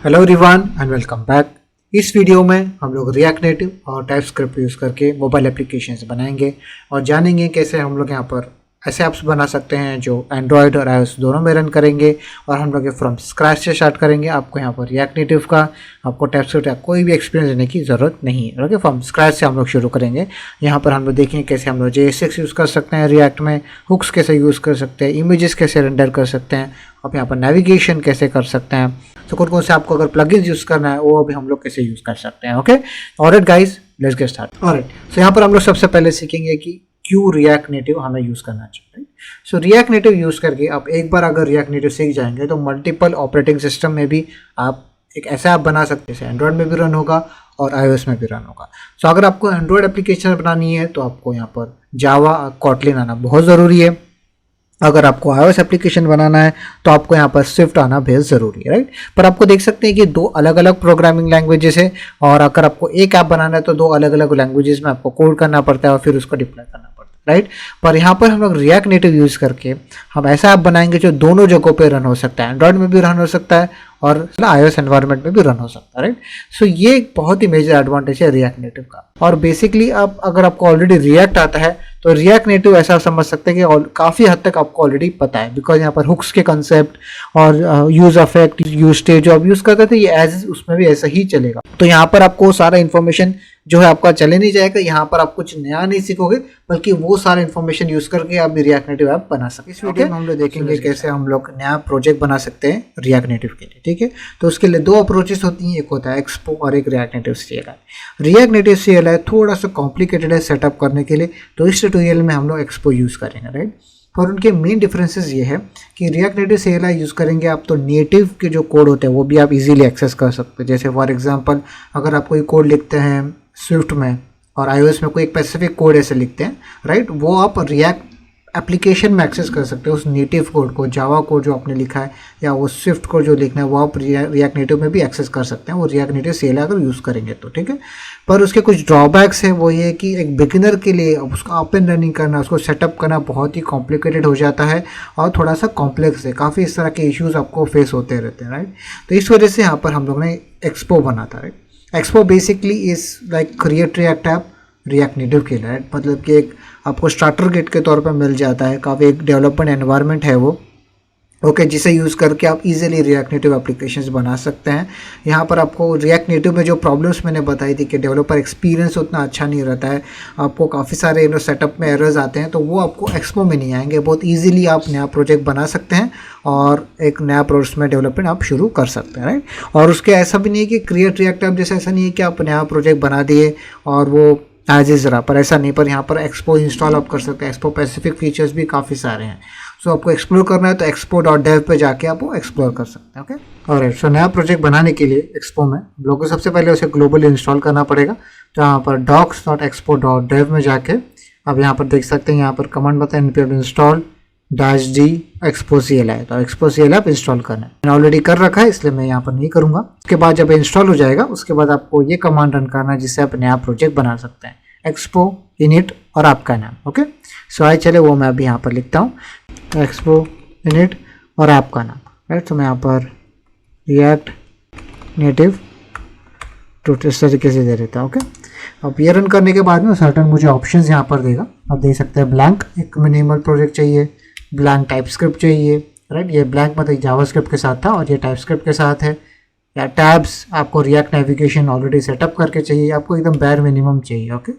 Hello everyone and welcome back. इस video में हम लोग रिएक्ट नेटिव और टाइपस्क्रिप्ट यूज़ करके मोबाइल एप्लीकेशंस बनाएंगे और जानेंगे कैसे हम लोग यहाँ पर ऐसे ऐप्स बना सकते हैं जो एंड्रॉयड और iOS दोनों में रन करेंगे। और हम लोग फ्रॉम स्क्रैच से स्टार्ट करेंगे। आपको यहाँ पर रिएक्ट नेटिव का आपको टाइपस्क्रिप्ट या कोई भी एक्सपीरियंस लेने की ज़रूरत नहीं है। ओके, फ्रॉम स्क्रैच से हम लोग शुरू करेंगे। यहाँ पर हम लोग देखेंगे कैसे हम लोग JSX यूज़ कर सकते हैं रिएक्ट में, हुक्स कैसे यूज़ कर सकते हैं, इमेजेस कैसे रेंडर कर सकते हैं, आप यहाँ पर नेविगेशन कैसे कर सकते हैं। तो कौन कौन से आपको अगर प्लगइन्स यूज़ करना है वो अभी हम लोग कैसे यूज़ कर सकते हैं। Okay, alright guys, let's get start. Alright, so यहाँ पर हम लोग सबसे पहले सीखेंगे कि क्यों रिएक्ट नेटिव हमें यूज़ करना चाहिए। सो रिएक्ट नेटिव यूज़ करके आप एक बार अगर रिएक्ट नेटिव सीख जाएंगे तो मल्टीपल ऑपरेटिंग सिस्टम में भी आप एक ऐसा ऐप बना सकते हैं जैसे एंड्रॉयड में भी रन होगा और iOS में भी रन होगा। सो अगर आपको एंड्रॉयड एप्लीकेशन बनानी है तो आपको यहाँ पर जावा कॉटलिन आना बहुत ज़रूरी है। अगर आपको iOS एप्लीकेशन बनाना है तो आपको यहाँ पर स्विफ्ट आना बेहद ज़रूरी है, राइट। पर आपको देख सकते हैं कि दो अलग अलग प्रोग्रामिंग लैंग्वेजेस है और अगर आपको एक ऐप बनाना है तो दो अलग अलग लैंग्वेजेस में आपको कोड करना पड़ता है और फिर उसको डिप्लॉय करना पड़ता है, राइट। पर यहाँ पर हम लोग रिएक्ट नेटिव यूज़ करके हम ऐसा ऐप बनाएंगे जो दोनों जगहों पे रन हो सकता है, एंड्रॉयड में भी रन हो सकता है और iOS एनवायरनमेंट में भी रन हो सकता है, राइट। सो ये एक बहुत ही मेजर एडवांटेज है रिएक्ट नेटिव का। और बेसिकली आप अगर आपको ऑलरेडी रिएक्ट आता है तो रिएक्ट नेटिव ऐसा समझ सकते हैं कि काफ़ी हद तक आपको ऑलरेडी पता है, बिकॉज यहाँ पर हुक्स के कंसेप्ट और यूज अफेक्ट, यूज स्टेट जो आप यूज़ करते थे ये एज उसमें भी ऐसा ही चलेगा। तो यहाँ पर आपको सारा इन्फॉर्मेशन जो है आपका चले नहीं जाएगा। यहाँ पर आप कुछ नया नहीं सीखोगे बल्कि वो सारा इन्फॉर्मेशन यूज़ करके आप भी रिएक्ट नेटिव ऐप बना सकते हैं। इस वीडियो में हम लोग देखेंगे कैसे हम लोग नया प्रोजेक्ट बना सकते हैं रिएक्ट नेटिव के लिए, ठीक है। तो उसके लिए दो अप्रोचेस होती हैं, एक होता है एक्सपो और एक react native CLI। React native CLI थोड़ा सा कॉम्प्लिकेटेड है सेटअप करने के लिए, तो इस ट्यूटोरियल में हम लोग एक्सपो यूज़ करेंगे, राइट। और उनके मेन डिफरेंसेस ये है कि रिएक्ट नेटिव CLI यूज़ करेंगे आप तो नेटिव के जो कोड होते हैं वो भी आप इजीली एक्सेस कर सकते हैं। जैसे फॉर एग्जांपल अगर आप कोई कोड लिखते हैं स्विफ्ट में और iOS में कोई स्पेसिफिक कोड ऐसे लिखते हैं, राइट, वो आप रिएक्ट एप्लीकेशन में एक्सेस कर सकते हो उस नेटिव कोड को। जावा कोड जो आपने लिखा है या वो स्विफ्ट कोड जो लिखना है वो आप रिएक्ट नेटिव में भी एक्सेस कर सकते हैं, वो रिएक्ट नेटिव CLI अगर यूज़ करेंगे तो, ठीक है। पर उसके कुछ ड्रॉबैक्स है, वो ये कि एक बिगिनर के लिए उसका अप एंड रनिंग करना, उसको सेटअप करना बहुत ही कॉम्प्लिकेटेड हो जाता है और थोड़ा सा कॉम्प्लेक्स है। काफ़ी इस तरह के इश्यूज़ आपको फेस होते रहते हैं, राइट। तो इस वजह से यहाँ पर हम लोग ने एक्सपो बना था, right. Expo basically is like create react app react native के लिए, राइट। मतलब कि एक आपको स्टार्टर किट के तौर पर मिल जाता है, काफ़ी एक डेवलपमेंट एनवायरनमेंट है वो, ओके, जिसे यूज़ करके आप इजीली रिएक्ट नेटिव एप्लीकेशंस बना सकते हैं। यहाँ पर आपको रिएक्ट नेटिव में जो प्रॉब्लम्स मैंने बताई थी कि डेवलपर एक्सपीरियंस उतना अच्छा नहीं रहता है, आपको काफ़ी सारे सेटअप में एरर्स आते हैं, तो वो आपको एक्सपो में नहीं आएंगे। बहुत इजीली आप नया प्रोजेक्ट बना सकते हैं और एक नया प्रोजेक्ट में डेवलपमेंट आप शुरू कर सकते हैं, राइट। और उसके ऐसा भी नहीं है कि क्रिएट रिएक्ट ऐप जैसा ऐसा नहीं है कि आप नया प्रोजेक्ट बना दिए और वो एज इज़ रहा, पर ऐसा नहीं। पर यहाँ पर एक्सपो इंस्टॉल आप कर सकते हैं। एक्सपो स्पेसिफिक फीचर्स भी काफ़ी सारे हैं। सो आपको एक्सप्लोर करना है तो expo.dev पे जाके आप वो एक्सप्लोर कर सकते हैं, ओके। ऑलराइट, सो नया प्रोजेक्ट बनाने के लिए एक्सपो में हम लोग को सबसे पहले उसे ग्लोबली इंस्टॉल करना पड़ेगा। तो यहाँ पर docs.expo.dev में जाके आप यहाँ पर देख सकते हैं, यहाँ पर कमांड बताए npm install -d expo CLI। तो एक्सपो CLI आप इंस्टॉल करना है, मैंने ऑलरेडी कर रखा है इसलिए मैं यहाँ पर नहीं करूँगा। उसके बाद जब इंस्टॉल हो जाएगा उसके बाद आपको ये कमांड रन करना है जिससे आप नया प्रोजेक्ट बना सकते हैं, एक्सपो इनिट और आपका नाम, ओके। सो आइए चले वो मैं अभी यहाँ पर लिखता हूँ एक्सपो इनिट और आपका नाम, राइट। तो मैं यहाँ पर रिएक्ट नेटिव टू इस तरीके से दे देता हूँ, ओके। अब ये रन करने के बाद में सर्टन मुझे ऑप्शंस यहाँ पर देगा। आप देख सकते हैं ब्लैंक एक मिनिमल प्रोजेक्ट चाहिए, ब्लैंक टाइपस्क्रिप्ट चाहिए, राइट। ये ब्लैंक मतलब जावास्क्रिप्ट के साथ था और ये टाइपस्क्रिप्ट के साथ है, या टैब्स आपको रिएक्ट नेविगेशन ऑलरेडी सेटअप करके चाहिए, आपको एकदम बैर मिनिमम चाहिए, ओके।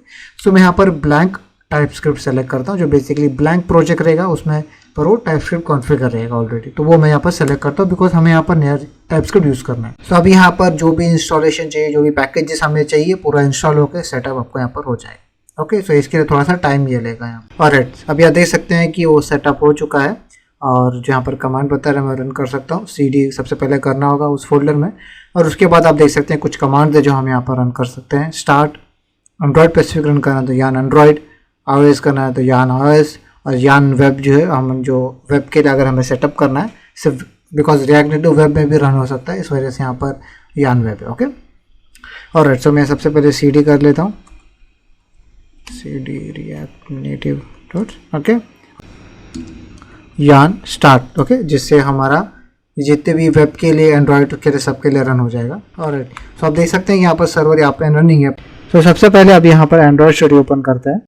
सो मैं यहाँ पर ब्लैंक टाइपस्क्रिप्ट सेलेक्ट करता हूँ, जो बेसिकली ब्लैंक प्रोजेक्ट रहेगा उसमें पर वो टाइपस्क्रिप्ट कॉन्फ़िगर रहेगा ऑलरेडी, तो वो मैं यहाँ पर सेलेक्ट करता हूँ बिकॉज हमें यहाँ पर नया टाइपस्क्रिप्ट यूज़ करना है। तो अभी यहाँ पर जो भी इंस्टॉलेशन चाहिए, जो भी पैकेजेस हमें चाहिए, पूरा इंस्टॉल होकर सेटअप आपको यहाँ पर हो जाएगा, ओके। सो इसके लिए थोड़ा सा टाइम ये लेगा यहाँ पर। ऑलराइट, अभी आप देख सकते हैं कि वो सेटअप हो चुका है और जो यहाँ पर कमांड बता रहा है मैं रन कर सकता हूँ। CD सबसे पहले करना होगा उस फोल्डर में और उसके बाद आप देख सकते हैं कुछ कमांड है जो हम यहाँ पर रन कर सकते हैं। स्टार्ट एंड्रॉयड स्पेसिफिक रन करना है तो यान एंड्रॉयड, iOS करना है तो यान iOS, और यान वेब जो है हम जो वेब के लिए अगर हमें सेटअप करना है सिर्फ बिकॉज रिएक्ट नेटिव वेब में भी रन हो सकता है, इस वजह से यहाँ पर यान वेब है, ओके। और सो मैं सबसे पहले CD कर लेता हूँ, CD react native dot, okay, यान स्टार्ट, ओके, जिससे हमारा ये जितने भी वेब के लिए, एंड्रॉयड के लिए, सबके लिए रन हो जाएगा। और तो आप देख सकते हैं यहाँ पर सर्वर यहाँ पर रनिंग है। तो सबसे पहले अब यहाँ पर एंड्रॉयड स्टूडियो ओपन करते हैं,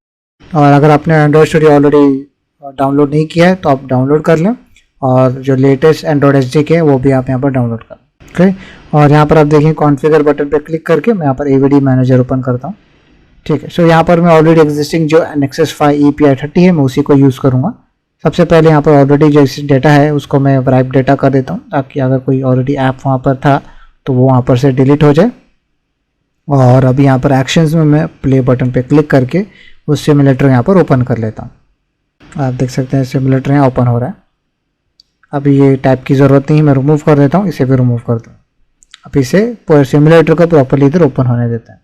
और अगर आपने एंड्रॉयड स्टूडियो ऑलरेडी डाउनलोड नहीं किया है तो आप डाउनलोड कर लें, और जो लेटेस्ट एंड्रॉयड एसडीके है वो भी आप यहाँ पर डाउनलोड कर लें। ओके, और यहाँ पर आप देखिए कॉन्फ़िगर बटन पे क्लिक करके मैं यहाँ पर एवीडी मैनेजर ओपन करता हूँ। ठीक है, सो यहाँ पर मैं ऑलरेडी एग्जिस्टिंग जो Nexus 5 EPI30 है मैं उसी को यूज़ करूँगा। सबसे पहले यहाँ पर ऑलरेडी जो डेटा है उसको मैं वाइप डेटा कर देता हूँ, ताकि अगर कोई ऑलरेडी ऐप वहाँ पर था तो वो वहाँ पर से डिलीट हो जाए। और अभी यहाँ पर एक्शंस में मैं प्ले बटन पे क्लिक करके उस सिमुलेटर यहाँ पर ओपन कर लेता हूँ। आप देख सकते हैं सिमुलेटर यहाँ ओपन हो रहा है। अभी ये टाइप की ज़रूरत नहीं है, मैं रिमूव कर देता हूँ, इसे भी रिमूव कर दूँ। अब इसे सिमुलेटर को प्रॉपरली इधर ओपन होने देते हैं।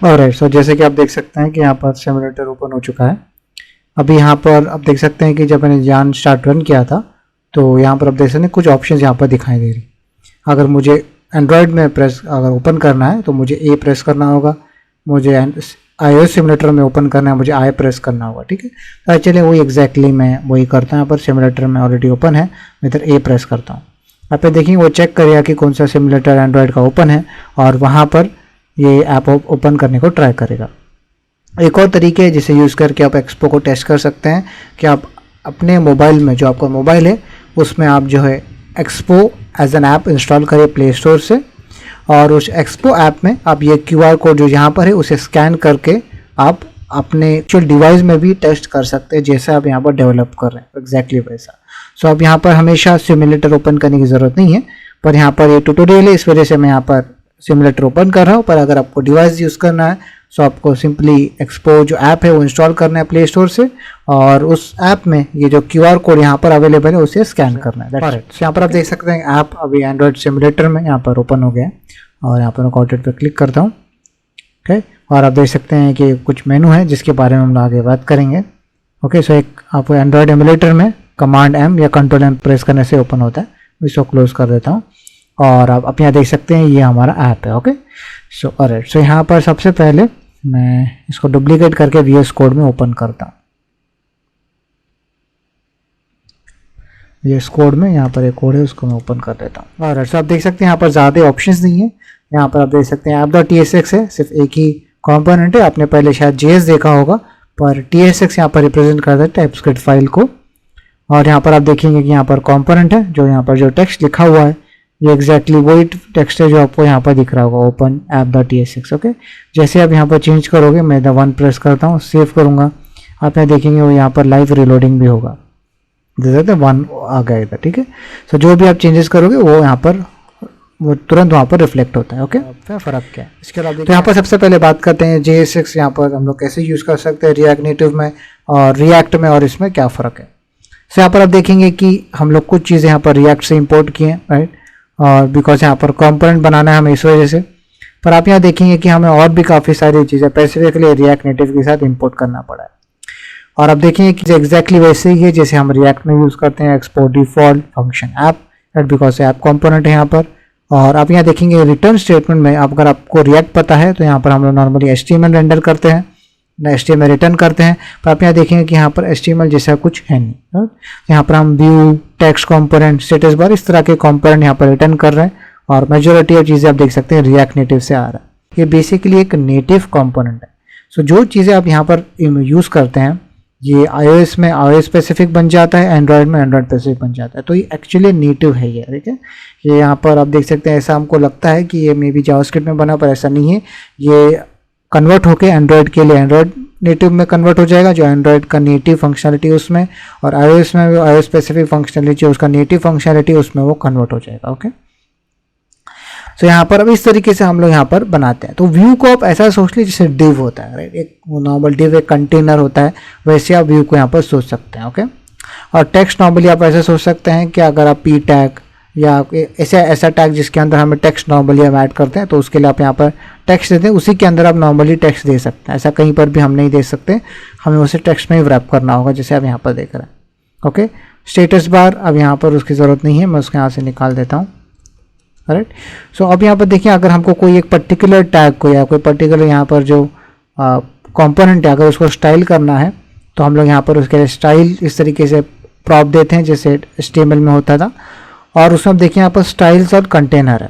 ऑलराइट, सो जैसे कि आप देख सकते हैं कि यहाँ पर सिमुलेटर ओपन हो चुका है। अभी यहाँ पर आप देख सकते हैं कि जब मैंने जान स्टार्ट रन किया था तो यहाँ पर आप देख सकते हैं कुछ ऑप्शंस यहाँ पर दिखाई दे रही। अगर मुझे एंड्रॉयड में प्रेस अगर ओपन करना है तो मुझे ए प्रेस करना होगा, मुझे iOS सिमुलेटर में ओपन करना है मुझे आई प्रेस करना होगा। ठीक है, तो चलिए वही एग्जैक्टली मैं वही करता हूँ। यहाँ पर सिमुलेटर में ऑलरेडी ओपन है, मैं इधर ए प्रेस करता हूँ। आप देखिए वो चेक करेगा कि कौन सा सिमुलेटर एंड्रॉयड का ओपन है, और वहाँ पर ये ऐप ओपन करने को ट्राई करेगा। एक और तरीके है जिसे यूज़ करके आप एक्सपो को टेस्ट कर सकते हैं कि आप अपने मोबाइल में, जो आपका मोबाइल है उसमें आप जो है Expo as an app install करें प्ले स्टोर से, और उस एक्सपो ऐप में आप ये QR कोड जो यहाँ पर है उसे स्कैन करके आप अपने एक्चुअल डिवाइस में भी टेस्ट कर सकते हैं, जैसे आप यहाँ पर डेवलप कर रहे हैं एग्जैक्टली वैसा। सो अब यहाँ पर हमेशा सिमुलेटर ओपन करने की ज़रूरत नहीं है, पर यहाँ पर ये ट्यूटोरियल है इस वजह से मैं यहाँ पर सिमुलेटर ओपन कर रहा हूँ। पर अगर आपको डिवाइस यूज़ करना है सो आपको सिंपली एक्सपो जो ऐप है वो इंस्टॉल करना है प्ले स्टोर से, और उस ऐप में ये जो QR कोड यहाँ पर अवेलेबल है उसे स्कैन करना है। तो यहाँ पर आप देख सकते हैं ऐप अभी एंड्रॉयड सिमुलेटर में यहाँ पर ओपन हो गया है, और यहाँ पर मैं कॉन्टेंट पर क्लिक करता हूँ। ओके, और आप देख सकते हैं कि कुछ मेनू है जिसके बारे में हम आगे बात करेंगे। ओके, सो एक आपको एंड्रॉयड एमुलेटर में कमांड M या कंट्रोल M प्रेस करने से ओपन होता है। इसको क्लोज कर देता हूँ, और आप यहाँ देख सकते हैं ये हमारा ऐप है। ओके, सो ऑलराइट, सो यहाँ पर सबसे पहले मैं इसको डुप्लीकेट करके VS कोड में ओपन करता हूँ। VS कोड में यहाँ पर एक कोड है उसको मैं ओपन कर देता हूँ। ऑलराइट, सो आप देख सकते हैं यहाँ पर ज़्यादा ऑप्शंस नहीं है। यहाँ पर आप देख सकते हैं app.tsx है, सिर्फ एक ही कंपोनेंट है। आपने पहले शायद JS देखा होगा, पर TSX यहाँ पर रिप्रेजेंट करता है टाइपस्क्रिप्ट फाइल को। और यहाँ पर आप देखेंगे कि यहाँ पर कंपोनेंट है, जो यहाँ पर जो टेक्स्ट लिखा हुआ है ये एग्जैक्टली वही टेक्स्ट है जो आपको यहाँ पर दिख रहा होगा, ओपन app.tsx। ओके, जैसे आप यहाँ पर चेंज करोगे, मैं द 1 प्रेस करता हूँ, सेव करूँगा, आप यहाँ देखेंगे वो यहाँ पर लाइव रिलोडिंग भी होगा। देख सकते हैं 1 आ गया इधर। ठीक है, सो जो भी आप चेंजेस करोगे वो यहाँ पर वो तुरंत वहाँ पर रिफ्लेक्ट होता है। ओके, क्या फ़र्क क्या है इसके अलावा, तो यहाँ पर सबसे पहले बात करते हैं JSX यहाँ पर हम लोग कैसे यूज़ कर सकते हैं रिएक्ट नेटिव में और रिएक्ट में, और इसमें क्या फ़र्क है। सो यहाँ पर आप देखेंगे कि हम लोग कुछ चीज़ें यहाँ पर रिएक्ट से इंपोर्ट किए हैं, राइट, और बिकॉज यहाँ पर कंपोनेंट बनाना है हमें इस वजह से। पर आप यहाँ देखेंगे कि हमें और भी काफ़ी सारी चीज़ें स्पेसिफिकली रिएक्ट नेटिव के साथ इंपोर्ट करना पड़ा है। और आप देखेंगे कि एग्जैक्टली वैसे ही है जैसे हम रिएक्ट में यूज़ करते हैं, export default function app, right, because app component है यहाँ पर। और आप यहाँ देखेंगे रिटर्न स्टेटमेंट में अगर आपको रिएक्ट पता है तो यहाँ पर हम लोग नॉर्मली HTML रेंडर करते हैं, HTML रिटर्न करते हैं। पर आप यहाँ देखेंगे कि यहाँ पर HTML जैसा कुछ है नहीं। यहाँ पर हम view, text component, status bar, इस तरह के कंपोनेंट यहाँ पर रिटर्न कर रहे हैं, और मेजॉरिटी ऑफ चीज़ें आप देख सकते हैं रिएक्ट नेटिव से आ रहा है। ये बेसिकली एक नेटिव कंपोनेंट है। सो जो चीज़ें आप यहाँ पर यूज़ करते हैं ये iOS में iOS स्पेसिफिक बन जाता है, एंड्रॉयड में एंड्रॉयड स्पेसिफिक बन जाता है। तो ये एक्चुअली नेटिव है ये, ठीक है। ये यहाँ पर आप देख सकते हैं, ऐसा हमको लगता है कि ये मे बी जावास्क्रिप्ट में बना, पर ऐसा नहीं है। ये कन्वर्ट होके एंड्रॉयड के लिए एंड्रॉयड नेटिव में कन्वर्ट हो जाएगा, जो एंड्रॉयड का नेटिव फंक्शनलिटी उसमें, और iOS में iOS स्पेसिफिक फंक्शनलिटी उसका नेटिव फंक्शनलिटी उसमें वो कन्वर्ट हो जाएगा। ओके, सो यहाँ पर अब इस तरीके से हम लोग यहाँ पर बनाते हैं। तो व्यू को आप ऐसा सोच लीजिए जैसे डिव होता है, राइट, एक नॉर्मल डिव एक कंटेनर होता है, वैसे आप व्यू को यहाँ पर सोच सकते हैं। ओके, और टेक्स्ट नॉर्मली आप ऐसा सोच सकते हैं कि अगर आप p टैग या ऐसा टैग जिसके अंदर हमें टेक्स्ट नॉर्मली हम ऐड करते हैं, तो उसके लिए आप यहाँ पर टेक्स्ट देते हैं, उसी के अंदर आप नॉर्मली टेक्स्ट दे सकते हैं। ऐसा कहीं पर भी हम नहीं दे सकते, हमें उसे टेक्स्ट में ही रैप करना होगा, जैसे आप यहाँ पर देख रहे हैं। ओके, स्टेटस बार अब यहाँ पर उसकी ज़रूरत नहीं है, मैं उसके यहाँ से निकाल देता हूँ। राइट, सो अब यहाँ पर देखिए, अगर हमको कोई एक पर्टिकुलर टैग को या कोई पर्टिकुलर यहाँ पर जो कंपोनेंट है, अगर उसको स्टाइल करना है, तो हम लोग यहाँ पर उसके लिए स्टाइल इस तरीके से प्रॉप देते हैं जैसे HTML में होता था। और उसमें आप देखिए यहाँ पर स्टाइल्स और कंटेनर है।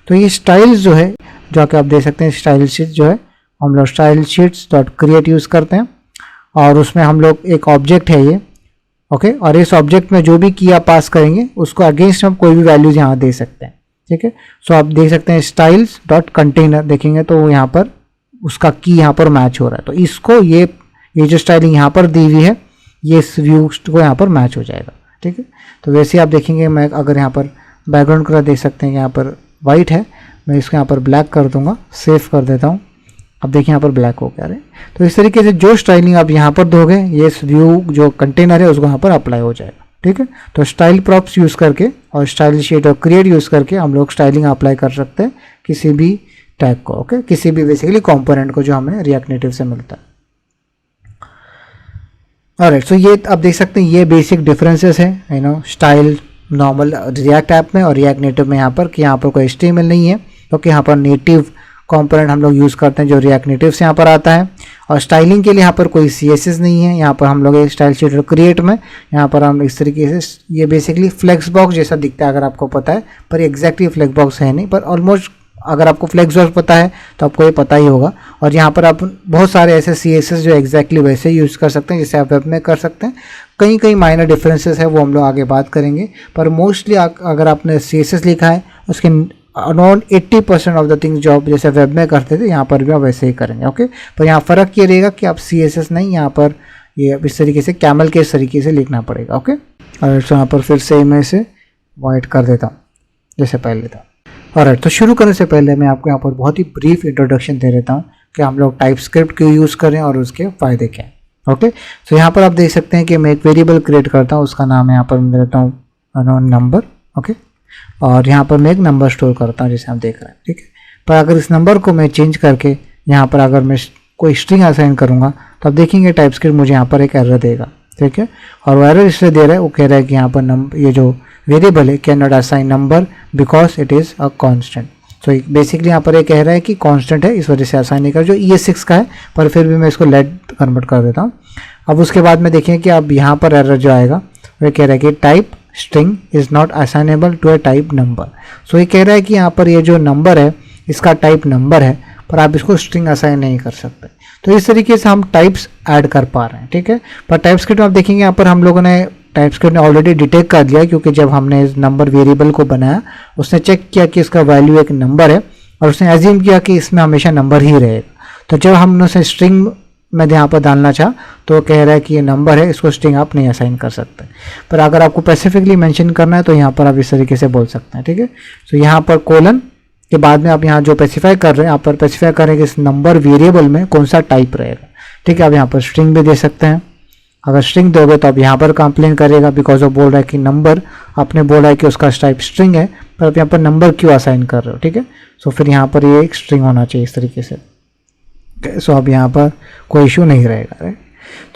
तो ये स्टाइल्स जो है, जो कि आप देख सकते हैं स्टाइल शीट जो है, हम लोग style sheets dot create use करते हैं और उसमें हम लोग एक ऑब्जेक्ट है ये, ओके, और इस ऑब्जेक्ट में जो भी की आप पास करेंगे उसको अगेंस्ट हम कोई भी वैल्यूज यहाँ दे सकते हैं, ठीक है। सो आप देख सकते हैं स्टाइल्स डॉट कंटेनर देखेंगे तो यहाँ पर उसका की यहाँ पर मैच हो रहा है, तो इसको ये जो स्टाइलिंग यहाँ पर दी हुई है ये इस व्यू को यहाँ पर मैच हो जाएगा, ठीक है। तो वैसे आप देखेंगे, मैं अगर यहाँ पर बैकग्राउंड कलर देख सकते हैं यहाँ पर वाइट है, मैं इसको यहाँ पर ब्लैक कर दूंगा, सेव कर देता हूँ। अब देखिए यहाँ पर ब्लैक हो गया है। तो इस तरीके से जो स्टाइलिंग आप यहाँ पर दोगे ये इस व्यू जो कंटेनर है उसको यहाँ पर अप्लाई हो जाएगा, ठीक है। तो स्टाइल प्रॉप्स यूज़ करके और स्टाइल शीट और क्रिएट यूज़ करके हम लोग स्टाइलिंग अप्लाई कर सकते हैं किसी भी टैग को, ओके, किसी भी बेसिकली कंपोनेंट को जो हमें रिएक्ट नेटिव से मिलता है। ऑलराइट, सो ये आप देख सकते हैं ये बेसिक डिफरेंसेस है, you know, style normal react app में और रिएक्ट नेटिव में यहाँ पर, कि यहाँ पर कोई HTML नहीं है क्योंकि यहाँ पर नेटिव कंपोनेंट हम लोग यूज़ करते हैं जो रिएक्ट नेटिव से यहाँ पर आता है। और स्टाइलिंग के लिए यहाँ पर कोई CSS नहीं है, यहाँ पर हम लोग स्टाइल शीट और क्रिएट में यहाँ पर हम इस तरीके से, ये बेसिकली फ्लेक्स बॉक्स जैसा दिखता है अगर आपको पता है, पर एग्जैक्टली फ्लेक्स बॉक्स है नहीं, पर ऑलमोस्ट अगर आपको फ्लेक्स बॉक्स पता है तो आपको ये पता ही होगा। और यहाँ पर आप बहुत सारे ऐसे CSS जो एग्जैक्टली वैसे यूज़ कर सकते हैं जैसे आप वेब में कर सकते हैं। कई माइनर डिफरेंसेस है वो हम लोग आगे बात करेंगे, पर मोस्टली अगर आपने CSS लिखा है उसके अराउंड 80% ऑफ द थिंग्स जो आप जैसे वेब में करते थे यहाँ पर भी आप वैसे ही करेंगे, ओके। पर यहाँ फ़र्क ये रहेगा कि आप CSS नहीं, यहाँ पर ये इस तरीके से कैमल के इस तरीके से लिखना पड़ेगा, ओके। और यहाँ पर फिर से मैं इसे वाइट कर देता हूँ जैसे पहले था। और तो शुरू करने से पहले मैं आपको यहाँ पर बहुत ही ब्रीफ इंट्रोडक्शन दे देता हूँ कि हम लोग टाइपस्क्रिप्ट क्यों यूज़ करें और उसके फ़ायदे क्या हैं, ओके। सो यहाँ पर आप देख सकते हैं कि मैं एक वेरिएबल क्रिएट करता हूँ, उसका नाम यहाँ पर मैं देता हूँ नंबर, ओके। और यहाँ पर मैं एक नंबर स्टोर करता हूँ जैसे आप देख रहे हैं, ठीक है। पर अगर इस नंबर को मैं चेंज करके यहाँ पर अगर मैं कोई स्ट्रिंग असाइन करूँगा तो आप देखेंगे टाइपस्क्रिप्ट मुझे यहाँ पर एक एरर देगा, ठीक है। और वो एरर इसलिए दे रहा है, वो कह रहा है कि यहाँ पर नंबर, ये जो वेरिएबल है can not assign number because it is a constant. So basically यहाँ पर ये कह रहा है कि कांस्टेंट है, इस वजह से असाइन नहीं कर, जो ES6 का है, पर फिर भी मैं इसको लेट कन्वर्ट कर देता हूँ। अब उसके बाद में देखें कि अब यहाँ पर एरर जो आएगा वो कह रहा है कि type string is not assignable to a type number. So ये कह रहा है कि यहाँ पर ये जो नंबर है इसका टाइप नंबर है, पर आप इसको स्ट्रिंग असाइन नहीं कर सकते। तो इस तरीके से हम टाइप्स ऐड कर पा रहे हैं, ठीक है। पर टाइपस्क्रिप्ट में आप देखेंगे यहाँ पर हम लोगों ने टाइपस्क्रिप्ट ने ऑलरेडी डिटेक्ट कर लिया, क्योंकि जब हमने इस नंबर वेरिएबल को बनाया उसने चेक किया कि इसका वैल्यू एक नंबर है और उसने एज्यूम किया कि इसमें हमेशा नंबर ही रहेगा। तो जब हमने उसे स्ट्रिंग में यहाँ पर डालना चाहा तो कह रहा है कि ये नंबर है, इसको स्ट्रिंग आप नहीं असाइन कर सकते। पर अगर आपको स्पेसिफिकली मेंशन करना है तो यहाँ पर आप इस तरीके से बोल सकते हैं, ठीक है। तो यहाँ पर कोलन के बाद में आप यहाँ जो स्पेसिफाई कर रहे हैं, यहाँ पर स्पेसिफाई करें कि इस नंबर वेरिएबल में कौन सा टाइप रहेगा, ठीक है। आप यहाँ पर स्ट्रिंग भी दे सकते हैं। अगर स्ट्रिंग दोगे तो आप यहाँ पर कंप्लेन करेगा बिकॉज वो बोल रहा है कि नंबर, आपने बोला है कि उसका टाइप स्ट्रिंग है, पर आप यहाँ पर नंबर क्यों असाइन कर रहे हो, ठीक है। सो फिर यहाँ पर ये एक स्ट्रिंग होना चाहिए इस तरीके से, सो अब यहाँ पर कोई इशू नहीं रहेगा, राइट।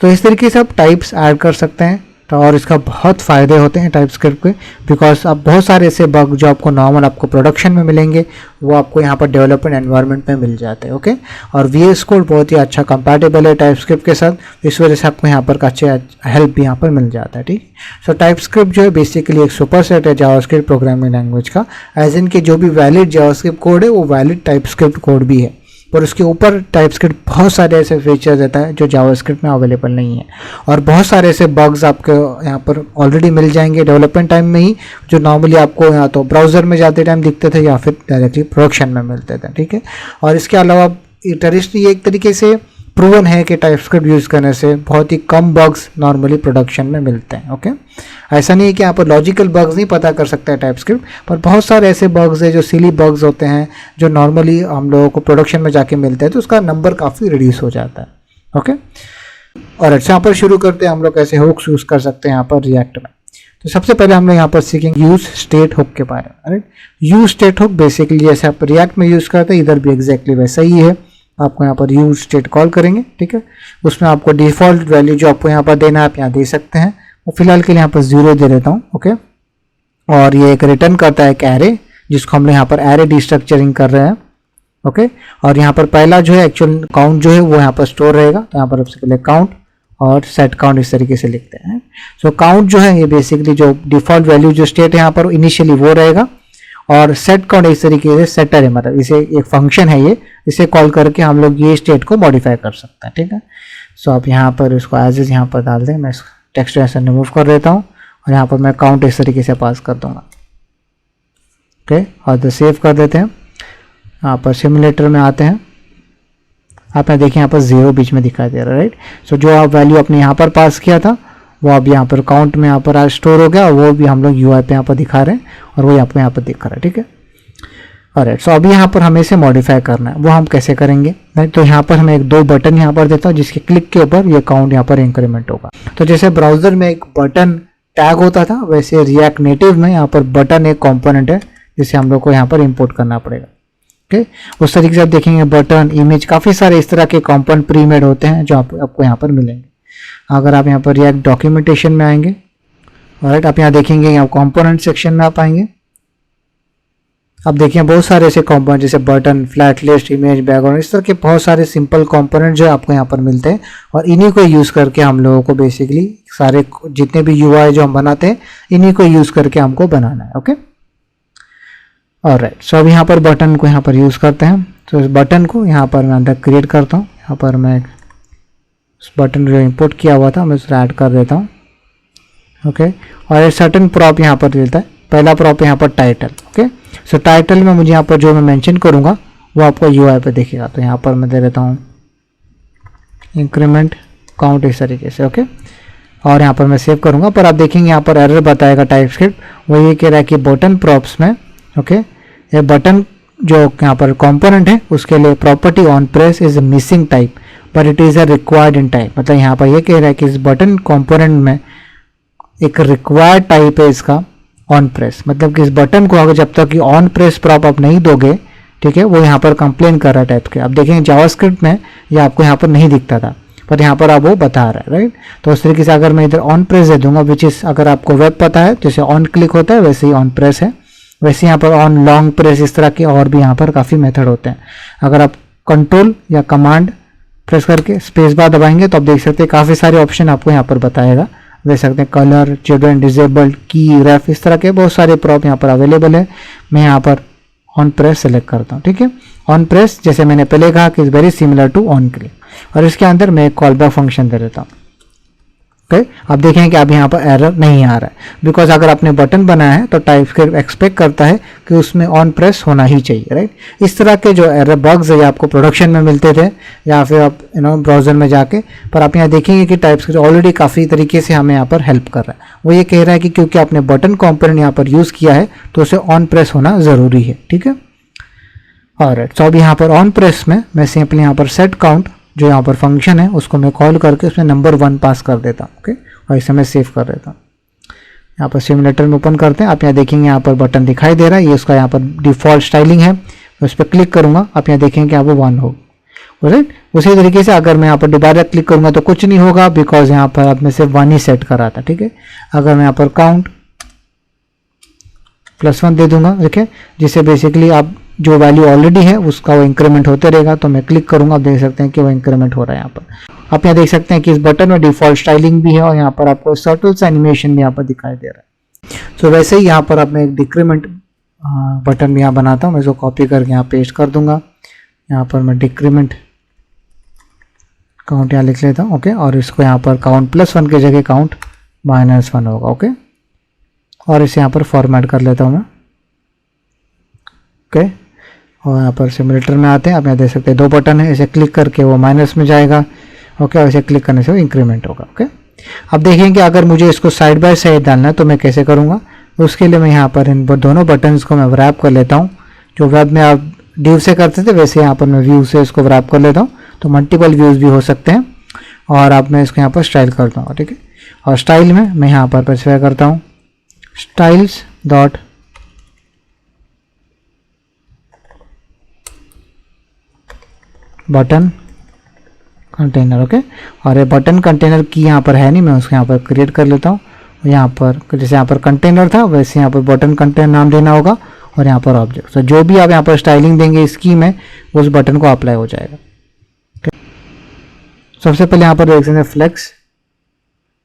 तो इस तरीके से आप टाइप्स ऐड कर सकते हैं। तो और इसका बहुत फ़ायदे होते हैं टाइपस्क्रिप्ट के, बिकॉज आप बहुत सारे ऐसे बग जो आपको नॉर्मल आपको प्रोडक्शन में मिलेंगे वो आपको यहाँ पर डेवलपमेंट एनवायरनमेंट में मिल जाते हैं, ओके। और VS कोड बहुत ही अच्छा कंपैटिबल है टाइपस्क्रिप्ट के साथ, इस वजह से आपको यहाँ पर अच्छे हेल्प भी यहाँ पर मिल जाता है, ठीक। सो टाइपस्क्रिप्ट जो है बेसिकली एक सुपरसेट है जावास्क्रिप्ट प्रोग्रामिंग लैंग्वेज का, एज इन कि जो भी वैलिड जावास्क्रिप्ट कोड है वो वैलिड टाइपस्क्रिप्ट कोड भी है, पर उसके ऊपर टाइपस्क्रिप्ट बहुत सारे ऐसे फीचर देता है जो जावास्क्रिप्ट में अवेलेबल नहीं है। और बहुत सारे ऐसे बग्स आपको यहाँ पर ऑलरेडी मिल जाएंगे डेवलपमेंट टाइम में ही, जो नॉर्मली आपको या तो ब्राउज़र में जाते टाइम दिखते थे या फिर डायरेक्टली प्रोडक्शन में मिलते थे, ठीक है। और इसके अलावा ट्रेडिशनली एक तरीके से प्रूवन है कि टाइपस्क्रिप्ट यूज़ करने से बहुत ही कम बग्स नॉर्मली प्रोडक्शन में मिलते हैं, ओके। ऐसा नहीं है कि यहाँ पर लॉजिकल बग्स नहीं पता कर सकता है टाइपस्क्रिप्ट, पर बहुत सारे ऐसे बग्स हैं जो सिली बग्स होते हैं जो नॉर्मली हम लोगों को प्रोडक्शन में जाके मिलते हैं, तो उसका नंबर काफ़ी रिड्यूस हो जाता है, ओके। और अच्छा यहाँ पर शुरू करते हैं हम लोग कैसे हुक्स यूज़ कर सकते हैं यहाँ पर रिएक्ट में। तो सबसे पहले हम लोग यहाँ पर सीखेंगे यूज़ स्टेट हुक के बारे में, right. Use state hook basically जैसे आप रिएक्ट में यूज़ करते हैं इधर भी एग्जैक्टली वैसा ही है। आपको यहाँ पर यूज स्टेट कॉल करेंगे, ठीक है। उसमें आपको डिफ़ॉल्ट वैल्यू जो आपको यहाँ पर देना है आप यहाँ दे सकते हैं। वो फिलहाल के लिए यहाँ पर 0 दे देता हूँ, ओके। और ये एक रिटर्न करता है एक एरे, जिसको हम लोग यहाँ पर एरे डिस्ट्रक्चरिंग कर रहे हैं, ओके। और यहाँ पर पहला जो है एक्चुअल काउंट जो है वो यहाँ पर स्टोर रहेगा, तो यहाँ पर सबसे पहले काउंट और सेट काउंट इस तरीके से लिखते हैं। सो काउंट जो है ये बेसिकली जो डिफॉल्ट वैल्यू जो स्टेट है यहाँ पर इनिशियली वो रहेगा, और सेट काउंट इस तरीके से सेटर है, मतलब इसे एक फंक्शन है ये, इसे कॉल करके हम लोग ये स्टेट को मॉडिफाई कर सकते हैं, ठीक है। सो आप यहाँ पर इसको एज इज यहाँ पर डाल दें, मैं टेक्स्ट ऐसा रिमूव कर देता हूँ और यहाँ पर मैं काउंट इस तरीके से पास कर दूंगा, ओके। और तो सेव कर देते हैं। यहाँ पर सिमुलेटर में आते हैं, आपने देखिए यहाँ पर 0 बीच में दिखाई दे रहा है, राइट। सो जो आप वैल्यू अपने यहाँ पर पास किया था वो अब यहाँ पर काउंट में यहाँ पर आज स्टोर हो गया, और वो भी हम लोग UI पे यहाँ पर दिखा रहे हैं और वो आपको यहाँ पर दिख रहा है, ठीक है। ऑलराइट, सो अभी यहाँ पर हमें इसे मॉडिफाई करना है, वो हम कैसे करेंगे, राइट। तो यहाँ पर हमें एक 2 बटन यहाँ पर देता हूँ जिसके क्लिक के ऊपर ये काउंट यहाँ पर इंक्रीमेंट होगा। तो जैसे ब्राउजर में एक बटन टैग होता था, वैसे रिएक्ट नेटिव में यहाँ पर बटन एक कॉम्पोनेंट है जिसे हम लोग को यहाँ पर इम्पोर्ट करना पड़ेगा, ओके। उस तरीके से आप देखेंगे बटन, इमेज, काफ़ी सारे इस तरह के कंपोनेंट प्री मेड होते हैं जो आपको यहाँ पर मिलेंगे। अगर आप यहाँ पर रिएक्ट डॉक्यूमेंटेशन में आएंगे, राइट, आप यहाँ देखेंगे यहाँ कंपोनेंट सेक्शन में आप आएंगे, अब देखिए बहुत सारे ऐसे कंपोनेंट जैसे button, flat list, image, background, इस तरह के बहुत सारे सिंपल कंपोनेंट जो आपको यहाँ पर मिलते हैं, और इन्हीं को यूज़ करके हम लोगों को बेसिकली सारे जितने भी UI जो हम बनाते हैं इन्हीं को यूज़ करके हमको बनाना है, ओके। ऑलराइट, सो अब यहाँ पर बटन को यहाँ पर यूज़ करते हैं। तो इस बटन को यहाँ पर मैं अंदर क्रिएट करता हूँ, यहाँ पर मैं उस बटन जो इंपोर्ट किया हुआ था मैं उसे ऐड कर देता हूँ, ओके। और एक सर्टेन प्रॉप यहाँ पर देता है, पहला प्रॉप यहाँ पर टाइटल, ओके। सो टाइटल में मुझे यहाँ पर जो मैं मेंशन करूँगा वो आपको UI पे दिखेगा। तो यहाँ पर मैं दे देता हूँ इंक्रीमेंट काउंट इस तरीके से, ओके। और यहाँ पर मैं सेव करूँगा, पर आप देखेंगे यहाँ पर एरर बताएगा टाइपस्क्रिप्ट, वो ये कह रहा है कि बटन प्रॉप्स में, ओके, ये बटन जो यहाँ पर कंपोनेंट है उसके लिए property on press is missing type but it is a required in type. मतलब यहाँ पर ये कह रहा है कि इस बटन कंपोनेंट में एक रिक्वायर्ड टाइप है इसका ऑन प्रेस, मतलब कि इस बटन को अगर जब तक कि ऑन प्रेस प्रॉप आप नहीं दोगे, ठीक है, वो यहाँ पर कंप्लेन कर रहा है टाइप के। अब देखेंगे जावास्क्रिप्ट में ये आपको यहाँ पर नहीं दिखता था, पर यहाँ पर आप वो बता रहा है, राइट। तो उस तरीके से अगर मैं इधर ऑन प्रेस दे दूंगा, विच इज़ अगर आपको वेब पता है जैसे ऑन क्लिक होता है वैसे ही ऑन प्रेस है, वैसे यहाँ पर ऑन लॉन्ग प्रेस, इस तरह के और भी यहाँ पर काफ़ी मेथड होते हैं। अगर आप कंट्रोल या कमांड प्रेस करके स्पेस बार दबाएंगे तो आप देख सकते हैं काफ़ी सारे ऑप्शन आपको यहाँ पर बताएगा, देख सकते हैं कलर, चिल्ड्रन, डिजेबल्ड, की, रेफ, इस तरह के बहुत सारे प्रॉप यहाँ पर अवेलेबल है। मैं यहाँ पर ऑन प्रेस सेलेक्ट करता हूँ, ठीक है। ऑन प्रेस जैसे मैंने पहले कहा कि is very similar to on click, और इसके अंदर मैं एक कॉल बैक फंक्शन दे देता हूँ, ओके। आप देखें कि अब यहाँ पर एरर नहीं आ रहा है, बिकॉज अगर आपने बटन बनाया है तो टाइपस्क्रिप्ट एक्सपेक्ट करता है कि उसमें ऑन प्रेस होना ही चाहिए, राइट। इस तरह के जो एरर बग्स है आपको प्रोडक्शन में मिलते थे या फिर आप ब्राउजर में जाके, पर आप यहाँ देखेंगे कि टाइपस्क्रिप्ट ऑलरेडी काफ़ी तरीके से हमें यहाँ पर हेल्प कर रहा है। वो ये कह रहा है कि क्योंकि आपने बटन कॉम्पोनेंट यहाँ पर यूज़ किया है तो उसे ऑन प्रेस होना ज़रूरी है, ठीक है। ऑलराइट, तो अब यहाँ पर ऑन प्रेस में मैं सिंपली यहाँ पर सेट काउंट जो यहाँ पर फंक्शन है उसको मैं कॉल करके उसमें नंबर 1 पास कर देता हूँ, ओके। और इसे मैं सेव कर देता हूँ। यहाँ पर सिमुलेटर में ओपन करते हैं, आप यहाँ देखेंगे यहाँ पर बटन दिखाई दे रहा है, ये उसका यहाँ पर डिफ़ॉल्ट स्टाइलिंग है। मैं उस पर क्लिक करूँगा, आप यहाँ देखेंगे यहाँ पर 1 हो, राइट। उसी तरीके से अगर मैं यहाँ पर दोबारा क्लिक करूँगा तो कुछ नहीं होगा, बिकॉज यहाँ पर अब मैं सिर्फ 1 ही सेट करा था, ठीक है। अगर मैं यहाँ पर काउंट +1 दे दूंगा, ठीक है, जिससे बेसिकली आप जो वैल्यू ऑलरेडी है उसका वो इंक्रीमेंट होते रहेगा। तो मैं क्लिक करूंगा, आप देख सकते हैं कि वो इंक्रीमेंट हो रहा है। यहाँ पर आप यहाँ देख सकते हैं कि इस बटन में डिफॉल्ट स्टाइलिंग भी है और यहाँ पर आपको सर्टल्स एनिमेशन भी यहाँ पर दिखाई दे रहा है। तो वैसे ही यहाँ पर अब मैं एक डिक्रीमेंट बटन भी यहाँ बनाता हूँ, मैं इसको कॉपी करके यहाँ पेस्ट कर दूंगा। यहाँ पर मैं डिक्रीमेंट काउंट यहाँ लिख लेता हूँ, ओके। और इसको यहाँ पर काउंट +1 की जगह काउंट -1 होगा, ओके। और इसे यहाँ पर फॉर्मेट कर लेता हूँ मैं, ओके। और यहाँ पर सिमुलेटर में आते हैं, आप यहाँ देख सकते हैं 2 बटन है, इसे क्लिक करके वो माइनस में जाएगा, ओके। और इसे क्लिक करने से वो इंक्रीमेंट होगा, ओके। अब देखेंगे अगर मुझे इसको साइड बाय साइड डालना है तो मैं कैसे करूँगा। उसके लिए मैं यहाँ पर इन दोनों बटन्स को मैं व्रैप कर लेता हूँ। जो वेब में आप डिव से करते थे वैसे यहाँ पर मैं व्यू से इसको व्रैप कर लेता हूँ, तो मल्टीपल व्यूज़ भी हो सकते हैं। और अब मैं इसको यहाँ पर स्टाइल करता हूँ, ठीक है। और स्टाइल में मैं यहाँ पर स्पेसिफाई करता हूँ styles dot button container, okay. और ये बटन कंटेनर की यहाँ पर है नहीं, मैं उसको यहाँ पर क्रिएट कर लेता हूँ। यहाँ पर जैसे यहाँ पर कंटेनर था वैसे यहाँ पर बटन कंटेनर नाम देना होगा, और यहाँ पर ऑब्जेक्ट। तो जो भी आप यहाँ पर स्टाइलिंग देंगे इस की में उस बटन को अप्लाई हो जाएगा, okay? सबसे पहले यहाँ पर देख सकते हैं फ्लेक्स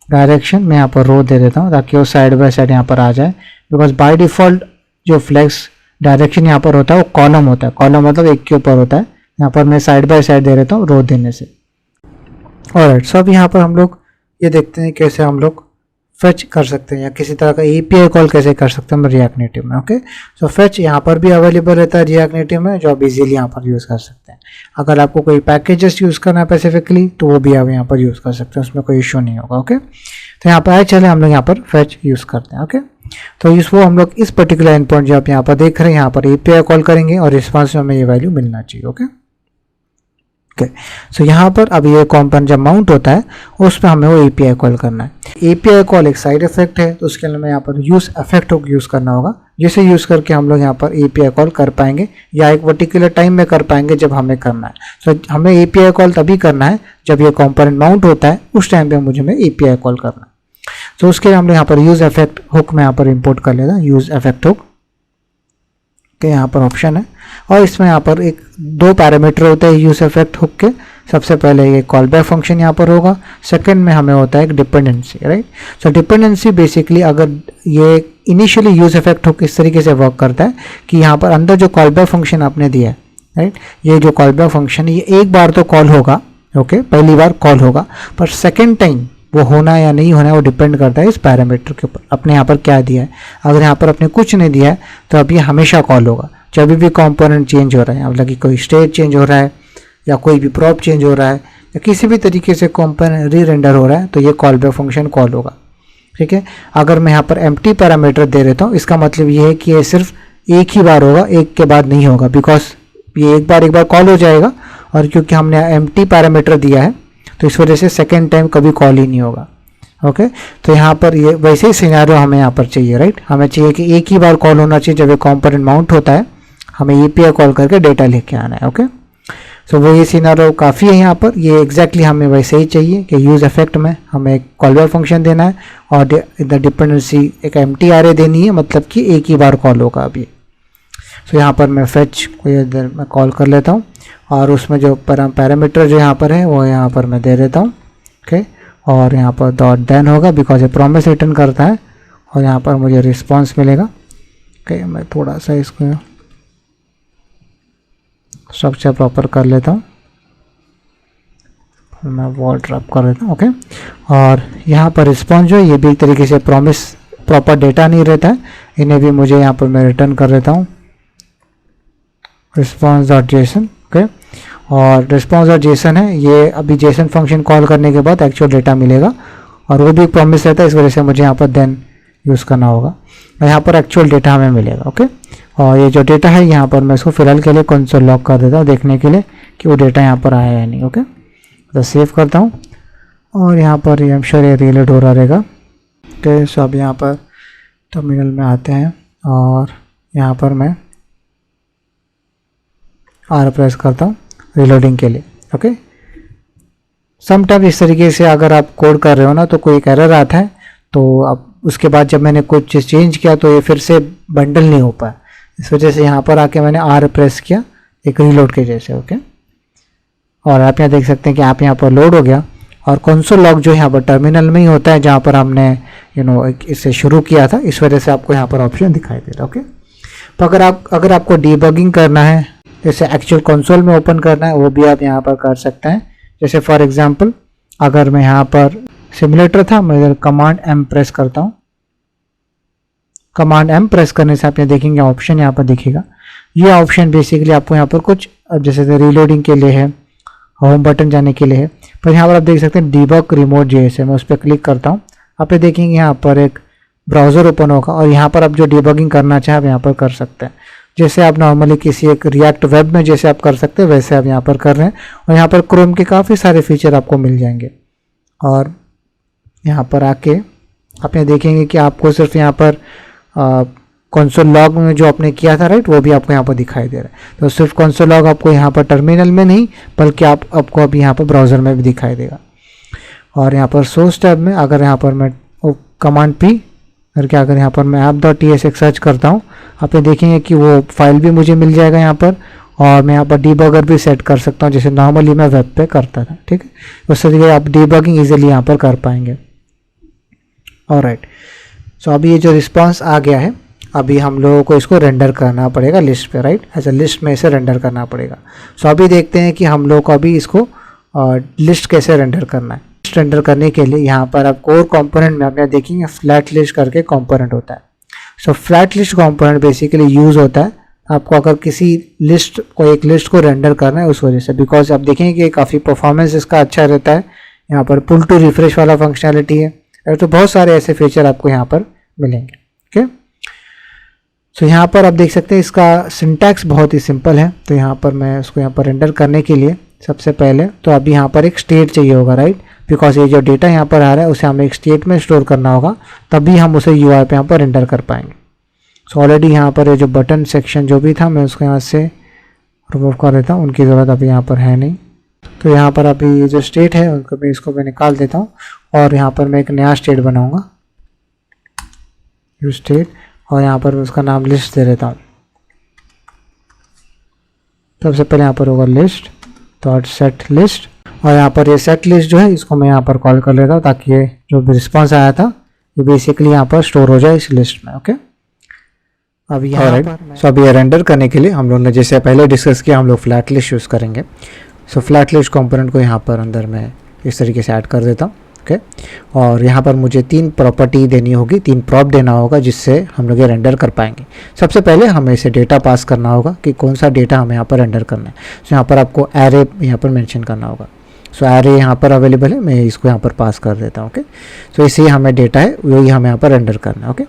डायरेक्शन मैं यहाँ पर रो दे देता हूँ ताकि वो साइड बाय साइड यहाँ पर आ जाए, बिकॉज बाय डिफ़ॉल्ट जो फ्लेक्स डायरेक्शन यहाँ पर होता है वो कॉलम होता है, कॉलम मतलब एक के ऊपर होता है। यहाँ पर मैं साइड बाय साइड दे देता हूँ रो देने से। ऑलराइट, सो अब यहाँ पर हम लोग ये देखते हैं कैसे हम लोग फेच कर सकते हैं या किसी तरह का एपीआई कॉल कैसे कर सकते हैं रिएक्ट नेटिव में। ओके, सो फेच यहाँ पर भी अवेलेबल रहता है रिएक्ट नेटिव में, जो आप इजीली यहाँ पर यूज़ कर सकते हैं। अगर आपको कोई पैकेजेस यूज़ करना है स्पेसिफिकली तो वो भी आप यहाँ पर यूज़ कर सकते हैं, उसमें कोई इशू नहीं होगा। ओके, तो यहाँ पर आए चले हम लोग यहाँ पर फेच यूज़ करते हैं। ओके, तो वो हम लोग इस पर्टिकुलर एंड पॉइंट जो आप यहाँ पर देख रहे हैं यहाँ पर एपीआई कॉल करेंगे और रिस्पॉन्स में हमें ये वैल्यू मिलना चाहिए। ओके, सो यहाँ पर अब ये कॉम्पोनेंट जब माउंट होता है उस पर हमें वो एपीआई कॉल करना है। एपीआई कॉल एक साइड इफेक्ट है, तो उसके लिए हमें यहाँ पर यूज इफेक्ट हुक यूज़ करना होगा, जिसे यूज़ करके हम लोग यहाँ पर एपीआई कॉल कर पाएंगे या एक पर्टिकुलर टाइम में कर पाएंगे जब हमें करना है। सो हमें एपीआई कॉल तभी करना है जब ये कॉम्पोनेंट माउंट होता है, उस टाइम पर मुझे हमें एपीआई कॉल करना है। तो उसके लिए हम लोग यहाँ पर यूज इफेक्ट हुक में यहाँ पर इम्पोर्ट कर लेगा, यूज इफेक्ट हुक के यहाँ पर ऑप्शन है और इसमें यहाँ पर एक 2 पैरामीटर होते हैं यूज इफेक्ट हुक के। सबसे पहले ये कॉल बैक फंक्शन यहाँ पर होगा, सेकंड में हमें होता है एक डिपेंडेंसी, राइट। सो डिपेंडेंसी बेसिकली अगर ये इनिशियली यूज इफेक्ट हुक इस तरीके से वर्क करता है कि यहाँ पर अंदर जो कॉल बैक फंक्शन आपने दिया है, राइट, ये जो कॉल बैक फंक्शन है ये एक बार तो कॉल होगा, ओके, पहली बार कॉल होगा, पर सेकेंड टाइम वो होना या नहीं होना वो डिपेंड करता है इस पैरामीटर के ऊपर, अपने यहाँ पर क्या दिया है। अगर यहाँ पर अपने कुछ नहीं दिया है तो अब ये हमेशा कॉल होगा जब भी कंपोनेंट चेंज हो रहा है, मतलब कि कोई स्टेट चेंज हो रहा है या कोई भी प्रॉप चेंज हो रहा है या किसी भी तरीके से कंपोनेंट री रेंडर हो रहा है तो ये कॉल बैक फंक्शन कॉल होगा। ठीक है, अगर मैं यहाँ पर एम्प्टी पैरामीटर दे देता हूँ इसका मतलब ये है कि ये सिर्फ एक ही बार होगा, एक के बाद नहीं होगा, बिकॉज ये एक बार कॉल हो जाएगा और क्योंकि हमने एम्प्टी पैरामीटर दिया है तो इस वजह से सेकेंड टाइम कभी कॉल ही नहीं होगा। ओके, तो यहाँ पर ये वैसे ही सिनेरियो हमें यहाँ पर चाहिए, राइट। हमें चाहिए कि एक ही बार कॉल होना चाहिए जब ये कंपोनेंट माउंट होता है, हमें एपीआई कॉल करके डेटा लेके आना है। ओके, सो वो ये सिनेरियो काफ़ी है यहाँ पर, ये एग्जैक्टली हमें वैसे ही चाहिए कि यूज इफेक्ट में हमें एक कॉल बैक फंक्शन देना है और द डिपेंडेंसी एक एम्प्टी आरे देनी है, मतलब कि एक ही बार कॉल होगा अभी। सो यहाँ पर मैं फेच को इधर मैं कॉल कर लेता हूँ और उसमें जो पैरामीटर जो यहाँ पर है वो यहाँ पर मैं दे देता हूँ। ओके, और यहाँ पर डॉट देन होगा बिकॉज ये प्रॉमिस रिटर्न करता है और यहाँ पर मुझे रिस्पॉन्स मिलेगा। ओके, मैं थोड़ा सा इसको स्ट्रक्चर प्रॉपर कर लेता हूँ, मैं वॉल ड्रॉप कर देता हूँ। ओके, और यहाँ पर रिस्पॉन्स जो है ये भी एक तरीके से प्रॉमिस प्रॉपर डेटा नहीं रहता है, इन्हें भी मुझे यहाँ पर मैं रिटर्न कर देता हूँ रिस्पॉन्स डॉट जेसन। ओके, और रिस्पॉन्स डॉट जेसन है, ये अभी जेसन फंक्शन कॉल करने के बाद एक्चुअल डेटा मिलेगा और वो भी प्रॉमिस रहता है, इस वजह से मुझे यहाँ पर देन यूज़ करना होगा और यहाँ पर एक्चुअल डेटा हमें मिलेगा। ओके, और ये जो डेटा है यहाँ पर मैं इसको फिलहाल के लिए कंसोल लॉग कर देता हूँ देखने के लिए कि वो डेटा यहाँ पर आया है नहीं। ओके, तो सेव करता हूँ और यहाँ पर आई एम श्योर ये रिलेट हो रहा रहेगा। ओके, सो अब यहाँ पर टर्मिनल में आते हैं और यहाँ पर मैं आर प्रेस करता हूँ रीलोडिंग के लिए। ओके, समटाइम इस तरीके से अगर आप कोड कर रहे हो ना तो कोई एक एरर आता है, तो अब उसके बाद जब मैंने कुछ चीज़ चेंज किया तो ये फिर से बंडल नहीं हो पाया, इस वजह से यहाँ पर आके मैंने आर प्रेस किया एक रीलोड के जैसे। ओके, और आप यहाँ देख सकते हैं कि आप यहाँ पर लोड हो गया और कंसोल लॉग जो यहाँ पर टर्मिनल में ही होता है जहाँ पर हमने इसे शुरू किया था, इस वजह से आपको यहाँ पर ऑप्शन दिखाई दे रहा है। ओके, तो अगर आपको डीबगिंग करना है, जैसे एक्चुअल कंसोल में ओपन करना है, वो भी आप यहाँ पर कर सकते हैं। जैसे फॉर एग्जांपल अगर मैं यहाँ पर सिमुलेटर था, मैं इधर कमांड एम प्रेस करता हूँ, कमांड एम प्रेस करने से आप यहाँ देखेंगे ऑप्शन यहाँ पर दिखेगा। ये ऑप्शन बेसिकली आपको यहाँ पर कुछ जैसे रीलोडिंग के लिए है, होम बटन जाने के लिए है, पर यहाँ पर आप देख सकते हैं डीबग रिमोट जेएसए, मैं उस पर क्लिक करता हूँ, आप ये देखेंगे यहाँ पर एक ब्राउज़र ओपन होगा और यहाँ पर आप जो डीबगिंग करना चाहें आप यहाँ पर कर सकते हैं। जैसे आप नॉर्मली किसी एक रिएक्ट वेब में जैसे आप कर सकते हैं वैसे आप यहाँ पर कर रहे हैं और यहाँ पर क्रोम के काफ़ी सारे फीचर आपको मिल जाएंगे। और यहाँ पर आके आप यहाँ देखेंगे कि आपको सिर्फ यहाँ पर कंसोल लॉग में जो आपने किया था, राइट, वो भी आपको यहाँ पर दिखाई दे रहा है। तो सिर्फ कंसोल लॉग आपको यहाँ पर टर्मिनल में नहीं बल्कि आपको अभी यहाँ पर ब्राउज़र में भी दिखाई देगा। और यहाँ पर सोर्स टैब में अगर यहाँ पर मैं कमांड पी करके अगर यहाँ पर मैं app.tsx सर्च करता हूँ, आप ये देखेंगे कि वो फाइल भी मुझे मिल जाएगा यहाँ पर, और मैं यहाँ पर डीबगर भी सेट कर सकता हूँ जैसे नॉर्मली मैं वेब पे करता था। ठीक है, उस तरीके आप डीबगिंग इजीली यहाँ पर कर पाएंगे। ऑलराइट, सो अभी ये जो रिस्पॉन्स आ गया है, अभी हम लोगों को इसको रेंडर करना पड़ेगा लिस्ट पे, राइट, ऐसा लिस्ट में इसे रेंडर करना पड़ेगा। सो अभी देखते हैं कि हम लोग को अभी इसको लिस्ट कैसे रेंडर करना है। लिस्ट रेंडर करने के लिए यहाँ पर आप कोर कंपोनेंट में अपने देखेंगे फ्लैट लिस्ट करके कंपोनेंट होता है। सो flat list component basically use होता है आपको अगर किसी लिस्ट को, एक लिस्ट को रेंडर करना है उस वजह से, बिकॉज आप देखेंगे कि काफ़ी परफॉर्मेंस इसका अच्छा रहता है। यहाँ पर पुल टू रिफ्रेश वाला फंक्शनैलिटी है, तो बहुत सारे ऐसे फीचर आपको यहाँ पर मिलेंगे। ओके, सो यहाँ पर आप देख सकते हैं इसका सिंटैक्स बहुत ही सिंपल है। तो यहाँ पर मैं उसको यहाँ पर रेंडर करने के लिए सबसे पहले तो अभी यहाँ पर एक स्टेट चाहिए होगा, राइट, बिकॉज ये जो डेटा यहाँ पर आ रहा है उसे हमें एक स्टेट में स्टोर करना होगा, तभी हम उसे यूआई पे यहाँ पर रेंडर कर पाएंगे। सो ऑलरेडी यहाँ पर ये जो बटन सेक्शन जो भी था मैं उसको यहाँ से रिमूव कर देता हूँ, उनकी ज़रूरत अभी यहाँ पर है नहीं। तो यहाँ पर अभी ये जो स्टेट है उनको भी इसको मैं निकाल देता हूँ और यहाँ पर मैं एक नया स्टेट बनाऊँगा, यू स्टेट, और यहाँ पर मैं उसका नाम लिस्ट दे देता हूँ। सबसे पहले यहाँ पर होगा लिस्ट डॉट सेट लिस्ट, और यहाँ पर ये सेट लिस्ट जो है इसको मैं यहाँ पर कॉल कर लेता हूँ ताकि ये जो भी रिस्पॉन्स आया था ये बेसिकली यहाँ पर स्टोर हो जाए इस लिस्ट में। ओके, अब यहाँ पर सो अभी रेंडर करने के लिए हम लोग ने जैसे पहले डिस्कस किया, हम लोग फ्लैट लिस्ट यूज़ करेंगे। सो फ्लैट लिस्ट कंपोनेंट को यहाँ पर अंदर मैं इस तरीके से ऐड कर देता हूँ। ओके, और यहाँ पर मुझे 3 प्रॉपर्टी देनी होगी, 3 प्रॉप देना होगा जिससे हम लोग ये रेंडर कर पाएंगे। सबसे पहले हमें इसे डेटा पास करना होगा कि कौन सा डेटा हमें यहाँ पर रेंडर करना है। सो यहाँ पर आपको एरे यहाँ पर मेंशन करना होगा। सो एरे यहाँ पर अवेलेबल है, मैं इसको यहाँ पर पास कर देता हूँ। ओके, सो इसे हमें डेटा है वही हमें यहाँ पर रेंडर करना है। ओके,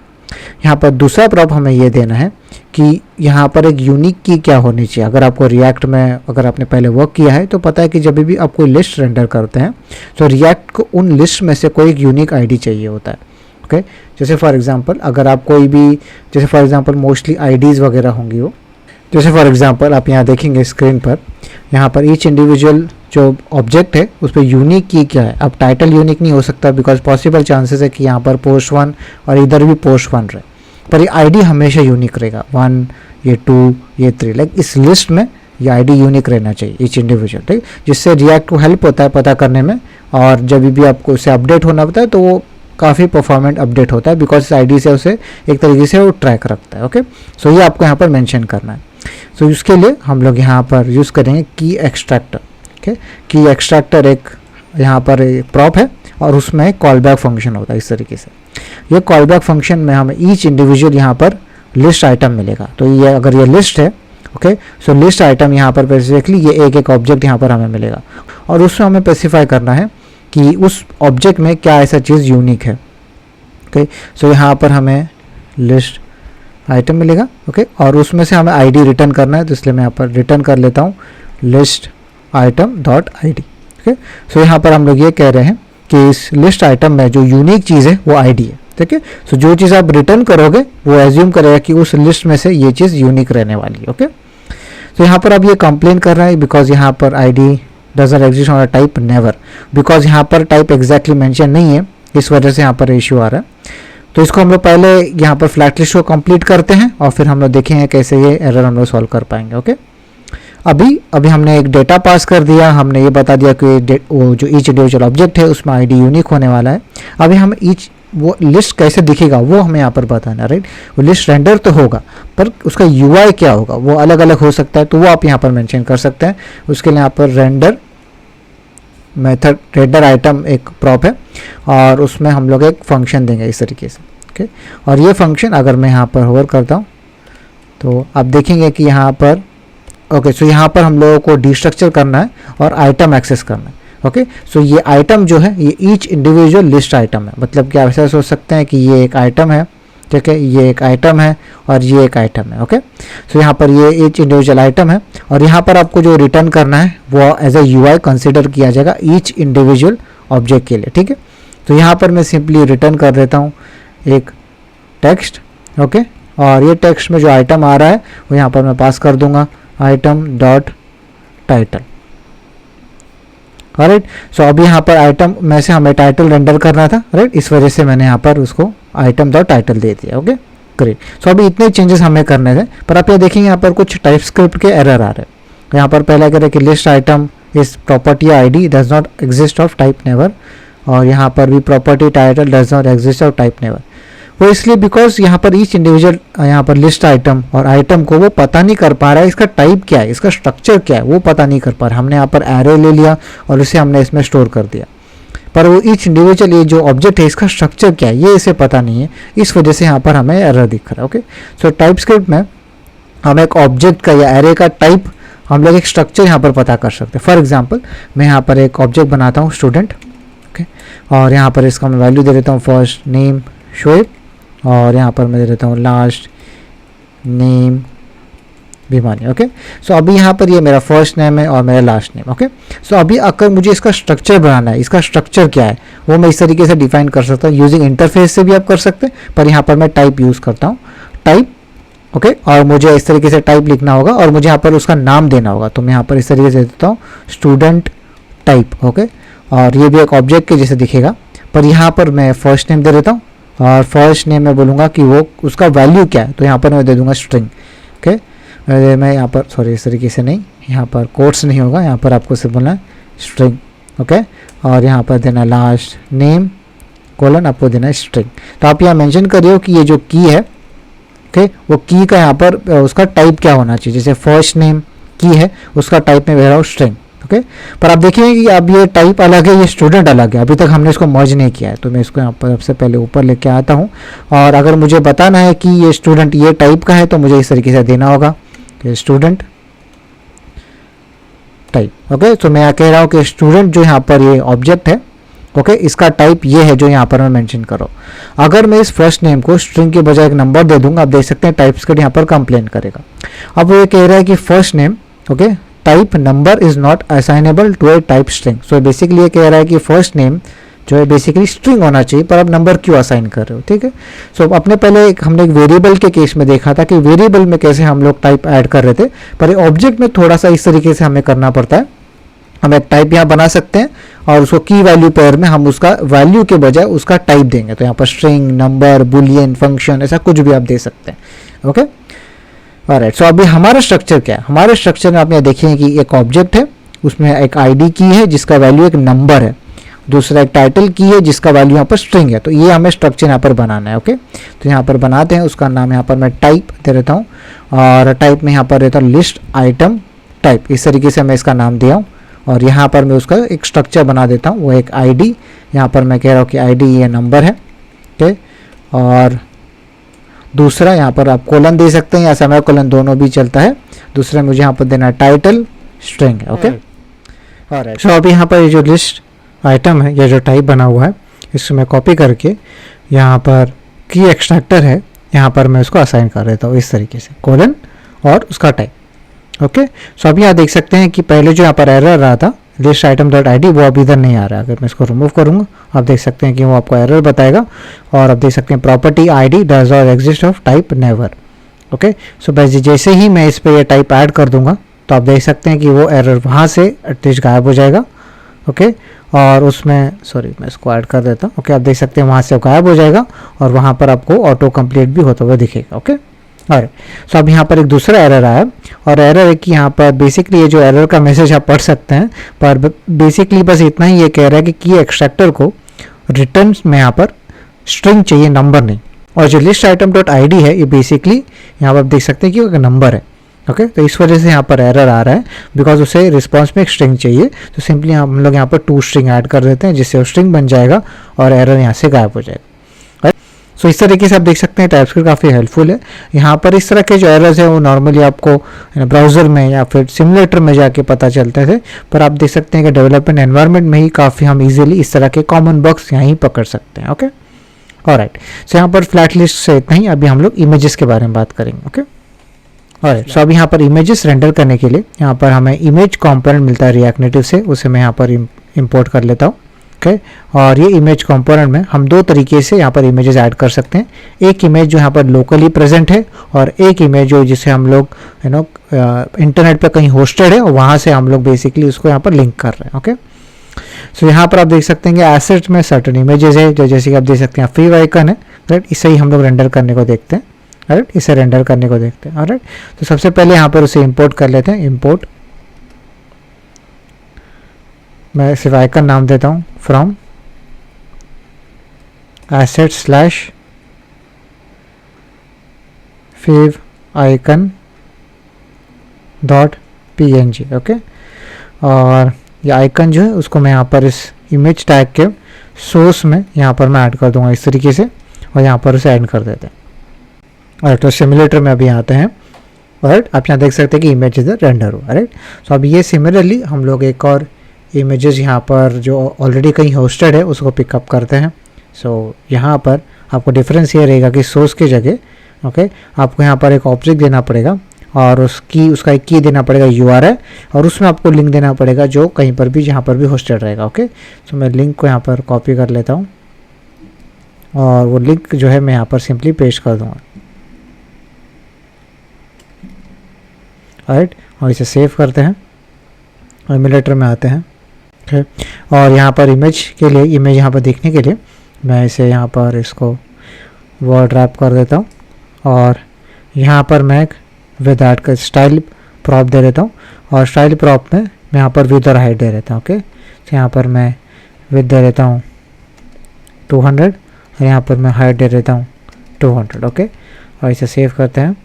यहाँ पर दूसरा प्रॉप हमें ये देना है कि यहाँ पर एक यूनिक की क्या होनी चाहिए। अगर आपको रिएक्ट में अगर आपने पहले वर्क किया है तो पता है कि जब भी आप कोई लिस्ट रेंडर करते हैं तो रिएक्ट को उन लिस्ट में से कोई एक यूनिक आईडी चाहिए होता है। ओके, जैसे फॉर एग्जांपल अगर आप कोई भी, जैसे फॉर एग्जांपल मोस्टली आईडीज़ वगैरह होंगी वो, जैसे फॉर एग्जांपल आप यहाँ देखेंगे स्क्रीन पर, यहाँ पर ईच इंडिविजुअल जो ऑब्जेक्ट है उस पर यूनिक की क्या है। अब टाइटल यूनिक नहीं हो सकता बिकॉज पॉसिबल चांसेस है कि यहाँ पर पोस्ट 1 और इधर भी पोस्ट 1 रहे, पर ये आईडी हमेशा यूनिक रहेगा, 1 ये 2 ये 3, लाइक इस लिस्ट में ये आईडी यूनिक रहना चाहिए ईच इंडिविजुअल, ठीक, जिससे रिएक्ट को हेल्प होता है पता करने में, और जब भी आपको उसे अपडेट होना पड़ता है तो वो काफ़ी परफॉर्मेंट अपडेट होता है बिकॉज इस आईडी से उसे एक तरीके से वो ट्रैक रखता है। ओके, सो ये आपको यहाँ पर मेंशन करना है। सो इसके लिए हम लोग यहाँ पर यूज़ करेंगे की एक्सट्रैक्टर। ओके, की एक्सट्रैक्टर एक यहाँ पर एक प्रॉप है और उसमें एक कॉल बैक फंक्शन होता है इस तरीके से। ये कॉल बैक फंक्शन में हमें ईच इंडिविजुअल यहाँ पर लिस्ट आइटम मिलेगा। तो ये अगर ये लिस्ट है, ओके, सो लिस्ट आइटम यहाँ पर बेसिकली ये एक एक ऑब्जेक्ट यहाँ पर हमें मिलेगा और उसमें हमें स्पेसिफाई करना है कि उस ऑब्जेक्ट में क्या ऐसा चीज़ यूनिक है। ओके, सो यहाँ पर हमें लिस्ट आइटम मिलेगा। ओके, और उसमें से हमें आईडी रिटर्न करना है, तो इसलिए मैं यहाँ पर रिटर्न कर लेता हूँ list item dot ID. Okay, so यहाँ पर हम लोग ये कह रहे हैं कि इस लिस्ट आइटम में जो यूनिक चीज़ है वो आईडी है। ठीक है, सो जो चीज़ आप रिटर्न करोगे वो एज्यूम करेगा कि उस लिस्ट में से ये चीज़ यूनिक रहने वाली है। ओके, तो यहाँ पर अब ये कंप्लेन कर रहा है बिकॉज यहाँ पर ID doesn't exist on a type never, because यहाँ पर टाइप एग्जैक्टली मेंशन नहीं है, इस वजह से यहाँ पर इश्यू आ रहा है। तो इसको हम लोग पहले यहाँ पर फ्लैट लिस्ट को कंप्लीट करते हैं और फिर हम लोग देखेंगे कैसे ये एरर हम लोग सॉल्व कर पाएंगे। ओके, अभी हमने एक डेटा पास कर दिया, हमने ये बता दिया कि वो जो ईच इंडिविजुअल ऑब्जेक्ट है उसमें आईडी यूनिक होने वाला है। अभी हम ईच वो लिस्ट कैसे दिखेगा वो हमें यहाँ पर बताना है, राइट। वो लिस्ट रेंडर तो होगा पर उसका यूआई क्या होगा वो अलग अलग हो सकता है, तो वो आप यहाँ पर मेंशन कर सकते हैं। उसके लिए यहाँ पर रेंडर मेथड रेंडर आइटम एक प्रॉप है और उसमें हम लोग एक फंक्शन देंगे इस तरीके से। ओके, और ये फंक्शन अगर मैं यहाँ पर होवर करता हूँ तो आप देखेंगे कि यहाँ पर ओके, सो यहाँ पर हम लोगों को डिस्ट्रक्चर करना है और आइटम एक्सेस करना है। ओके, सो ये आइटम जो है ये ईच इंडिविजुअल लिस्ट आइटम है, मतलब कि आप ऐसा सोच सकते हैं कि ये एक आइटम है, ठीक है, ये एक आइटम है और ये एक आइटम है। ओके, सो यहाँ पर ये ईच इंडिविजुअल आइटम है और यहाँ पर आपको जो रिटर्न करना है वो एज ए यूआई कंसिडर किया जाएगा ईच इंडिविजुअल ऑब्जेक्ट के लिए। ठीक है, तो यहाँ पर मैं सिंपली रिटर्न कर देता हूँ एक टेक्स्ट। ओके, और ये टेक्स्ट में जो आइटम आ रहा है वो यहाँ पर मैं पास कर दूंगा आइटम डॉट टाइटल। राइट, सो अभी यहाँ पर आइटम में से हमें टाइटल रेंडर करना था, राइट, इस वजह से मैंने यहाँ पर उसको आइटम डॉट टाइटल दे दिया। Okay, great. सो अभी इतने चेंजेस हमें करने थे, पर आप ये देखेंगे यहाँ पर कुछ टाइप स्क्रिप्ट के एरर आ रहे हैं। यहाँ पर पहला कह रहे कि लिस्ट आइटम इस property ID does not exist of type never और यहाँ पर भी property title does not exist और टाइप नेवर। वो इसलिए बिकॉज यहाँ पर ईच इंडिविजुअल यहाँ पर लिस्ट आइटम और आइटम को वो पता नहीं कर पा रहा है इसका टाइप क्या है, इसका स्ट्रक्चर क्या है, वो पता नहीं कर पा रहा। हमने यहाँ पर एरे ले लिया और उसे हमने इसमें स्टोर कर दिया, पर वो ईच इंडिविजुअल ये जो ऑब्जेक्ट है इसका स्ट्रक्चर क्या है ये इसे पता नहीं है, इस वजह से यहाँ पर हमें एरर दिख रहा है। ओके, सो टाइप स्क्रिप्ट में हम एक ऑब्जेक्ट का या एरे का टाइप हम लोग एक स्ट्रक्चर यहाँ पर पता कर सकते हैं। फॉर एग्जांपल मैं यहाँ पर एक ऑब्जेक्ट बनाता हूँ स्टूडेंट, ओके, और यहाँ पर इसका मैं वैल्यू दे देता हूँ फर्स्ट नेम शोएब, और यहाँ पर मैं दे देता हूँ लास्ट नेम भिमानी। ओके, सो अभी यहाँ पर ये मेरा फर्स्ट नेम है और मेरा लास्ट नेम। ओके, सो अभी अगर मुझे इसका स्ट्रक्चर बनाना है, इसका स्ट्रक्चर क्या है वो मैं इस तरीके से डिफाइन कर सकता हूँ। यूजिंग इंटरफेस से भी आप कर सकते हैं, पर यहाँ पर मैं टाइप यूज़ करता हूँ, टाइप। ओके, और मुझे इस तरीके से टाइप लिखना होगा और मुझे यहाँ पर उसका नाम देना होगा, तो मैं यहाँ पर इस तरीके से देता हूँ स्टूडेंट टाइप। ओके, और ये भी एक ऑब्जेक्ट के जैसे दिखेगा, पर यहाँ पर मैं फर्स्ट नेम दे देता हूँ और फर्स्ट नेम में बोलूँगा कि वो उसका वैल्यू क्या है, तो यहाँ पर मैं दे दूँगा स्ट्रिंग। ओके, मैं यहाँ पर सॉरी इस तरीके से नहीं, यहाँ पर कोट्स नहीं होगा, यहाँ पर आपको सिर्फ बोलना है स्ट्रिंग। ओके, और यहाँ पर देना लास्ट नेम कोलन, आपको देना है स्ट्रिंग। तो आप यहाँ मेंशन कर रहे हो कि ये जो की है, ओके, वो की का यहाँ पर उसका टाइप क्या होना चाहिए। जैसे फर्स्ट नेम की है, उसका टाइप में दे रहा हूँ स्ट्रिंग। ओके, पर आप देखेंगे कि अब ये टाइप अलग है, ये स्टूडेंट अलग है, अभी तक हमने इसको मर्ज नहीं किया है। तो मैं इसको यहाँ पर सबसे पहले ऊपर लेके आता हूँ, और अगर मुझे बताना है कि ये स्टूडेंट ये टाइप का है तो मुझे इस तरीके से देना होगा कि स्टूडेंट टाइप। ओके, तो मैं यहाँ कह रहा हूँ कि स्टूडेंट जो यहाँ पर ये ऑब्जेक्ट है, ओके, इसका टाइप ये है जो यहाँ पर मैं मेंशन करो। अगर मैं इस फर्स्ट नेम को स्ट्रिंग के बजाय एक नंबर दे दूंगा, आप देख सकते हैं टाइप स्क्रिप्ट यहाँ पर कंप्लेन करेगा। अब वो ये कह रहा है कि first name, okay, type number is not assignable to a type string. So basically ये कह रहा है कि फर्स्ट नेम जो है बेसिकली स्ट्रिंग होना चाहिए, पर आप नंबर क्यों असाइन कर रहे हो। ठीक है, सो अपने पहले हमने एक वेरिएबल के केस में देखा था कि वेरिएबल में कैसे हम लोग टाइप ऐड कर रहे थे, पर ऑब्जेक्ट में थोड़ा सा इस तरीके से हमें करना पड़ता है। हम एक टाइप यहाँ बना सकते हैं और उसको की वैल्यू पेयर में हम उसका वैल्यू के बजाय उसका टाइप देंगे, तो यहाँ पर स्ट्रिंग, नंबर, बुलियन, फंक्शन, ऐसा कुछ भी आप दे सकते हैं। ओके, ऑलराइट, सो अभी हमारा स्ट्रक्चर क्या है। हमारे स्ट्रक्चर में आप यहाँ देखेंगे कि एक ऑब्जेक्ट है, उसमें एक आईडी की है जिसका वैल्यू एक नंबर है, दूसरा एक टाइटल की है जिसका वैल्यू यहाँ पर स्ट्रिंग है। तो ये हमें स्ट्रक्चर यहाँ पर बनाना है। ओके, तो यहाँ पर बनाते हैं, उसका नाम यहाँ पर मैं टाइप दे देता हूँ, और टाइप में यहाँ पर रहता हूँ लिस्ट आइटम टाइप, इस तरीके से मैं इसका नाम दिया हूँ। और यहाँ पर मैं उसका एक स्ट्रक्चर बना देता हूँ, वो एक आईडी, यहाँ पर मैं कह रहा हूँ कि आईडी ये नंबर है। ओके, और दूसरा यहाँ पर आप कोलन दे सकते हैं या समय कोलन, दोनों भी चलता है। दूसरा मुझे यहाँ पर देना टाइटल स्ट्रिंग है। ओके, ऑलराइट, सो अभी यहाँ पर ये जो लिस्ट आइटम है या जो टाइप बना हुआ है, इसको मैं कॉपी करके यहाँ पर की एक्सट्रैक्टर है, यहाँ पर मैं उसको असाइन कर देता हूँ इस तरीके से, कोलन और उसका टाइप। ओके, सो अभी यहाँ देख सकते हैं कि पहले जो यहाँ पर एरर रहा था list item dot I D, वो अभी इधर नहीं आ रहा है। अगर मैं इसको रिमूव करूँगा, आप देख सकते हैं कि वो आपको एरर बताएगा। और आप देख सकते हैं property I D does not exist of type never. Okay, so बस जैसे ही मैं इस पर ये टाइप ऐड कर दूंगा, तो आप देख सकते हैं कि वो एरर वहाँ से एटलीस्ट गायब हो जाएगा। ओके, और उसमें सॉरी मैं इसको ऐड कर देता हूँ। ओके, आप देख सकते हैं वहाँ से गायब हो जाएगा और वहाँ पर आपको ऑटो कंप्लीट भी होता हुआ दिखेगा। ओके, और सो अब यहाँ पर एक दूसरा एरर आया, और एरर है कि यहाँ पर बेसिकली ये जो एरर का मैसेज आप पढ़ सकते हैं, पर बेसिकली बस इतना ही ये कह रहा है कि की एक्सट्रैक्टर को रिटर्न में यहाँ पर स्ट्रिंग चाहिए, नंबर नहीं। और जो list item dot I D है, ये बेसिकली यहाँ पर आप देख सकते हैं कि वो नंबर है। ओके, तो इस वजह से यहाँ पर एरर आ रहा है, बिकॉज उसे रिस्पॉन्स में एक स्ट्रिंग चाहिए। तो सिंपली हम लोग यहाँ पर टू स्ट्रिंग ऐड कर देते हैं, जिससे वो स्ट्रिंग बन जाएगा और एरर यहाँ से गायब हो जाएगा। सो इस तरीके से आप देख सकते हैं टाइपस्क्रिप्ट काफ़ी हेल्पफुल है। यहाँ पर इस तरह के जो एरर्स है वो नॉर्मली आपको ब्राउज़र में या फिर सिमुलेटर में जाके पता चलते थे, पर आप देख सकते हैं कि डेवलपमेंट एनवायरनमेंट में ही काफ़ी हम इजीली इस तरह के कॉमन बग्स यहाँ ही पकड़ सकते हैं। ओके, ऑलराइट, सो यहाँ पर फ्लैट लिस्ट से इतना ही। अभी हम लोग इमेजेस के बारे में बात करेंगे। ओके, ऑलराइट, सो अभी यहाँ पर इमेजेस रेंडर करने के लिए यहाँ पर हमें इमेज कंपोनेंट मिलता है रिएक्ट नेटिव से, उसे मैं यहाँ पर इंपोर्ट कर लेता हूँ। ओके, और ये इमेज कंपोनेंट में हम दो तरीके से यहाँ पर इमेजेस ऐड कर सकते हैं। एक इमेज जो यहाँ पर लोकली प्रेजेंट है, और एक इमेज जो जिसे हम लोग इंटरनेट पे कहीं होस्टेड है, और वहाँ से हम लोग बेसिकली उसको यहाँ पर लिंक कर रहे हैं। ओके, सो यहाँ पर आप देख सकते हैं कि एसेट्स में सर्टेन इमेजेस है, जो जैसे कि आप देख सकते हैं फ्री आइकन है, राइट, इसे ही हम लोग रेंडर करने को देखते हैं। राइट, इसे रेंडर करने को देखते हैं। राइट, तो सबसे पहले यहाँ पर उसे इंपोर्ट कर लेते हैं। इंपोर्ट, मैं सिर्फ आइकन नाम देता हूँ from asset slash fav icon dot png। Okay, और ये आइकन जो है उसको मैं यहाँ पर इस इमेज टैग के सोर्स में यहाँ पर मैं ऐड कर दूंगा इस तरीके से, और यहाँ पर उसे ऐड कर देते हैं। और तो सिमुलेटर में अभी आते हैं, राइट। आप यहाँ देख सकते हैं कि इमेज इधर रेंडर हुआ, राइट। सो अब ये सिमिलरली हम लोग एक और इमेजेस यहाँ पर जो ऑलरेडी कहीं होस्टेड है उसको पिकअप करते हैं। सो यहाँ पर आपको डिफरेंस ये रहेगा कि सोर्स की जगह, ओके, आपको यहाँ पर एक ऑब्जेक्ट देना पड़ेगा और उसका एक की देना पड़ेगा URI, और उसमें आपको लिंक देना पड़ेगा जो कहीं पर भी जहाँ पर भी होस्टेड रहेगा। ओके, सो मैं लिंक को यहाँ पर कॉपी कर लेता हूँ और वो लिंक जो है मैं यहाँ पर सिंपली पेस्ट कर दूँगा, राइट। और इसे सेव करते हैं और एमुलेटर में आते हैं। ओके, और यहाँ पर इमेज के लिए, इमेज यहाँ पर देखने के लिए मैं इसे यहाँ पर इसको वर्ड रैप कर देता हूँ, और यहाँ पर मैं एक विद ऐड का स्टाइल प्रॉप दे देता हूँ, और स्टाइल प्रॉप में मैं यहाँ पर विद और हाइट दे देता हूँ। ओके, तो यहाँ पर मैं विद दे देता हूँ 200 और यहाँ पर मैं हाइट दे देता हूँ 200। ओके, और इसे सेव करते हैं,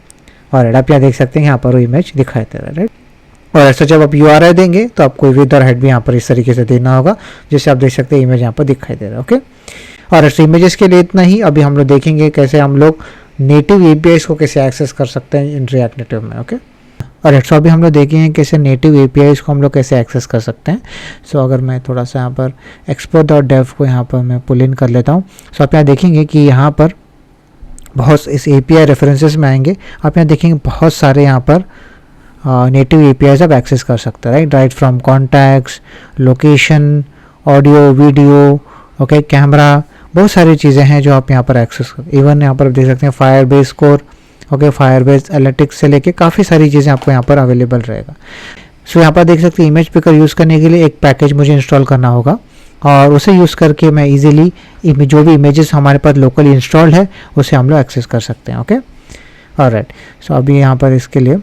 और आप यहाँ देख सकते हैं यहाँ पर वो इमेज दिखाई दे रहा है, राइट। और ऐसा जब आप URI देंगे तो आपको विद और हाइट भी यहाँ पर इस तरीके से देना होगा, जिससे आप देख सकते हैं इमेज यहाँ पर दिखाई दे रहा है। ओके, और ऐसे इमेजेस के लिए इतना ही। अभी हम लोग देखेंगे कैसे हम लोग नेटिव APIs को कैसे एक्सेस कर सकते हैं इन रिएक्ट नेटिव में। ओके, और सो अभी हम लोग देखेंगे कैसे नेटिव APIs को हम लोग कैसे एक्सेस कर सकते हैं। सो अगर मैं थोड़ा सा यहाँ पर export.dev को यहाँ पर मैं पुल इन कर लेता हूँ। सो आप यहाँ देखेंगे कि यहाँ पर बहुत इस API रेफरेंसेस में आएंगे, आप यहाँ देखेंगे बहुत सारे यहाँ पर नेटिव APIs आप एक्सेस कर सकते हैं, right from contacts, location, audio, video, okay, camera, बहुत सारी चीज़ें हैं जो आप यहाँ पर एक्सेस कर। इवन यहाँ पर देख सकते हैं Firebase core, okay, Firebase analytics से लेके काफ़ी सारी चीज़ें आपको यहाँ पर अवेलेबल रहेगा। सो यहाँ पर देख सकते हैं इमेज पिकर यूज़ करने के लिए एक पैकेज मुझे इंस्टॉल करना होगा, और उसे यूज़ करके मैं इजीली जो भी इमेजेस हमारे पास लोकली इंस्टॉल्ड है उसे हम लोग एक्सेस कर सकते हैं। Okay, alright. सो अभी यहाँ पर इसके लिए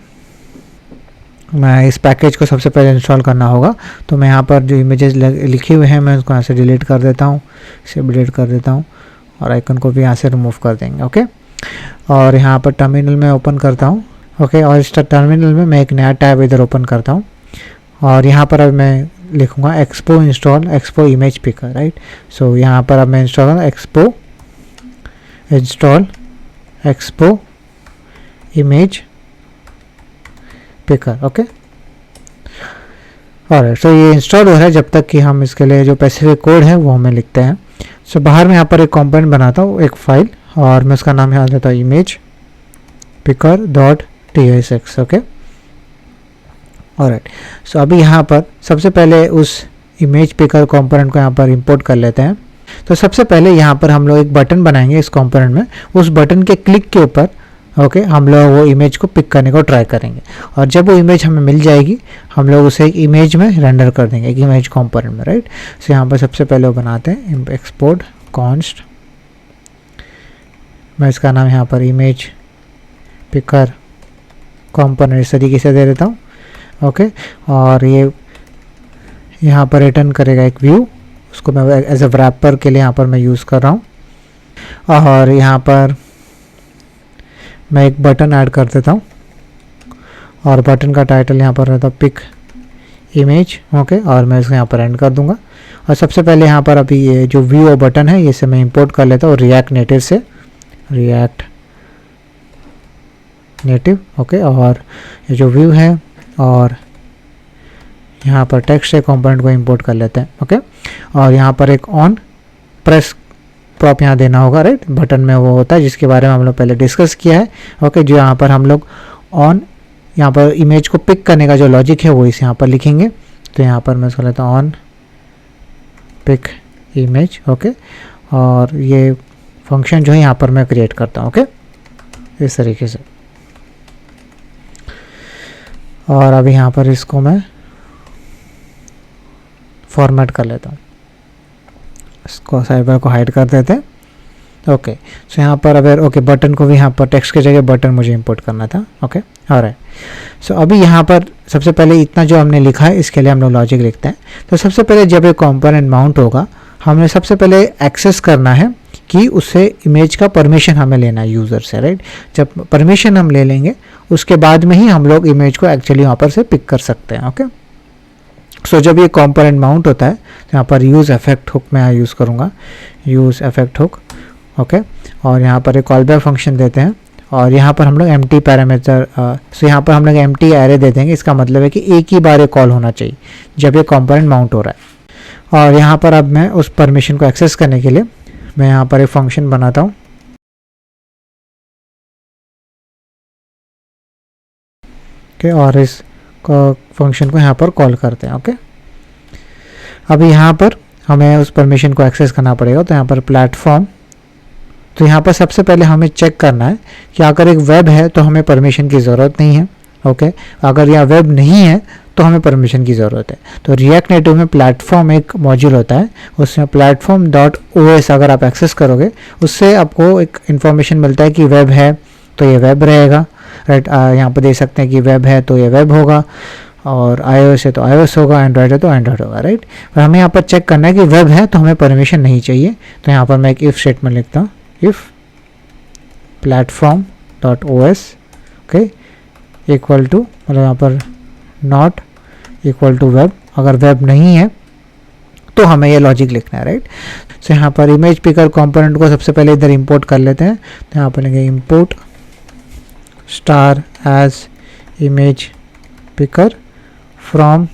मैं इस पैकेज को सबसे पहले इंस्टॉल करना होगा, तो मैं यहाँ पर जो इमेजेस लिखे हुए हैं मैं उसको यहाँ से डिलीट कर देता हूँ, इसे डिलीट कर देता हूँ, और आइकन को भी यहाँ से रिमूव कर देंगे। ओके, और यहाँ पर टर्मिनल में ओपन करता हूँ। ओके, और इस टर्मिनल में मैं एक नया टैब इधर ओपन करता हूँ, और यहाँ पर अब मैं लिखूँगा Expo install Expo image picker, right. So यहाँ पर अब मैं install Expo Expo image picker. Okay, और सो ये इंस्टॉल हो रहा है जब तक कि हम इसके लिए जो स्पेसिफिक कोड है वो हमें लिखते हैं। सो बाहर में यहाँ पर एक कंपोनेंट बनाता हूँ, एक फाइल, और मैं उसका नाम यहाँ देता हूँ image picker dot tsx। Okay, alright. So अभी यहाँ पर सबसे पहले उस इमेज पिकर कंपोनेंट को यहाँ पर इंपोर्ट कर लेते हैं। तो सबसे पहले यहाँ पर हम लोग एक बटन बनाएंगे इस कंपोनेंट में, उस बटन के क्लिक के ऊपर ओके हम लोग वो इमेज को पिक करने को ट्राई करेंगे, और जब वो इमेज हमें मिल जाएगी हम लोग उसे एक इमेज में रेंडर कर देंगे, एक इमेज कंपोनेंट में, राइट। सो यहाँ पर सबसे पहले वो बनाते हैं एक्सपोर्ट कॉन्स्ट, मैं इसका नाम यहाँ पर इमेज पिकर कंपोनेंट इस तरीके से दे देता हूँ। ओके, और ये यहाँ पर रिटर्न करेगा एक व्यू, उसको मैं एज ए रैपर के लिए यहाँ पर मैं यूज़ कर रहा हूँ, और यहाँ पर मैं एक बटन ऐड कर देता हूँ, और बटन का टाइटल यहाँ पर रहता है पिक इमेज। ओके, और मैं इसको यहाँ पर एंड कर दूंगा। और सबसे पहले यहाँ पर अभी ये जो व्यू और बटन है ये से मैं इंपोर्ट कर लेता हूँ रिएक्ट नेटिव से, रिएक्ट नेटिव। ओके, और ये जो व्यू है और यहाँ पर टेक्स्ट है कंपोनेंट को इंपोर्ट कर लेते हैं। ओके, और यहाँ पर एक ऑन प्रेस प्रॉप यहाँ देना होगा, राइट। बटन में वो होता है जिसके बारे में हम लोग पहले डिस्कस किया है। ओके, जो यहाँ पर हम लोग ऑन यहाँ पर इमेज को पिक करने का जो लॉजिक है वो इस यहाँ पर लिखेंगे। तो यहाँ पर मैं उसको लेता हूँ ऑन पिक इमेज। ओके, और ये फंक्शन जो है यहाँ पर मैं क्रिएट करता हूँ। ओके, इस तरीके से, और अभी यहाँ पर इसको मैं फॉर्मेट कर लेता हूँ, इसको साइड बार को हाइड कर देते हैं। ओके, सो यहाँ पर अगर ओके बटन को भी यहाँ पर टेक्स्ट की जगह बटन मुझे इंपोर्ट करना था। Okay, alright. सो अभी यहाँ पर सबसे पहले इतना जो हमने लिखा है इसके लिए हम लोग लॉजिक लिखते हैं। तो सबसे पहले जब ये कंपोनेंट माउंट होगा हमने सबसे पहले एक्सेस करना है कि उससे इमेज का परमिशन हमें लेना है यूज़र से, राइट। जब परमिशन हम ले लेंगे उसके बाद में ही हम लोग इमेज को एक्चुअली वहाँ पर से पिक कर सकते हैं, ओके। सो जब ये कंपोनेंट माउंट होता है तो यहाँ पर यूज़ इफेक्ट हुक मैं यूज़ करूँगा, यूज़ इफेक्ट हुक, ओके। और यहाँ पर एक कॉल बैक फंक्शन देते हैं और यहाँ पर हम लोग एम्प्टी पैरामीटर, सो यहाँ पर हम लोग एम्प्टी एरे दे देंगे। इसका मतलब है कि एक ही बार ये कॉल होना चाहिए जब ये कंपोनेंट माउंट हो रहा है। और यहाँ पर अब मैं उस परमिशन को एक्सेस करने के लिए मैं यहाँ पर एक फंक्शन बनाता हूँ, ओके। और इस फंक्शन को यहाँ पर कॉल करते हैं, ओके। अब यहाँ पर हमें उस परमिशन को एक्सेस करना पड़ेगा, तो यहाँ पर प्लेटफॉर्म, तो यहाँ पर सबसे पहले हमें चेक करना है कि अगर एक वेब है तो हमें परमिशन की ज़रूरत नहीं है, ओके। अगर यह वेब नहीं है तो हमें परमिशन की ज़रूरत है। तो रिएक्ट नेटिव में प्लेटफॉर्म एक मॉड्यूल होता है, उसमें platform.os अगर आप एक्सेस करोगे उससे आपको एक इन्फॉर्मेशन मिलता है कि वेब है तो ये वेब रहेगा, राइट। यहाँ पर दे सकते हैं कि वेब है तो ये वेब होगा, और iOS है तो iOS होगा, एंड्रॉयड है तो एंड्रॉयड होगा, राइट। और हमें यहाँ पर चेक करना है कि वेब है तो हमें परमिशन नहीं चाहिए। तो यहाँ पर मैं एक इफ़ स्टेटमेंट लिखता हूँ, if platform.os, okay, equal to, मतलब यहाँ पर नॉट इक्वल टू वेब। अगर वेब नहीं है तो हमें ये लॉजिक लिखना है, राइट। सो यहाँ पर इमेज पिकर कंपोनेंट को सबसे पहले इधर इंपोर्ट कर लेते हैं। तो यहाँ पर लेंगे import star as image picker from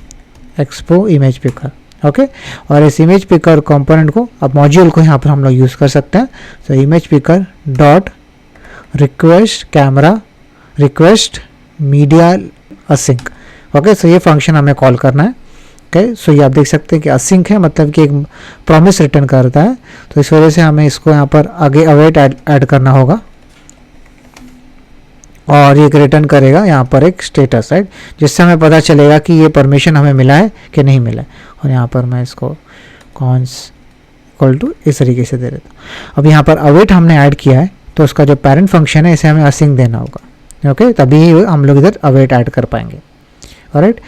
Expo image picker, okay. और इस इमेज पिकर कंपोनेंट को, अब मॉड्यूल को यहाँ पर हम लोग यूज़ कर सकते हैं। So image picker dot request camera request media async, okay. So ये फंक्शन हमें कॉल करना है, ओके। सो ये आप देख सकते हैं कि असिंक है, मतलब कि एक प्रॉमिस रिटर्न करता है। तो इस वजह से हमें इसको यहाँ पर आगे अवेट ऐड करना होगा और ये रिटर्न करेगा यहाँ पर एक स्टेटस, राइट, जिससे हमें पता चलेगा कि ये परमिशन हमें मिला है कि नहीं मिला है। और यहाँ पर मैं इसको कॉन्स इक्वल टू इस तरीके से दे देता हूँ। अब यहाँ पर अवेट हमने ऐड किया है तो उसका जो पेरेंट फंक्शन है इसे हमें असिंक देना होगा, ओके। तभी हम लोग इधर अवेट ऐड कर पाएंगे, ऑलराइट।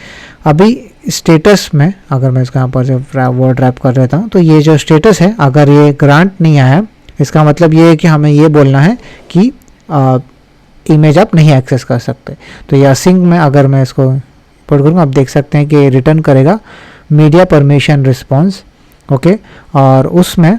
अभी स्टेटस में अगर मैं इसको यहाँ पर जब वर्ड रैप कर देता हूँ तो ये जो स्टेटस है अगर ये ग्रांट नहीं आया, इसका मतलब ये है कि हमें ये बोलना है कि इमेज आप नहीं एक्सेस कर सकते। तो ये असिंक में अगर मैं इसको इंपोर्ट करूँगा, आप देख सकते हैं कि रिटर्न करेगा मीडिया परमिशन रिस्पॉन्स, ओके। और उसमें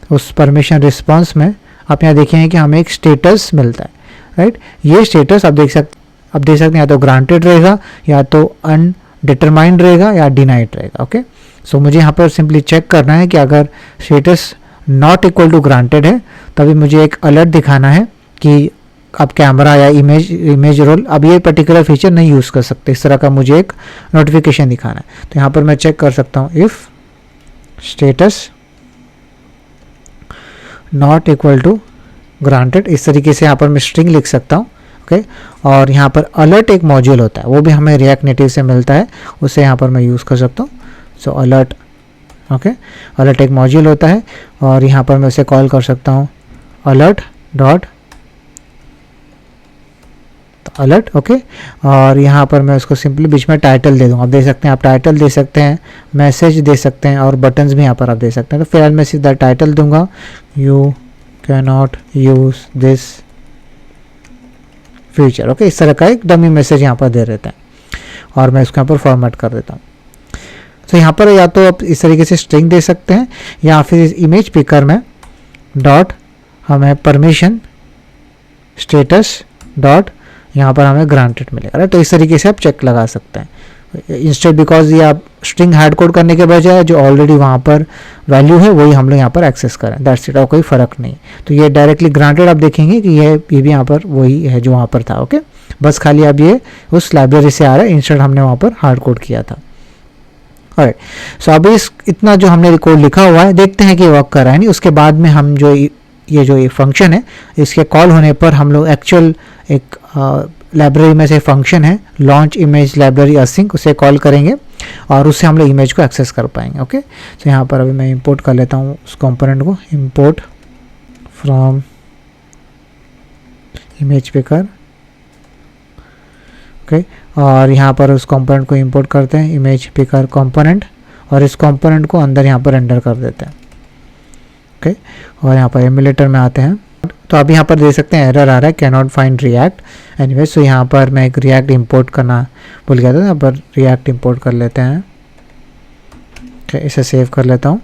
उस परमिशन रिस्पॉन्स में आप यहाँ देखेंगे कि हमें एक स्टेटस मिलता है, राइट। ये स्टेटस आप देख सकते हैं या तो ग्रांटेड रहेगा या तो अनडिटरमाइंड रहेगा या डिनाइड रहेगा, ओके। सो मुझे यहाँ पर सिंपली चेक करना है कि अगर status not equal to granted है तभी मुझे एक अलर्ट दिखाना है कि आप कैमरा या इमेज रोल अब ये पर्टिकुलर फीचर नहीं यूज़ कर सकते, इस तरह का मुझे एक नोटिफिकेशन दिखाना है। तो यहाँ पर मैं चेक कर सकता हूँ if status not equal to granted, इस तरीके से यहाँ पर मैं स्ट्रिंग लिख सकता हूँ, ओके। और यहाँ पर अलर्ट एक मॉड्यूल होता है, वो भी हमें रिएक्ट नेटिव से मिलता है, उसे यहाँ पर मैं यूज़ कर सकता हूँ। सो अलर्ट, ओके, अलर्ट एक मॉड्यूल होता है और यहाँ पर मैं उसे कॉल कर सकता हूँ अलर्ट डॉट अलर्ट, ओके। और यहाँ पर मैं उसको सिंपली बीच में टाइटल दे दूँगा। आप दे सकते हैं, आप टाइटल दे सकते हैं, मैसेज दे सकते हैं और बटन्स भी यहाँ पर आप दे सकते हैं। तो फिलहाल मैं सीधा टाइटल दूंगा, you can not use this feature, okay. इस तरह का एक डमी मैसेज यहाँ पर दे देते हैं और मैं इसको यहाँ पर फॉर्मेट कर देता हूँ। तो यहाँ पर या तो आप इस तरीके से स्ट्रिंग दे सकते हैं या फिर इस इमेज पिकर में डॉट हमें परमिशन स्टेटस डॉट यहाँ पर हमें ग्रांटेड मिलेगा, राइट। तो इस तरीके से आप चेक लगा सकते हैं। इंस्टेड बिकॉज ये आप स्ट्रिंग हार्ड कोड करने के बजाय जो ऑलरेडी वहाँ पर वैल्यू है वही हम लोग यहाँ पर एक्सेस करें, दैट्स इट, और कोई फ़र्क नहीं। तो ये डायरेक्टली ग्रांटेड आप देखेंगे कि ये भी यहाँ पर वही है जो वहाँ पर था, ओके। बस खाली अब ये उस लाइब्रेरी से आ रहा है, इंस्टेड हमने वहाँ पर हार्ड कोड किया था, ऑलराइट। सो अभी इतना जो हमने कोड लिखा हुआ है देखते हैं कि वर्क कर रहा है नहीं। उसके बाद में हम जो ये फंक्शन है इसके कॉल होने पर हम लोग एक्चुअल एक लाइब्रेरी में से फंक्शन है लॉन्च इमेज लाइब्रेरी असिंक, उसे कॉल करेंगे और उससे हम लोग इमेज को एक्सेस कर पाएंगे, ओके। तो यहाँ पर अभी मैं इंपोर्ट कर लेता हूँ उस कंपोनेंट को, import from image picker, okay. और यहाँ पर उस कंपोनेंट को इंपोर्ट करते हैं इमेज पिकर कंपोनेंट और इस कंपोनेंट को अंदर यहाँ पर एंटर कर देते हैं, ओके। और यहाँ पर एमुलेटर में आते हैं तो आप यहाँ पर देख सकते हैं एरर आ रहा है, can not find react. Anyway so यहाँ पर मैं एक रिएक्ट इंपोर्ट करना भूल गया था, यहाँ पर रिएक्ट इंपोर्ट कर लेते हैं। ओके, इसे सेव कर लेता हूँ।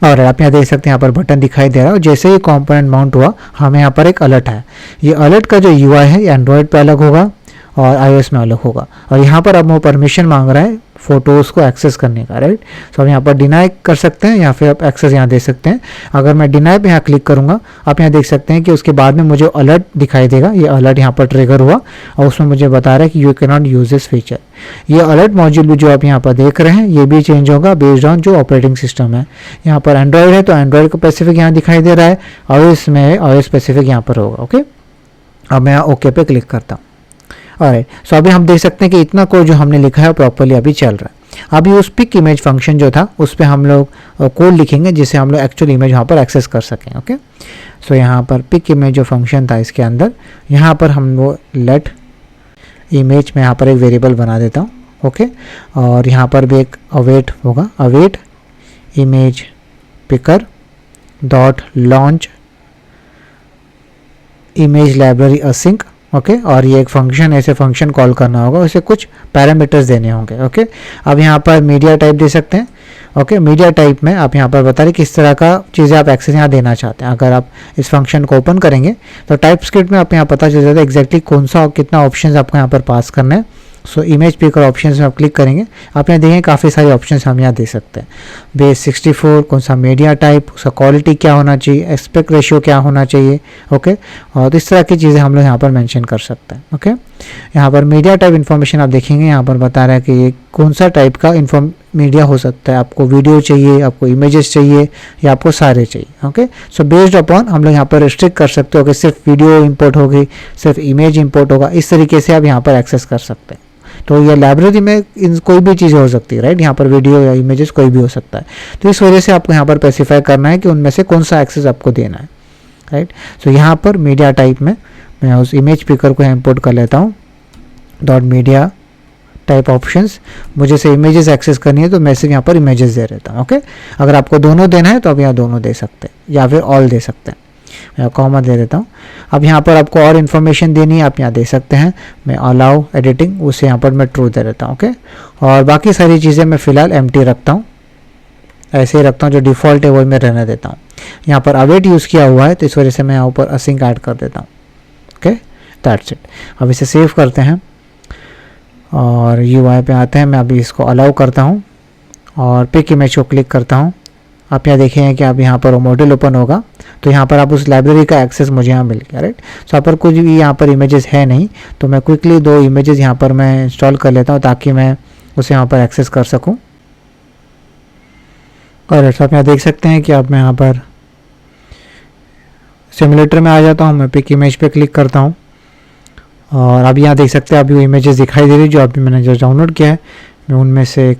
और आप यहाँ देख सकते हैं यहाँ पर बटन दिखाई दे रहा है और जैसे ही कंपोनेंट माउंट हुआ हमें यहाँ पर एक अलर्ट है। ये अलर्ट का जो यूआई है ये एंड्रॉयड पे अलग होगा और iOS में अलग होगा। और यहाँ पर अब वो परमिशन मांग रहा है फ़ोटोज़ को एक्सेस करने का, राइट। सो हम यहाँ पर डिनाई कर सकते हैं या फिर आप एक्सेस यहाँ दे सकते हैं। अगर मैं डिनाई पे यहाँ क्लिक करूँगा आप यहाँ देख सकते हैं कि उसके बाद में मुझे अलर्ट दिखाई देगा। ये अलर्ट यहाँ पर ट्रिगर हुआ और उसमें मुझे बता रहा है कि you can not use this feature. ये अलर्ट मॉड्यूल भी जो आप यहाँ पर देख रहे हैं ये भी चेंज होगा बेस्ड ऑन जो ऑपरेटिंग सिस्टम है। यहाँ पर एंड्रॉयड है तो एंड्रॉयड का स्पेसिफिक यहाँ दिखाई दे रहा है, iOS में iOS स्पेसिफिक यहाँ पर होगा। ओके, अब मैं यहाँ ओके पे क्लिक करता हूँ। ऑलराइट, सो अभी हम देख सकते हैं कि इतना कोड जो हमने लिखा है प्रॉपर्ली अभी चल रहा है। अभी उस पिक इमेज फंक्शन जो था उस पर हम लोग कोड लिखेंगे जिससे हम लोग एक्चुअल इमेज वहाँ पर एक्सेस कर सकें। ओके, सो यहाँ पर पिक इमेज जो फंक्शन था इसके अंदर यहाँ पर हम वो लेट इमेज में यहाँ पर एक वेरिएबल बना देता हूँ। ओके, और यहाँ पर भी एक अवेट होगा, await image picker dot launch image library async. Okay, और ये एक फंक्शन ऐसे फंक्शन कॉल करना होगा, उसे कुछ पैरामीटर्स देने होंगे। ओके, अब यहाँ पर मीडिया टाइप दे सकते हैं। ओके, मीडिया टाइप में आप यहाँ पर बता रहे किस तरह का चीज़ें आप एक्सेस यहाँ देना चाहते हैं। अगर आप इस फंक्शन को ओपन करेंगे तो टाइप स्क्रिप्ट में आप यहाँ पता चल जाता है एग्जैक्टली कौन सा और कितना ऑप्शन आपको यहाँ पर पास करना है। सो इमेज पिकर ऑप्शंस में आप क्लिक करेंगे, आप यहाँ देखेंगे काफ़ी सारे ऑप्शंस हम यहाँ दे सकते हैं। बेस 64, कौन सा मीडिया टाइप, उसका क्वालिटी क्या होना चाहिए, एस्पेक्ट रेशियो क्या होना चाहिए। ओके, और इस तरह की चीज़ें हम लोग यहाँ पर मेंशन कर सकते हैं। ओके, यहाँ पर मीडिया टाइप इन्फॉर्मेशन आप देखेंगे यहाँ पर बता रहा है कि ये कौन सा टाइप का मीडिया हो सकता है। आपको वीडियो चाहिए, आपको इमेजेस चाहिए या आपको सारे चाहिए। ओके, सो बेस्ड अपॉन हम लोग यहाँ पर रिस्ट्रिक्ट कर सकते हो कि सिर्फ वीडियो इंपोर्ट होगी, सिर्फ इमेज इंपोर्ट होगा। इस तरीके से आप यहाँ पर एक्सेस कर सकते हैं। तो ये लाइब्रेरी में कोई भी चीज़ हो सकती है, राइट। यहाँ पर वीडियो या इमेजेस कोई भी हो सकता है। तो इस वजह से आपको यहाँ पर स्पेसिफाई करना है कि उनमें से कौन सा एक्सेस आपको देना है, राइट। सो यहाँ पर मीडिया टाइप में मैं उस इमेज पिकर को इंपोर्ट कर लेता हूँ, डॉट मीडिया टाइप ऑप्शंस। मुझे से इमेजेस एक्सेस करनी है तो मैं सिर्फ यहाँ पर इमेजेस दे देता हूँ। ओके, अगर आपको दोनों देना है तो आप यहाँ दोनों दे सकते हैं या फिर ऑल दे सकते हैं। मैं कॉमा दे देता हूँ। अब यहाँ पर आपको और इन्फॉर्मेशन देनी है आप यहाँ दे सकते हैं। मैं अलाउ एडिटिंग उसे यहाँ पर मैं ट्रू दे देता हूँ। ओके, और बाकी सारी चीज़ें मैं फ़िलहाल एम्प्टी रखता हूँ, ऐसे ही रखता हूँ। जो डिफ़ॉल्ट है वही मैं रहने देता हूँ। यहाँ पर अवेट यूज़ किया हुआ है तो इस वजह से मैं यहाँ ऊपर असिंक ऐड कर देता हूँ। Okay, that's it. अब इसे सेव करते हैं और UI पे आते हैं। मैं अभी इसको अलाउ करता हूँ और पिक इमेज को क्लिक करता हूँ। आप यहाँ देखेंगे कि अब यहाँ पर वो मॉडल ओपन होगा तो यहाँ पर आप उस लाइब्रेरी का एक्सेस मुझे यहाँ मिल गया, राइट। सो यहाँ पर कुछ भी यहाँ पर इमेजेस है नहीं तो मैं क्विकली 2 इमेजेस यहाँ पर मैं इंस्टॉल कर लेता हूँ ताकि मैं उसे यहाँ पर एक्सेस कर सकूँ। और आप यहाँ देख सकते हैं कि अब मैं यहाँ पर सिमुलेटर में आ जाता हूँ। मैं पिक इमेज पे क्लिक करता हूँ और अभी यहाँ देख सकते हैं अभी वो इमेजेस दिखाई दे रही जो अभी मैंने जो डाउनलोड किया है। मैं उनमें से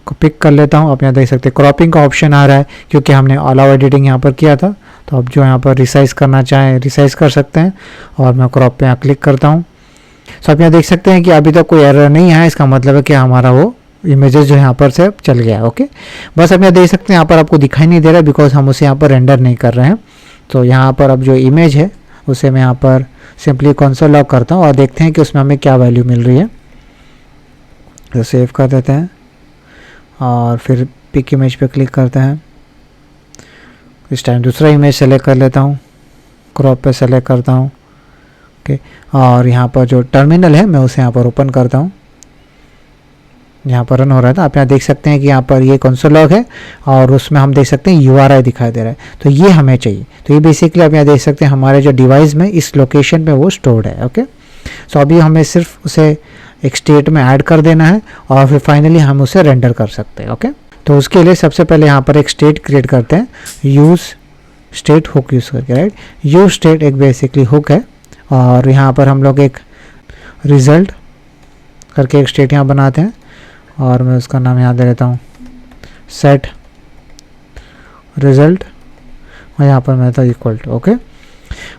को पिक कर लेता हूँ। आप यहाँ देख सकते हैं क्रॉपिंग का ऑप्शन आ रहा है क्योंकि हमने अलाउ एडिटिंग यहाँ पर किया था। तो अब जो यहाँ पर रिसाइज करना चाहें रिसाइज कर सकते हैं और मैं क्रॉप पे यहाँ क्लिक करता हूँ। सो आप यहाँ देख सकते हैं कि अभी तक कोई एरर नहीं है। इसका मतलब है कि हमारा वो इमेजेस जो यहाँ पर से चल गया है। ओके, बस आप यहाँ देख सकते हैं यहाँ पर आपको दिखाई नहीं दे रहा है बिकॉज हम उसे यहाँ पर रेंडर नहीं कर रहे हैं। तो यहाँ पर अब जो इमेज है उसे मैं यहाँ पर सिंपली कंसोल लॉग करता हूँ और देखते हैं कि उसमें हमें क्या वैल्यू मिल रही है। तो सेव कर देते हैं और फिर पिक इमेज पे क्लिक करते हैं। इस टाइम दूसरा इमेज सेलेक्ट कर लेता हूँ, क्रॉप पे सेलेक्ट करता हूँ। ओके, और यहाँ पर जो टर्मिनल है मैं उसे यहाँ पर ओपन करता हूँ। यहाँ पर रन हो रहा था। आप यहाँ देख सकते हैं कि यहाँ पर ये कंसोल लॉग है और उसमें हम देख सकते हैं URI दिखाई दे रहा है। तो ये हमें चाहिए। तो ये बेसिकली आप यहाँ देख सकते हैं हमारे जो डिवाइस में इस लोकेशन पे वो स्टोर्ड है। ओके, सो अभी हमें सिर्फ उसे एक स्टेट में ऐड कर देना है और फिर फाइनली हम उसे रेंडर कर सकते हैं। ओके, तो उसके लिए सबसे पहले यहाँ पर एक स्टेट क्रिएट करते हैं यूज़ स्टेट हुक यूज़ करके, राइट। यूज़ स्टेट एक बेसिकली हुक है और यहाँ पर हम लोग एक रिजल्ट करके एक स्टेट यहाँ बनाते हैं और मैं उसका नाम यहाँ दे देता हूँ सेट रिजल्ट और यहाँ पर मैं था इक्वल टू। ओके,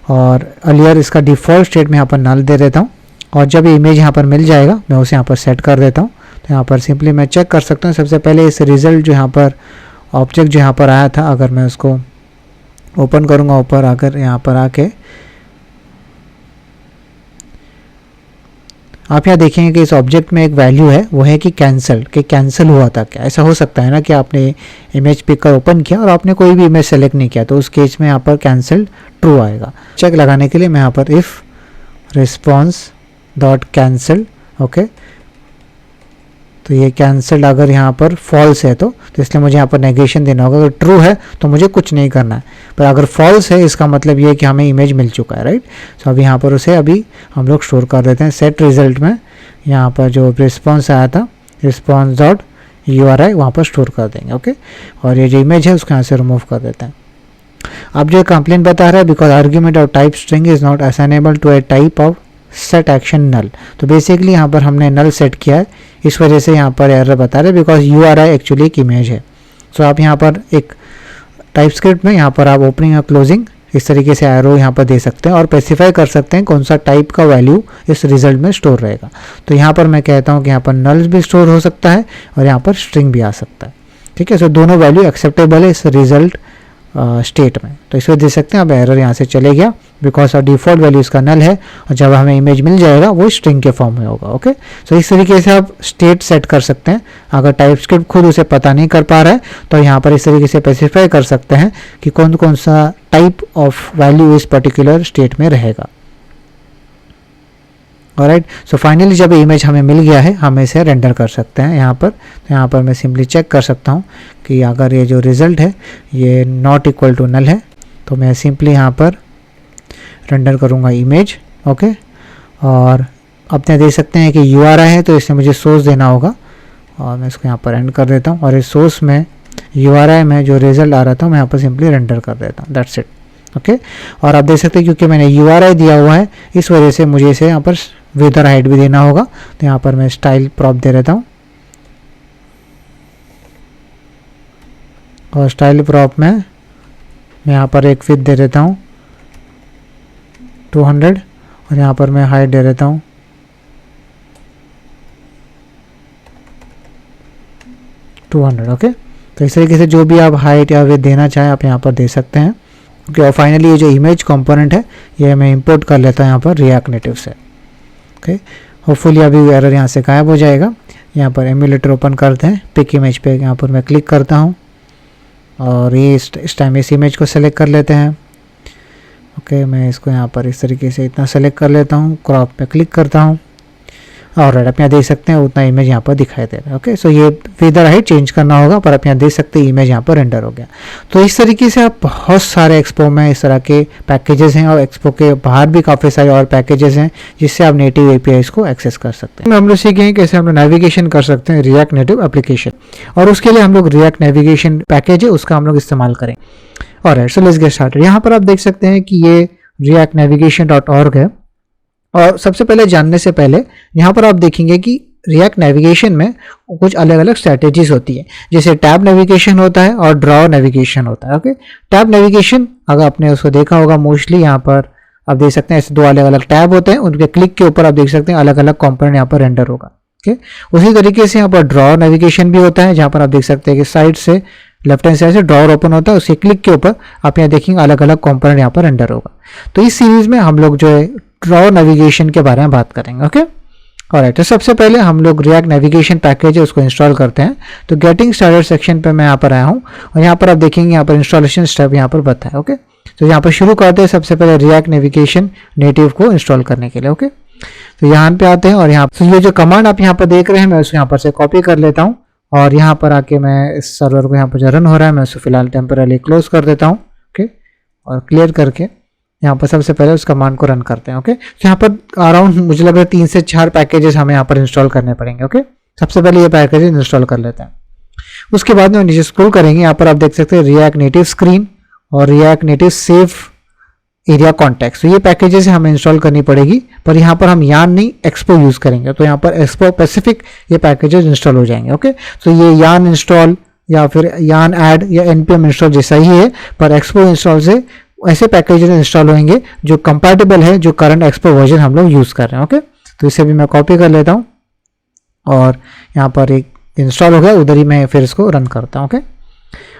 और अर्लियर इसका डिफ़ॉल्ट स्टेट में यहाँ पर नल दे देता हूँ और जब ये इमेज यहाँ पर मिल जाएगा मैं उसे यहाँ पर सेट कर देता हूँ। तो यहाँ पर सिंपली मैं चेक कर सकता हूँ सबसे पहले इस रिज़ल्ट जो यहाँ पर ऑब्जेक्ट जो यहाँ पर आया था, अगर मैं उसको ओपन करूँगा ऊपर आकर, यहाँ पर आके आप यहाँ देखेंगे कि इस ऑब्जेक्ट में एक वैल्यू है, वो है कि कैंसिल हुआ था क्या। ऐसा हो सकता है ना कि आपने इमेज पिकर ओपन किया और आपने कोई भी इमेज सेलेक्ट नहीं किया, तो उस केस में यहाँ पर कैंसिल ट्रू आएगा। चेक लगाने के लिए मैं यहाँ पर if response dot cancel, okay, तो ये कैंसिल्ड अगर यहाँ पर फॉल्स है तो इसलिए मुझे यहाँ पर नेगेशन देना होगा। अगर ट्रू है तो मुझे कुछ नहीं करना है, पर अगर फॉल्स है इसका मतलब ये है कि हमें इमेज मिल चुका है, राइट। सो अभी यहाँ पर उसे अभी हम लोग स्टोर कर देते हैं। सेट रिजल्ट में यहाँ पर जो रिस्पॉन्स आया था, रिस्पॉन्स डॉट URI, वहाँ पर स्टोर कर देंगे, ओके। और ये जो इमेज है उसको यहाँ से रिमूव कर देते हैं। अब जो कंप्लेंट बता रहा है, because argument of type string is not assignable to a type of set action null. तो बेसिकली यहाँ पर हमने नल सेट किया है, इस वजह से यहाँ पर एरर बता रहे हैं, बिकॉज URI एक्चुअली एक इमेज है। सो आप यहाँ पर एक टाइप स्क्रिप्ट में यहाँ पर आप ओपनिंग और क्लोजिंग इस तरीके से एरो यहाँ पर दे सकते हैं और स्पेसिफाई कर सकते हैं कौन सा टाइप का वैल्यू इस रिजल्ट में स्टोर रहेगा। तो यहाँ पर मैं कहता हूँ कि यहाँ पर नल भी स्टोर हो सकता है और यहाँ पर स्ट्रिंग भी आ सकता है, ठीक है। सो दोनों वैल्यू एक्सेप्टेबल है इस रिजल्ट स्टेट में, तो इसको दे सकते हैं। अब एरर यहाँ से चले गया, बिकॉज ऑफ डिफॉल्ट वैल्यू इसका नल है और जब हमें इमेज मिल जाएगा वो स्ट्रिंग के फॉर्म में होगा, ओके। सो इस तरीके से आप स्टेट सेट कर सकते हैं। अगर टाइप स्क्रिप्ट खुद उसे पता नहीं कर पा रहा है तो यहाँ पर इस तरीके से स्पेसिफाई कर सकते हैं कि कौन कौन सा टाइप ऑफ वैल्यू इस पर्टिकुलर स्टेट में रहेगा। ऑलराइट, सो फाइनली जब इमेज हमें मिल गया है, हम इसे रेंडर कर सकते हैं यहाँ पर। तो यहाँ पर मैं सिंपली चेक कर सकता हूँ कि अगर ये जो रिज़ल्ट है ये नॉट इक्वल टू नल है, तो मैं सिंपली यहाँ पर रेंडर करूँगा इमेज, ओके। और अपने देख सकते हैं कि URI है, तो इससे मुझे सोर्स देना होगा और मैं इसको यहाँ पर एंड कर देता हूँ। और इस सोर्स में URI में जो रिज़ल्ट आ रहा था मैं यहाँ पर सिंपली रेंडर कर देता हूँ, दैट्स इट, ओके। और आप देख सकते हैं क्योंकि मैंने URI दिया हुआ है इस वजह से मुझे इसे यहाँ पर विड्थ और हाइट भी देना होगा। तो यहाँ पर मैं स्टाइल प्रॉप दे देता हूँ और स्टाइल प्रॉप में मैं यहाँ पर एक विड्थ दे देता हूँ 200 और यहाँ पर मैं हाइट दे देता हूँ 200, ओके। तो इस तरीके से जो भी आप हाइट या विड्थ देना चाहें आप यहाँ पर दे सकते हैं, ओके। और फाइनली ये जो इमेज कंपोनेंट है ये मैं इंपोर्ट कर लेता हूँ यहाँ पर रिएक्ट नेटिव से, ओके। होपफुली अभी एरर यहाँ से गायब हो जाएगा। यहाँ पर एमुलेटर ओपन करते हैं, पिक इमेज पे यहाँ पर मैं क्लिक करता हूँ और ये इस टाइम इस इमेज को सेलेक्ट कर लेते हैं, ओके। मैं इसको यहाँ पर इस तरीके से इतना सेलेक्ट कर लेता हूँ, क्रॉप पे क्लिक करता हूँ और आप यहाँ देख सकते हैं उतना इमेज यहाँ पर दिखाई दे रहा है, ओके। सो ये विदर हाइट चेंज करना होगा, पर आप यहाँ देख सकते हैं इमेज यहाँ पर रेंडर हो गया। तो इस तरीके से आप बहुत सारे एक्सपो में इस तरह के पैकेजेस हैं और एक्सपो के बाहर भी काफ़ी सारे और पैकेजेस हैं जिससे आप नेटिव APIs को एक्सेस कर सकते हैं। हम लोग सीखेंगे कैसे हम लोग नेविगेशन कर सकते हैं रिएक्ट नेटिव एप्लीकेशन, और उसके लिए हम लोग रिएक्ट नेविगेशन पैकेज है उसका हम लोग इस्तेमाल करें। Alright, so let's get started. यहाँ पर आप देख सकते हैं कि ये reactnavigation.org है। और सबसे पहले जानने से पहले यहाँ पर आप देखेंगे कि रिएक्ट नेविगेशन में कुछ अलग अलग स्ट्रैटेजीज होती है, जैसे टैब नेविगेशन होता है और ड्रॉ नेविगेशन होता है, ओके। टैब नेविगेशन अगर आपने उसको देखा होगा मोस्टली यहाँ पर आप देख सकते हैं ऐसे दो अलग अलग टैब होते हैं, उनके क्लिक के ऊपर आप देख सकते हैं अलग अलग कंपोनेंट यहाँ पर रेंडर होगा, ओके। उसी तरीके से यहाँ पर ड्रॉ नेविगेशन भी होता है, जहाँ पर आप देख सकते हैं कि साइड से लेफ्ट हैंड साइड से ड्रॉअर ओपन होता है, उसके क्लिक के ऊपर आप यहाँ देखेंगे अलग अलग कंपोनेंट यहाँ पर रेंडर होगा। तो इस सीरीज में हम लोग जो है ड्रॉ नेविगेशन के बारे में बात करेंगे, ओके। ऑलराइट, तो सबसे पहले हम लोग रिएक्ट नेविगेशन पैकेज है उसको इंस्टॉल करते हैं। तो गेटिंग स्टार्टेड सेक्शन पे मैं यहाँ पर आया हूँ और यहाँ पर आप देखेंगे यहाँ पर इंस्टॉलेशन स्टेप यहाँ पर बताया है, ओके। तो यहाँ पर शुरू करते हैं सबसे पहले रिएक्ट नेविगेशन नेटिव को इंस्टॉल करने के लिए, ओके। तो यहाँ पे आते हैं और यहाँ तो ये जो कमांड आप यहाँ पर देख रहे हैं मैं उसको यहाँ पर से कॉपी कर लेता हूँ और यहाँ पर आके मैं इस सर्वर को यहाँ पर जो रन हो रहा है मैं उसको फिलहाल टेम्पररी क्लोज कर देता हूँ, ओके। और क्लियर करके यहाँ पर सबसे पहले उस कमांड को रन करते हैं, ओके। तो यहाँ पर अराउंड मुझे लग रहा है 3 से 4 पैकेजेस हमें यहाँ पर इंस्टॉल करने पड़ेंगे, ओके। सबसे पहले ये पैकेजेस इंस्टॉल कर लेते हैं। उसके बाद में नीचे स्क्रॉल करेंगे, यहाँ पर आप देख सकते हैं रिएक्ट नेटिव स्क्रीन और react native safe area context. तो ये पैकेजेस हमें इंस्टॉल करनी पड़ेगी, पर यहाँ पर हम यान नहीं एक्सपो यूज करेंगे, तो यहाँ पर एक्सपो स्पेसिफिक ये पैकेजेस इंस्टॉल हो जाएंगे, ओके। तो ये यान इंस्टॉल या फिर यान ऐड या npm इंस्टॉल जैसा ही है, पर एक्सपो इंस्टॉल से ऐसे पैकेजेस इंस्टॉल होंगे जो कंपैटिबल है जो करंट एक्सपो वर्जन हम लोग यूज कर रहे हैं, ओके। तो इसे भी मैं कॉपी कर लेता हूँ और यहाँ पर एक इंस्टॉल हो गया, उधर ही मैं फिर इसको रन करता हूँ, ओके।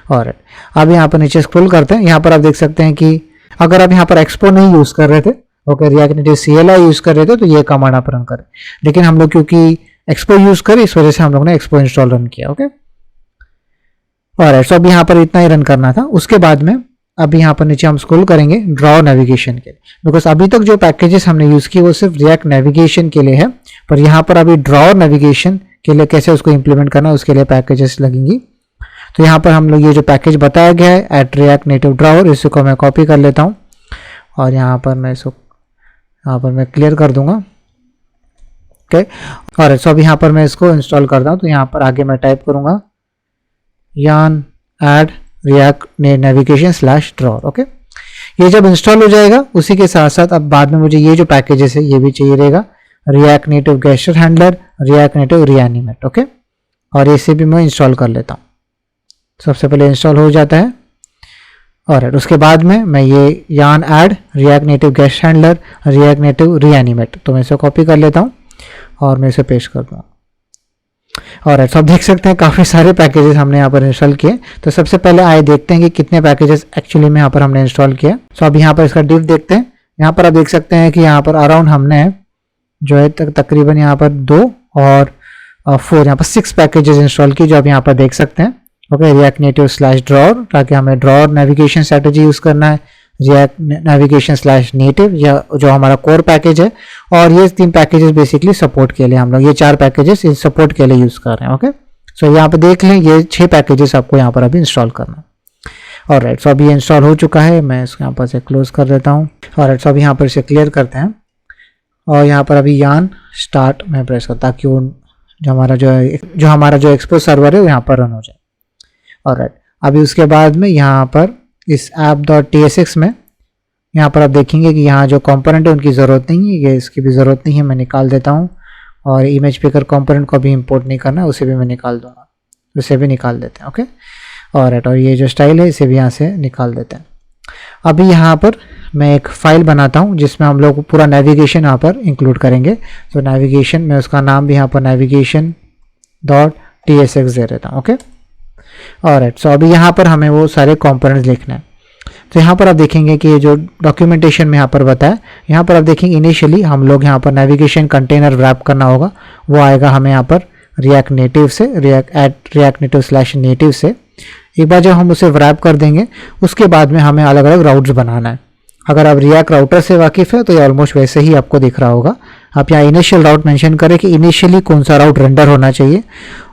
और अब यहाँ पर नीचे स्क्रॉल करते हैं, यहाँ पर आप देख सकते हैं कि अगर आप यहाँ पर एक्सपो नहीं यूज कर रहे थे, okay, react native CLI use कर रहे थे, तो ये कमांड आप रन करें। लेकिन हम लोग क्योंकि एक्सपो यूज करें, इस वजह से हम लोग ने एक्सपो इंस्टॉल रन किया, ओके। और सो अब यहाँ पर इतना ही रन करना था। उसके बाद में अब यहाँ पर नीचे हम स्क्रॉल करेंगे ड्रॉ नेविगेशन के लिए, बिकॉज अभी तक जो पैकेजेस हमने यूज किए वो सिर्फ रिएक्ट नेविगेशन के लिए है, पर यहाँ पर अभी ड्रॉ नेविगेशन के लिए कैसे उसको इंप्लीमेंट करना है उसके लिए पैकेजेस लगेंगी। तो यहाँ पर हम लोग ये जो पैकेज बताया गया है @react native drawer, इसको मैं कॉपी कर लेता हूँ और यहाँ पर मैं इसको क्लियर कर दूंगा, ओके। और सो अब यहाँ पर मैं इसको इंस्टॉल करता हूँ, तो यहाँ पर आगे मैं टाइप करूँगा yarn add react navigation /drawer, okay. ये जब इंस्टॉल हो जाएगा उसी के साथ साथ अब बाद में मुझे ये जो पैकेजेस है ये भी चाहिए रहेगा, React Native gesture handler, React Native reanimate, okay. और इसे भी मैं इंस्टॉल कर लेता हूँ। सबसे पहले इंस्टॉल हो जाता है और उसके बाद में मैं ये yarn add react native guest handler react native reanimate, तो मैं इसे कॉपी कर लेता हूँ और मैं इसे पेस्ट कर दूँगा। और सब देख सकते हैं काफ़ी सारे पैकेजेस हमने यहाँ पर इंस्टॉल किए। तो सबसे पहले आए देखते हैं कि कितने पैकेजेस एक्चुअली में यहाँ पर हमने इंस्टॉल किया। सो अब यहाँ पर इसका डिफ देखते हैं। यहाँ पर आप देख सकते हैं कि यहाँ पर अराउंड हमने जो है तकरीबन यहाँ पर 2 और 4 यहाँ पर 6 पैकेजेस इंस्टॉल किए, जो आप यहाँ पर देख सकते हैं, ओके। रिएक्ट नेटिव /drawer, ताकि हमें ड्रॉअर नेविगेशन स्ट्रेटजी यूज़ करना है, रिएक्ट नेविगेशन /native या जो हमारा कोर पैकेज है, और ये 3 पैकेजेस बेसिकली सपोर्ट के लिए हम लोग ये 4 पैकेजेस इस सपोर्ट के लिए यूज़ कर रहे हैं, ओके। सो यहाँ पे देख लें ये 6 पैकेजेस आपको यहाँ पर अभी इंस्टॉल करना है। और राइट, सो अभी इंस्टॉल हो चुका है, मैं इसको यहाँ पर से क्लोज कर देता हूँ। और राइट, सो अभी यहाँ पर इसे क्लियर करते हैं और यहाँ पर अभी yarn स्टार्ट में प्रेस करता ताकि वो जो हमारा जो एक्सपो सर्वर है वो यहाँ पर रन हो जाए। और राइट, अभी उसके बाद में यहाँ पर इस app.tsx में यहाँ पर आप देखेंगे कि यहाँ जो कंपोनेंट है उनकी ज़रूरत नहीं है, ये इसकी भी ज़रूरत नहीं है, मैं निकाल देता हूँ। और इमेज पिकर कंपोनेंट को भी इंपोर्ट नहीं करना है, उसे भी मैं निकाल दूंगा, उसे भी निकाल देते हैं, ओके। और ये जो स्टाइल है इसे भी यहाँ से निकाल देते हैं। अभी यहाँ पर मैं एक फ़ाइल बनाता हूँ जिसमें हम लोग पूरा नेविगेशन यहाँ पर इंक्लूड करेंगे। तो नेविगेशन में उसका नाम भी यहाँ पर navigation.tsx दे देता हूँ, ओके। और सो अभी यहाँ पर हमें वो सारे कंपोनेंट्स लिखना है। तो यहाँ पर आप देखेंगे कि ये जो डॉक्यूमेंटेशन में यहाँ पर बताया, यहाँ पर आप देखेंगे इनिशियली हम लोग यहाँ पर नेविगेशन कंटेनर रैप करना होगा, वो आएगा हमें यहाँ पर रिएक्ट नेटिव से रिएक्ट नेटिव /native से। एक बार जब हम उसे रैप कर देंगे उसके बाद में हमें अलग अलग राउट्स बनाना है। अगर आप रिएक्ट राउटर से वाकिफ़ है तो ये ऑलमोस्ट वैसे ही आपको दिख रहा होगा। आप यहाँ इनिशियल राउट मेंशन करें कि इनिशियली कौन सा राउट रेंडर होना चाहिए,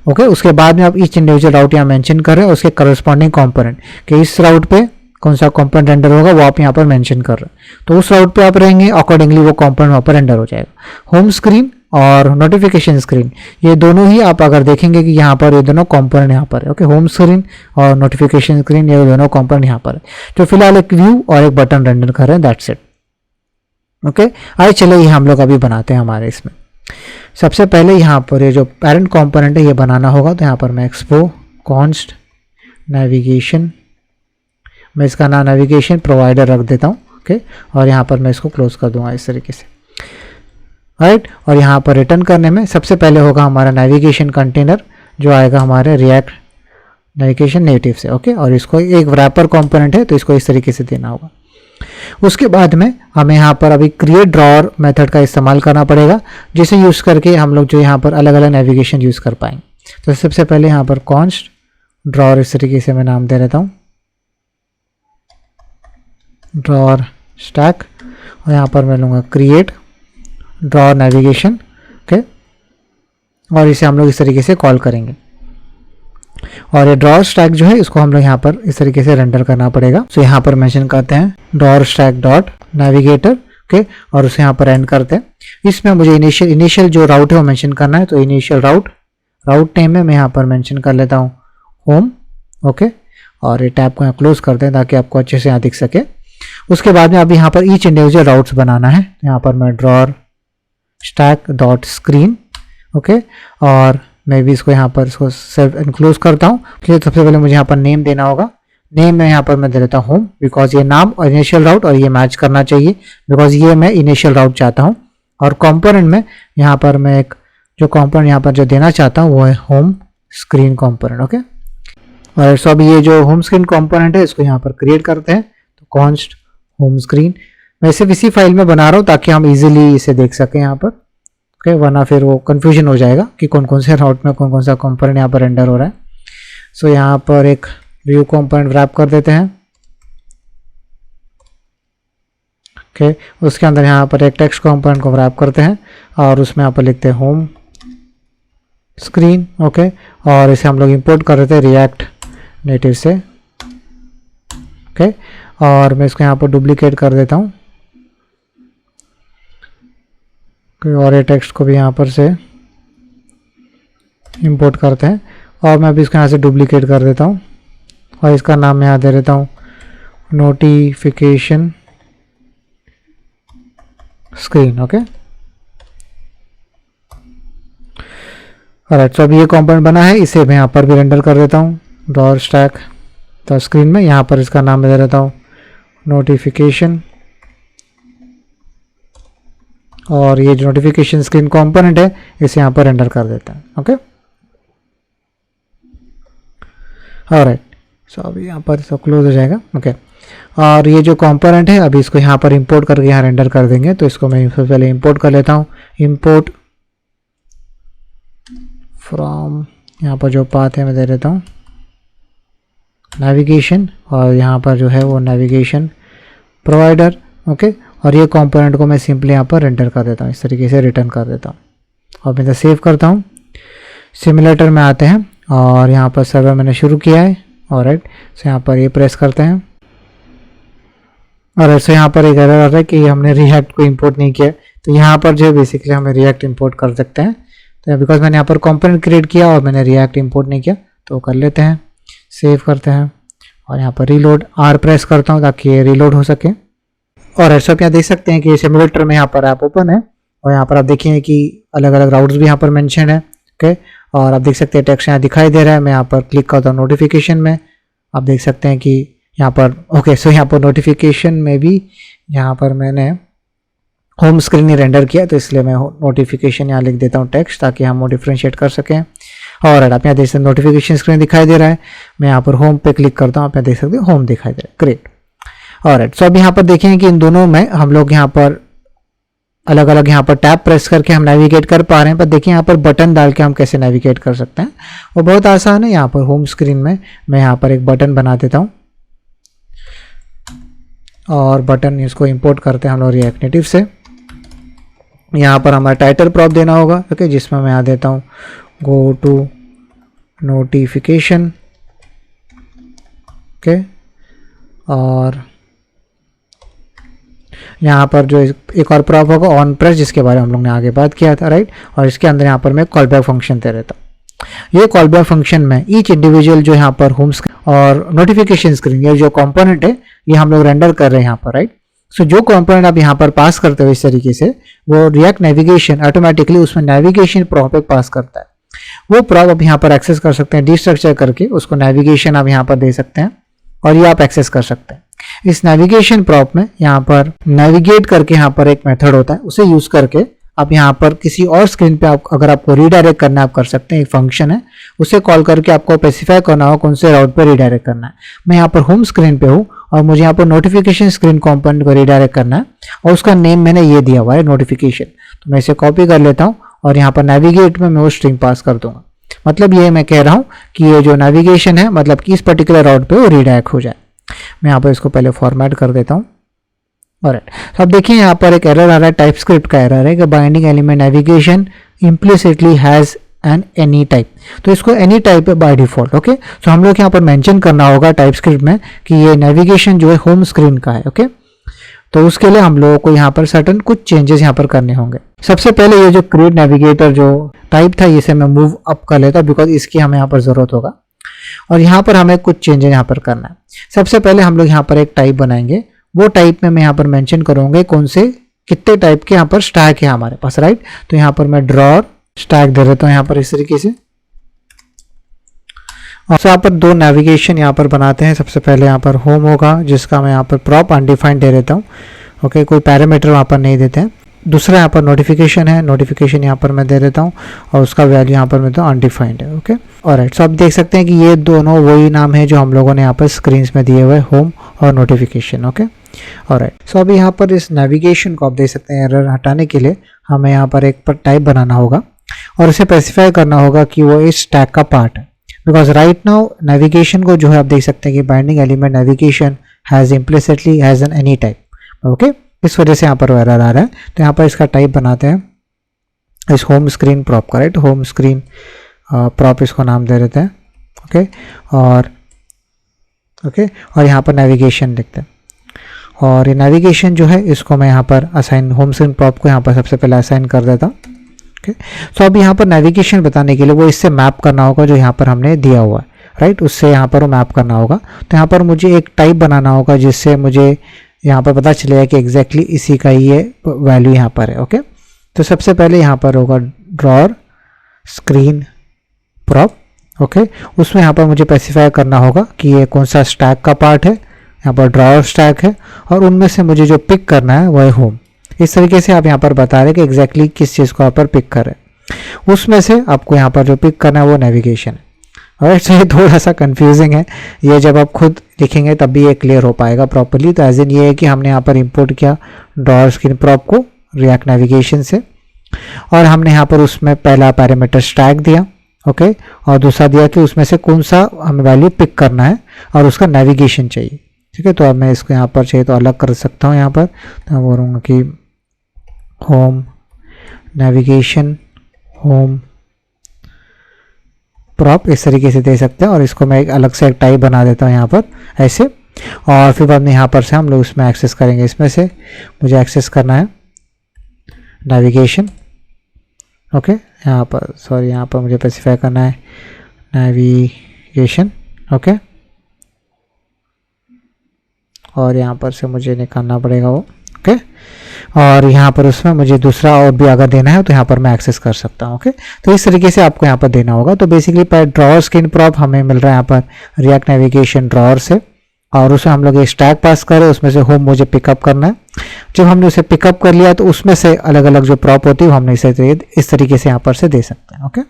ओके। उसके बाद में आप ईच इंडिविजुअल राउट यहाँ मेंशन कर रहे हैं, उसके करस्पॉन्डिंग कंपोनेंट कि इस राउट पे कौन सा कंपोनेंट रेंडर होगा वो आप यहाँ पर मेंशन कर रहे हैं। तो उस राउट पे आप रहेंगे, अकॉर्डिंगली वो कंपोनेंट वहाँ पर रेंडर हो जाएगा। होम स्क्रीन और नोटिफिकेशन स्क्रीन ये दोनों ही आप अगर देखेंगे कि यहाँ पर ये दोनों कंपोनेंट यहाँ पर है, ओके। होम स्क्रीन और नोटिफिकेशन स्क्रीन ये दोनों कंपोनेंट यहाँ पर है, जो फिलहाल एक व्यू और एक बटन रेंडर कर रहे हैं, दैट्स इट, ओके। आइए चले ये हम लोग अभी बनाते हैं हमारे इसमें। सबसे पहले यहाँ पर ये जो पेरेंट कंपोनेंट है ये बनाना होगा। तो यहाँ पर मैं एक्सपो कॉन्स्ट नेविगेशन, मैं इसका नाम नेविगेशन प्रोवाइडर रख देता हूँ, ओके। और यहाँ पर मैं इसको क्लोज कर दूंगा इस तरीके से, राइट। और यहाँ पर रिटर्न करने में सबसे पहले होगा हमारा नेविगेशन कंटेनर जो आएगा हमारे रिएक्ट नेविगेशन नेटिव से, ओके। और इसको एक रैपर कंपोनेंट है तो इसको इस तरीके से देना होगा। उसके बाद में हमें यहाँ पर अभी क्रिएट ड्रॉअर मेथड का इस्तेमाल करना पड़ेगा, जिसे यूज़ करके हम लोग जो यहाँ पर अलग अलग नेविगेशन यूज़ कर पाएंगे। तो सबसे पहले यहाँ पर कॉन्स्ट ड्रॉअर इस तरीके से मैं नाम दे देता हूँ, ड्रॉअर स्टैक, और यहाँ पर मैं लूँगा क्रिएट ड्रॉअर नेविगेशन, ओके। और इसे हम लोग इस तरीके से कॉल करेंगे। और ये ड्रॉअर स्टैक जो है इसको हम लोग यहाँ पर इस तरीके से रेंडर करना पड़ेगा। तो यहाँ पर मेंशन करते हैं drawer stack dot navigator, okay. और उसे यहाँ पर एंड करते हैं। इसमें मुझे इनिशियल जो राउट है वो मेंशन करना है। तो इनिशियल राउट नेम में मैं यहाँ पर मेंशन कर लेता हूँ होम, ओके। और ये टैब को यहाँ क्लोज करते हैं ताकि आपको अच्छे से यहाँ दिख सके। उसके बाद में अब यहाँ पर ईच इंडिविजुअल राउट्स बनाना है। यहाँ पर मैं drawer stack dot screen, okay. और मैं भी इसको यहाँ पर इसको सेव इनक्लोज करता हूँ। इसलिए सबसे पहले मुझे यहाँ पर नेम देना होगा। नेम में यहाँ पर मैं दे देता हूँ होम, बिकॉज ये नाम और इनिशियल राउट और ये मैच करना चाहिए, बिकॉज ये मैं इनिशियल राउट चाहता हूँ। और कंपोनेंट में यहाँ पर मैं एक जो कंपोनेंट यहाँ पर जो देना चाहता हूँ वो है होम स्क्रीन कंपोनेंट, ओके। और सो अभी ये जो होम स्क्रीन कंपोनेंट है इसको यहाँ पर क्रिएट करते हैं। तो कॉन्स्ट होम स्क्रीन, मैं इसे इसी फाइल में बना रहा हूँ ताकि हम इजीली इसे देख सकें यहाँ पर। ओके, वरना फिर वो कंफ्यूजन हो जाएगा कि कौन कौन से राउट में कौन कौन सा कंपोनेंट यहाँ पर रेंडर हो रहा है। सो यहाँ पर एक व्यू कंपोनेंट रैप कर देते हैं। ओके, उसके अंदर यहाँ पर एक टेक्स्ट कंपोनेंट को रैप करते हैं और उसमें यहाँ पर लिखते हैं होम स्क्रीन। ओके, और इसे हम लोग इंपोर्ट कर देते हैं रिएक्ट नेटिव से। ओके, और मैं इसको यहाँ पर डुप्लीकेट कर देता हूँ और ये टेक्स्ट को भी यहाँ पर से इंपोर्ट करते हैं और मैं अभी इसको यहाँ से डुप्लीकेट कर देता हूँ और इसका नाम मैं यहाँ दे देता हूँ नोटिफिकेशन स्क्रीन। ओके, ऑलराइट, तो अभी ये कंपोनेंट बना है, इसे मैं यहाँ पर भी रेंडर कर देता हूँ डॉट स्टैक तो स्क्रीन में। यहाँ पर इसका नाम मैं दे देता हूँ नोटिफिकेशन और ये जो नोटिफिकेशन स्क्रीन कंपोनेंट है इसे यहाँ पर रेंडर कर देता है। ओके, ऑलराइट, सो अभी यहाँ पर सब क्लोज हो जाएगा। ओके, और ये जो कंपोनेंट है अभी इसको यहाँ पर इंपोर्ट करके यहाँ रेंडर कर देंगे। तो इसको मैं सबसे पहले इंपोर्ट कर लेता हूँ, इंपोर्ट फ्रॉम, यहाँ पर जो पाथ है मैं दे देता हूँ नेविगेशन और यहाँ पर जो है वो नेविगेशन प्रोवाइडर। ओके, और ये कंपोनेंट को मैं सिंपली यहाँ पर रेंडर कर देता हूँ, इस तरीके से रिटर्न कर देता हूँ और मैं इसे सेव करता हूँ। सिमुलेटर में आते हैं और यहाँ पर सर्वर मैंने शुरू किया है। ऑलराइट, सो यहाँ पर ये प्रेस करते हैं और ऐसे यहाँ पर एक एरर आ रहा है कि हमने रिएक्ट को इंपोर्ट नहीं किया। तो यहाँ पर जो है बेसिकली हमें रिएक्ट इंपोर्ट कर सकते हैं। तो बिकॉज मैंने यहाँ पर कंपोनेंट क्रिएट किया और मैंने रिएक्ट इंपोर्ट नहीं किया तो कर लेते हैं, सेव करते हैं और यहाँ पर रीलोड आर प्रेस करता हूँ ताकि ये रीलोड हो सके। और ऐसा आप यहाँ देख सकते हैं कि सिमुलेटर में यहाँ पर ऐप ओपन है और यहाँ पर आप देखिए कि अलग अलग राउट्स भी यहाँ पर मेंशन है। ओके, और आप देख सकते हैं टेक्स्ट यहाँ दिखाई दे रहा है। मैं यहाँ पर क्लिक करता हूँ नोटिफिकेशन में, आप देख सकते हैं कि यहाँ पर ओके, सो यहाँ पर नोटिफिकेशन में भी यहाँ पर मैंने होम स्क्रीन ही रेंडर किया तो इसलिए मैं नोटिफिकेशन यहाँ लिख देता हूँ टेक्स्ट ताकि हम वो डिफ्रेंशिएट कर सकें। और आप यहाँ देख सकते हैं नोटिफिकेशन स्क्रीन दिखाई दे रहा है। मैं यहाँ पर होम पे क्लिक करता हूँ, आप यहाँ देख सकते हैं होम दिखाई दे रहा है। ग्रेट, ऑलराइट, सो अब यहाँ पर देखें कि इन दोनों में हम लोग यहाँ पर अलग अलग यहाँ पर टैब प्रेस करके हम नेविगेट कर पा रहे हैं। पर देखिए यहाँ पर बटन डाल के हम कैसे नेविगेट कर सकते हैं, वो बहुत आसान है। यहाँ पर होम स्क्रीन में मैं यहाँ पर एक बटन बना देता हूँ और बटन इसको इंपोर्ट करते हैं हम लोग रिएक्ट नेटिव से। यहाँ पर हमारा टाइटल प्रॉप देना होगा। ओके, जिसमें मैं यहाँ देता हूँ गो टू नोटिफिकेशन। ओके, और यहाँ पर जो एक और प्रॉप होगा ऑन प्रेस, जिसके बारे में हम लोग ने आगे बात किया था। राइट, और इसके अंदर यहाँ पर मैं कॉल बैक फंक्शन दे देता हूँ। ये कॉल बैक फंक्शन में ईच इंडिविजुअल जो यहाँ पर होम स्क्रीन और नोटिफिकेशन स्क्रीन ये जो कंपोनेंट है ये हम लोग रेंडर कर रहे हैं यहाँ पर। राइट, सो जो कंपोनेंट आप यहाँ पर पास करते हो इस तरीके से वो रिएक्ट नेविगेशन ऑटोमेटिकली उसमें नेविगेशन प्रॉप एक पास करता है। वो प्रॉप आप यहाँ पर एक्सेस कर सकते हैं डिस्ट्रक्चर करके, उसको नेविगेशन आप यहाँ पर दे सकते हैं और ये आप एक्सेस कर सकते हैं। इस नेविगेशन प्रॉप में यहाँ पर नेविगेट करके यहाँ पर एक मेथड होता है, उसे यूज करके आप यहाँ पर किसी और स्क्रीन पे आप अगर आपको रीडायरेक्ट करना है आप कर सकते हैं। एक फंक्शन है, उसे कॉल करके आपको स्पेसिफाई करना हो कौन से राउट पे रीडायरेक्ट करना है। मैं यहाँ पर होम स्क्रीन पे हूँ और मुझे यहाँ पर नोटिफिकेशन स्क्रीन कंपोनेंट को रीडायरेक्ट करना है और उसका नेम मैंने ये दिया हुआ है नोटिफिकेशन। तो मैं इसे कॉपी कर लेता हूँ और यहाँ पर नेविगेट में मैं वो स्ट्रिंग पास कर दूंगा। मतलब ये मैं कह रहा हूँ कि ये जो नेविगेशन है मतलब कि इस पर्टिकुलर राउट पे वो रीडायरेक्ट हो जाए। मैं यहाँ पर इसको पहले फॉर्मेट कर देता हूँ। ऑलराइट, तो अब देखिए यहाँ पर एक एरर आ रहा है, टाइप स्क्रिप्ट का एरर है कि binding element navigation implicitly has an any type. तो इसको एनी टाइप है बाय डिफॉल्ट। ओके, तो हम लोग यहाँ पर मेंशन करना होगा टाइप स्क्रिप्ट में कि ये नेविगेशन जो है होम स्क्रीन का है। ओके, तो उसके लिए हम लोगों को यहाँ पर सर्टन कुछ चेंजेस यहाँ पर करने होंगे। सबसे पहले ये जो क्रिएट नेविगेटर जो टाइप था इसे मैं मूव अप कर लेता हूँ बिकॉज इसकी हमें यहाँ पर जरूरत होगा और यहाँ पर हमें कुछ चेंजेस यहाँ पर करना है। सबसे पहले हम लोग यहाँ पर एक टाइप बनाएंगे, वो टाइप में मैं यहाँ पर मेंशन करूंगा कौन से कितने टाइप के यहाँ पर स्टैक है हमारे पास। राइट, तो यहाँ पर मैं ड्रॉ स्टैक दे देता हूँ यहाँ पर इस तरीके से। और यहाँ पर दो नेविगेशन यहाँ पर बनाते हैं। सबसे पहले यहाँ पर होम होगा जिसका मैं यहाँ पर प्रॉप अनडिफाइंड दे देता हूँ। ओके, कोई पैरामीटर वहाँ पर नहीं देते हैं। दूसरा यहाँ पर नोटिफिकेशन है, नोटिफिकेशन यहाँ पर मैं दे देता हूँ और उसका वैल्यू यहाँ पर मैं तो अनडिफाइंड है। Okay, alright. सो आप देख सकते हैं कि ये दोनों वही नाम है जो हम लोगों ने यहाँ पर स्क्रीन्स में दिए हुए, होम और नोटिफिकेशन। Okay, alright. सो अभी यहाँ पर इस नेविगेशन को आप देख सकते हैं एरर हटाने के लिए हमें यहाँ पर एक टाइप बनाना होगा और इसे स्पेसिफाई करना होगा कि वो इस स्टैक का पार्ट है। बिकॉज राइट नाउ नेविगेशन को जो है आप देख सकते हैं कि binding element navigation has implicitly has an any type. Okay, इस वजह से यहाँ पर एरर आ रहा है। तो यहाँ पर इसका टाइप बनाते हैं इस होम स्क्रीन प्रॉप का, राइट, होम स्क्रीन प्रॉप इसको नाम दे देते हैं। ओके, और यहाँ पर नेविगेशन लिखते हैं और ये नेविगेशन जो है इसको मैं यहाँ पर असाइन, होम स्क्रीन प्रॉप को यहाँ पर सबसे पहले असाइन कर देता हूँ। ओके, सो अब यहाँ पर नेविगेशन बताने के लिए वो इससे मैप करना होगा जो यहाँ पर हमने दिया हुआ है, राइट, उससे यहाँ पर वो मैप करना होगा। तो यहाँ पर मुझे एक टाइप बनाना होगा जिससे मुझे यहाँ पर पता चलेगा कि एग्जैक्टली इसी का ये वैल्यू यहाँ पर है। ओके, तो सबसे पहले यहाँ पर होगा ड्रॉअर स्क्रीन प्रॉप। ओके, उसमें यहाँ पर मुझे स्पेसिफाई करना होगा कि ये कौन सा स्टैक का पार्ट है। यहाँ पर ड्रॉअर स्टैक है और उनमें से मुझे जो पिक करना है वो है होम। इस तरीके से आप यहाँ पर बता रहे हैं कि एग्जैक्टली किस चीज़ को यहाँ पर पिक कर रहे हैं। उसमें से आपको यहाँ पर जो पिक करना है वो नेविगेशन है। और ये थोड़ा सा कंफ्यूजिंग है, ये जब आप खुद लिखेंगे तब भी ये क्लियर हो पाएगा प्रॉपर्ली। तो एज इन ये है कि हमने यहाँ पर इंपोर्ट किया ड्रॉअर स्क्रीन प्रॉप को रिएक्ट नेविगेशन से और हमने यहाँ पर उसमें पहला पैरामीटर स्टैक दिया। ओके, और दूसरा दिया कि उसमें से कौन सा हमें वैल्यू पिक करना है और उसका नेविगेशन चाहिए। ठीक है, तो अब मैं इसको यहाँ पर चाहिए तो अलग कर सकता हूँ। यहाँ पर तो मैं बोलूँगा कि होम नेविगेशन होम प्रॉप, इस तरीके से दे सकते हैं और इसको मैं एक अलग से एक टाइप बना देता हूँ यहाँ पर ऐसे। और फिर बाद में यहाँ पर से हम लोग इसमें एक्सेस करेंगे। इसमें से मुझे एक्सेस करना है नेविगेशन। ओके, यहाँ पर सॉरी, यहाँ पर मुझे स्पेसिफाई करना है नेविगेशन। ओके, और यहाँ पर से मुझे निकालना पड़ेगा वो। ओके, और यहाँ पर उसमें मुझे दूसरा और भी अगर देना है तो यहाँ पर मैं एक्सेस कर सकता हूँ। ओके, तो इस तरीके से आपको यहाँ पर देना होगा। तो बेसिकली पर ड्रॉअर स्क्रीन प्रॉप हमें मिल रहा है यहाँ पर रिएक्ट नेविगेशन ड्रॉअर से और उसे हम लोग एक स्टैक पास करें, उसमें से होम मुझे पिकअप करना है। जब हमने उसे पिकअप कर लिया तो उसमें से अलग अलग जो प्रॉप होती है वो हमने इस तरीके से यहाँ पर से दे सकते हैं। ओके,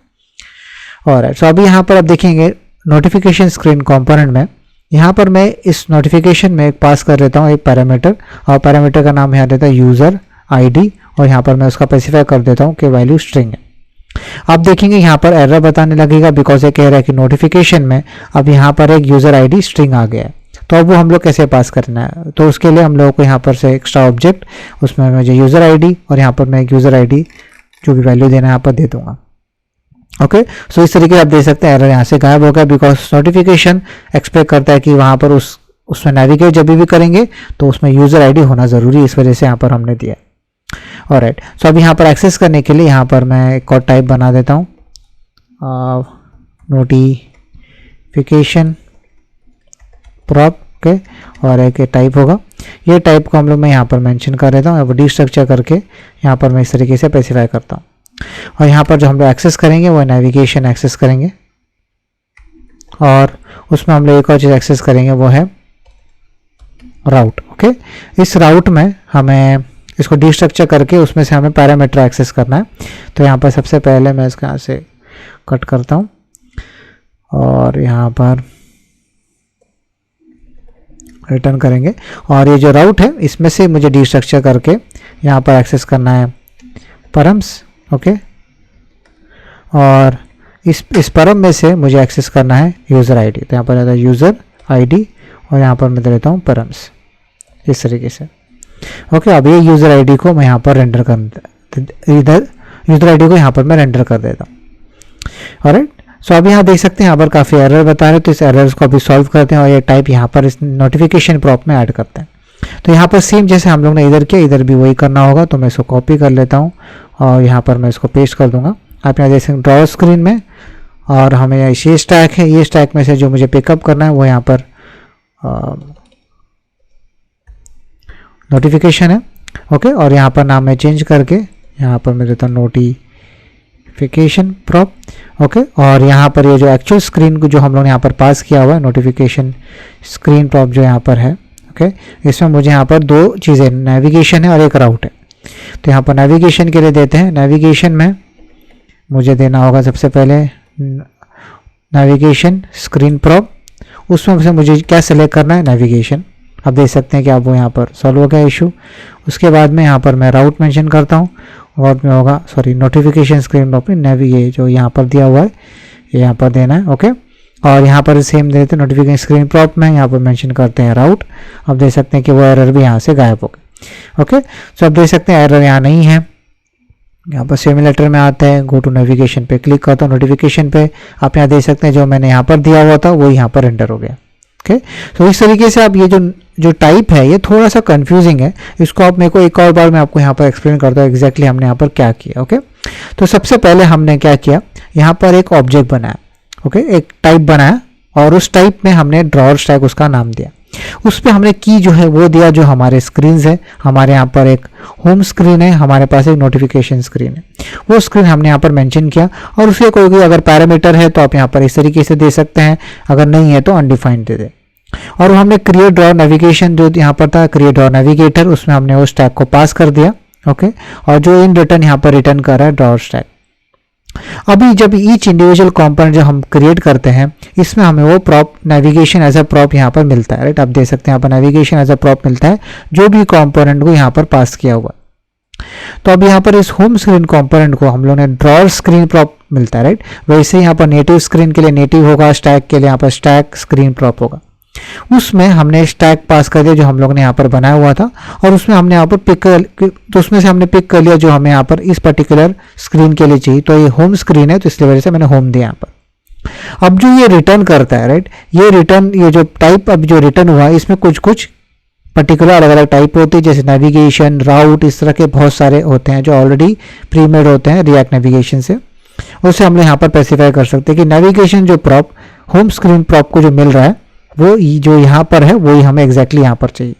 और सो अभी यहाँ पर आप देखेंगे नोटिफिकेशन स्क्रीन कॉम्पोनेंट में यहाँ पर मैं इस नोटिफिकेशन में एक पास कर देता हूँ एक पैरामीटर और पैरामीटर का नाम यहाँ देता है यूज़र आईडी और यहाँ पर मैं उसका स्पेसिफाई कर देता हूँ कि वैल्यू स्ट्रिंग है। आप देखेंगे यहाँ पर एरर बताने लगेगा बिकॉज ये कह रहा है कि नोटिफिकेशन में अब यहाँ पर एक यूज़र आईडी स्ट्रिंग आ गया है। तो अब वो हम लोग कैसे पास करना है, तो उसके लिए हम लोगों को यहाँ पर से एक्स्ट्रा ऑब्जेक्ट, उसमें मुझे यूज़र आईडी और यहाँ पर मैं एक यूज़र आईडी जो भी वैल्यू देना है यहाँ पर दे दूँगा। ओके, सो इस तरीके से आप देख सकते हैं एरर यहाँ से गायब हो गया बिकॉज नोटिफिकेशन एक्सपेक्ट करता है कि वहाँ पर उसमें नेविगेट जब भी करेंगे तो उसमें यूज़र आईडी होना ज़रूरी है, इस वजह से यहाँ पर हमने दिया। ऑलराइट, सो अब यहाँ पर एक्सेस करने के लिए यहाँ पर मैं एक और टाइप बना देता हूँ नोटिफिकेशन प्रॉप। ओके, और एक टाइप होगा, ये टाइप को हम लोग मैं यहाँ पर मेंशन कर देता हूँ, डी स्ट्रक्चर करके यहाँ पर मैं इस तरीके से स्पेसिफाई करता हूँ। और यहाँ पर जो हम लोग एक्सेस करेंगे वो नेविगेशन एक्सेस करेंगे और उसमें हम लोग एक और चीज़ एक्सेस करेंगे वो है राउट। ओके, इस राउट में हमें इसको डी स्ट्रक्चर करके उसमें से हमें पैरामीटर एक्सेस करना है। तो यहाँ पर सबसे पहले मैं इसका यहाँ से कट करता हूँ और यहाँ पर रिटर्न करेंगे और ये जो राउट है इसमें से मुझे डी स्ट्रक्चर करके यहाँ पर एक्सेस करना है परम्स। ओके, और इस परम में से मुझे एक्सेस करना है यूज़र आईडी। तो यहाँ पर आता है यूज़र आईडी और यहाँ पर मैं दे देता हूँ परम्स इस तरीके से। ओके, अब ये यूज़र आईडी को मैं यहाँ पर रेंडर कर इधर यूज़र आईडी को यहाँ पर मैं रेंडर कर देता हूँ। ऑलराइट, सो अभी यहाँ देख सकते हैं यहाँ पर काफ़ी एरर बता रहे हैं, तो इस एरर्स को अभी सॉल्व करते हैं और ये टाइप यहाँ पर इस नोटिफिकेशन प्रॉप में ऐड करते हैं। तो यहाँ पर सेम जैसे हम लोग ने इधर किया इधर भी वही करना होगा। तो मैं इसको कॉपी कर लेता हूँ और यहाँ पर मैं इसको पेस्ट कर दूंगा। आप यहाँ देख सकते हैं ड्रॉअर स्क्रीन में और हमें ये स्टैक है, ये स्टैक में से जो मुझे पिकअप करना है वो यहाँ पर नोटिफिकेशन है। ओके, और यहाँ पर नाम मैं चेंज करके यहाँ पर मैं देता हूँ नोटिफिकेशन प्रॉप। ओके, और यहाँ पर ये जो एक्चुअल स्क्रीन को जो हम लोग ने यहाँ पर पास किया हुआ है नोटिफिकेशन स्क्रीन प्रॉप जो यहाँ पर है। ओके, इसमें मुझे यहाँ पर दो चीज़ें नेविगेशन है और एक राउट है। तो यहाँ पर नेविगेशन के लिए देते हैं। नेविगेशन में मुझे देना होगा सबसे पहले नेविगेशन स्क्रीन प्रॉप, उसमें से मुझे क्या सेलेक्ट करना है, नेविगेशन। आप देख सकते हैं कि आप वो यहाँ पर सॉल्व हो गया इशू। उसके बाद में यहाँ पर मैं राउट मेंशन करता हूँ और में होगा नोटिफिकेशन स्क्रीन प्रॉप में नेवी जो यहाँ पर दिया हुआ है ये यहाँ पर देना है। ओके, और यहाँ पर सेम देते हैं नोटिफिकेशन स्क्रीन प्रॉप में यहाँ पर मेंशन करते हैं राउट। आप देख सकते हैं कि वो एरर भी यहाँ से गायब हो गए। ओके, सो आप देख सकते हैं एरर यहाँ नहीं है। यहाँ पर सिमुलेटर में आते हैं, गो टू नेविगेशन पे क्लिक करता हूँ, नोटिफिकेशन पे आप यहाँ देख सकते हैं जो मैंने यहाँ पर दिया हुआ था वो यहाँ पर एंटर हो गया। ओके, तो इस तरीके से आप ये जो टाइप है ये थोड़ा सा कंफ्यूजिंग है, इसको आप मेरे को एक और बार मैं आपको यहाँ पर एक्सप्लेन करता हूँ एग्जैक्टली हमने यहाँ पर क्या किया। ओके, तो सबसे पहले हमने क्या किया, यहाँ पर एक ऑब्जेक्ट बनाया। ओके, एक टाइप बनाया और उस टाइप में हमने ड्रॉअर स्टैक उसका नाम दिया। उस पर हमने की जो है वो दिया जो हमारे स्क्रीन है। हमारे यहाँ पर एक होम स्क्रीन है, हमारे पास एक नोटिफिकेशन स्क्रीन है, वो स्क्रीन हमने यहाँ पर मेंशन किया। और उसके कोई अगर पैरामीटर है तो आप यहाँ पर इस तरीके से दे सकते हैं, अगर नहीं है तो अनडिफाइंड दे दे। और हमने क्रिएट ड्रॉअर नेविगेशन जो यहाँ पर था, क्रिएट ड्रॉअर नेविगेटर, उसमें हमने उस स्टैक को पास कर दिया। ओके, और जो इन रिटर्न यहाँ पर रिटर्न कर रहा है ड्रॉअर स्टैक। अभी जब ईच इंडिविजुअल कंपोनेंट जो हम क्रिएट करते हैं इसमें हमें वो prop navigation as a prop यहाँ पर मिलता है। राइट, आप देख सकते हैं यहाँ पर नेविगेशन एज अ प्रॉप मिलता है जो भी कंपोनेंट को यहाँ पर पास किया हुआ। तो अब यहाँ पर इस होम स्क्रीन कंपोनेंट को हम लोग ने ड्रॉअर स्क्रीन प्रॉप मिलता है। राइट, वैसे यहाँ पर नेटिव स्क्रीन के लिए नेटिव होगा, स्टैक के लिए यहाँ पर स्टैक स्क्रीन प्रॉप होगा। उसमें हमने स्टैक पास कर दिया जो हम लोग ने यहाँ पर बनाया हुआ था, और उसमें हमने यहाँ पर तो उसमें से हमने पिक कर लिया जो हमें यहाँ पर इस पर्टिकुलर स्क्रीन के लिए चाहिए। तो ये होम स्क्रीन है तो इसलिए वजह से मैंने होम दिया यहाँ पर। अब जो ये रिटर्न करता है, राइट, ये रिटर्न ये जो टाइप अब जो रिटर्न हुआ है इसमें कुछ कुछ पर्टिकुलर अलग अलग टाइप होती है, जैसे नेविगेशन, राउट, इस तरह के बहुत सारे होते हैं जो ऑलरेडी प्रीमेड होते हैं रिएक्ट नेविगेशन से। उससे हम यहाँ पर स्पेसिफाई कर सकते हैं कि नेविगेशन जो प्रॉप होम स्क्रीन प्रॉप को जो मिल रहा है वो जो यहाँ पर है वही हमें एग्जैक्टली यहाँ पर चाहिए।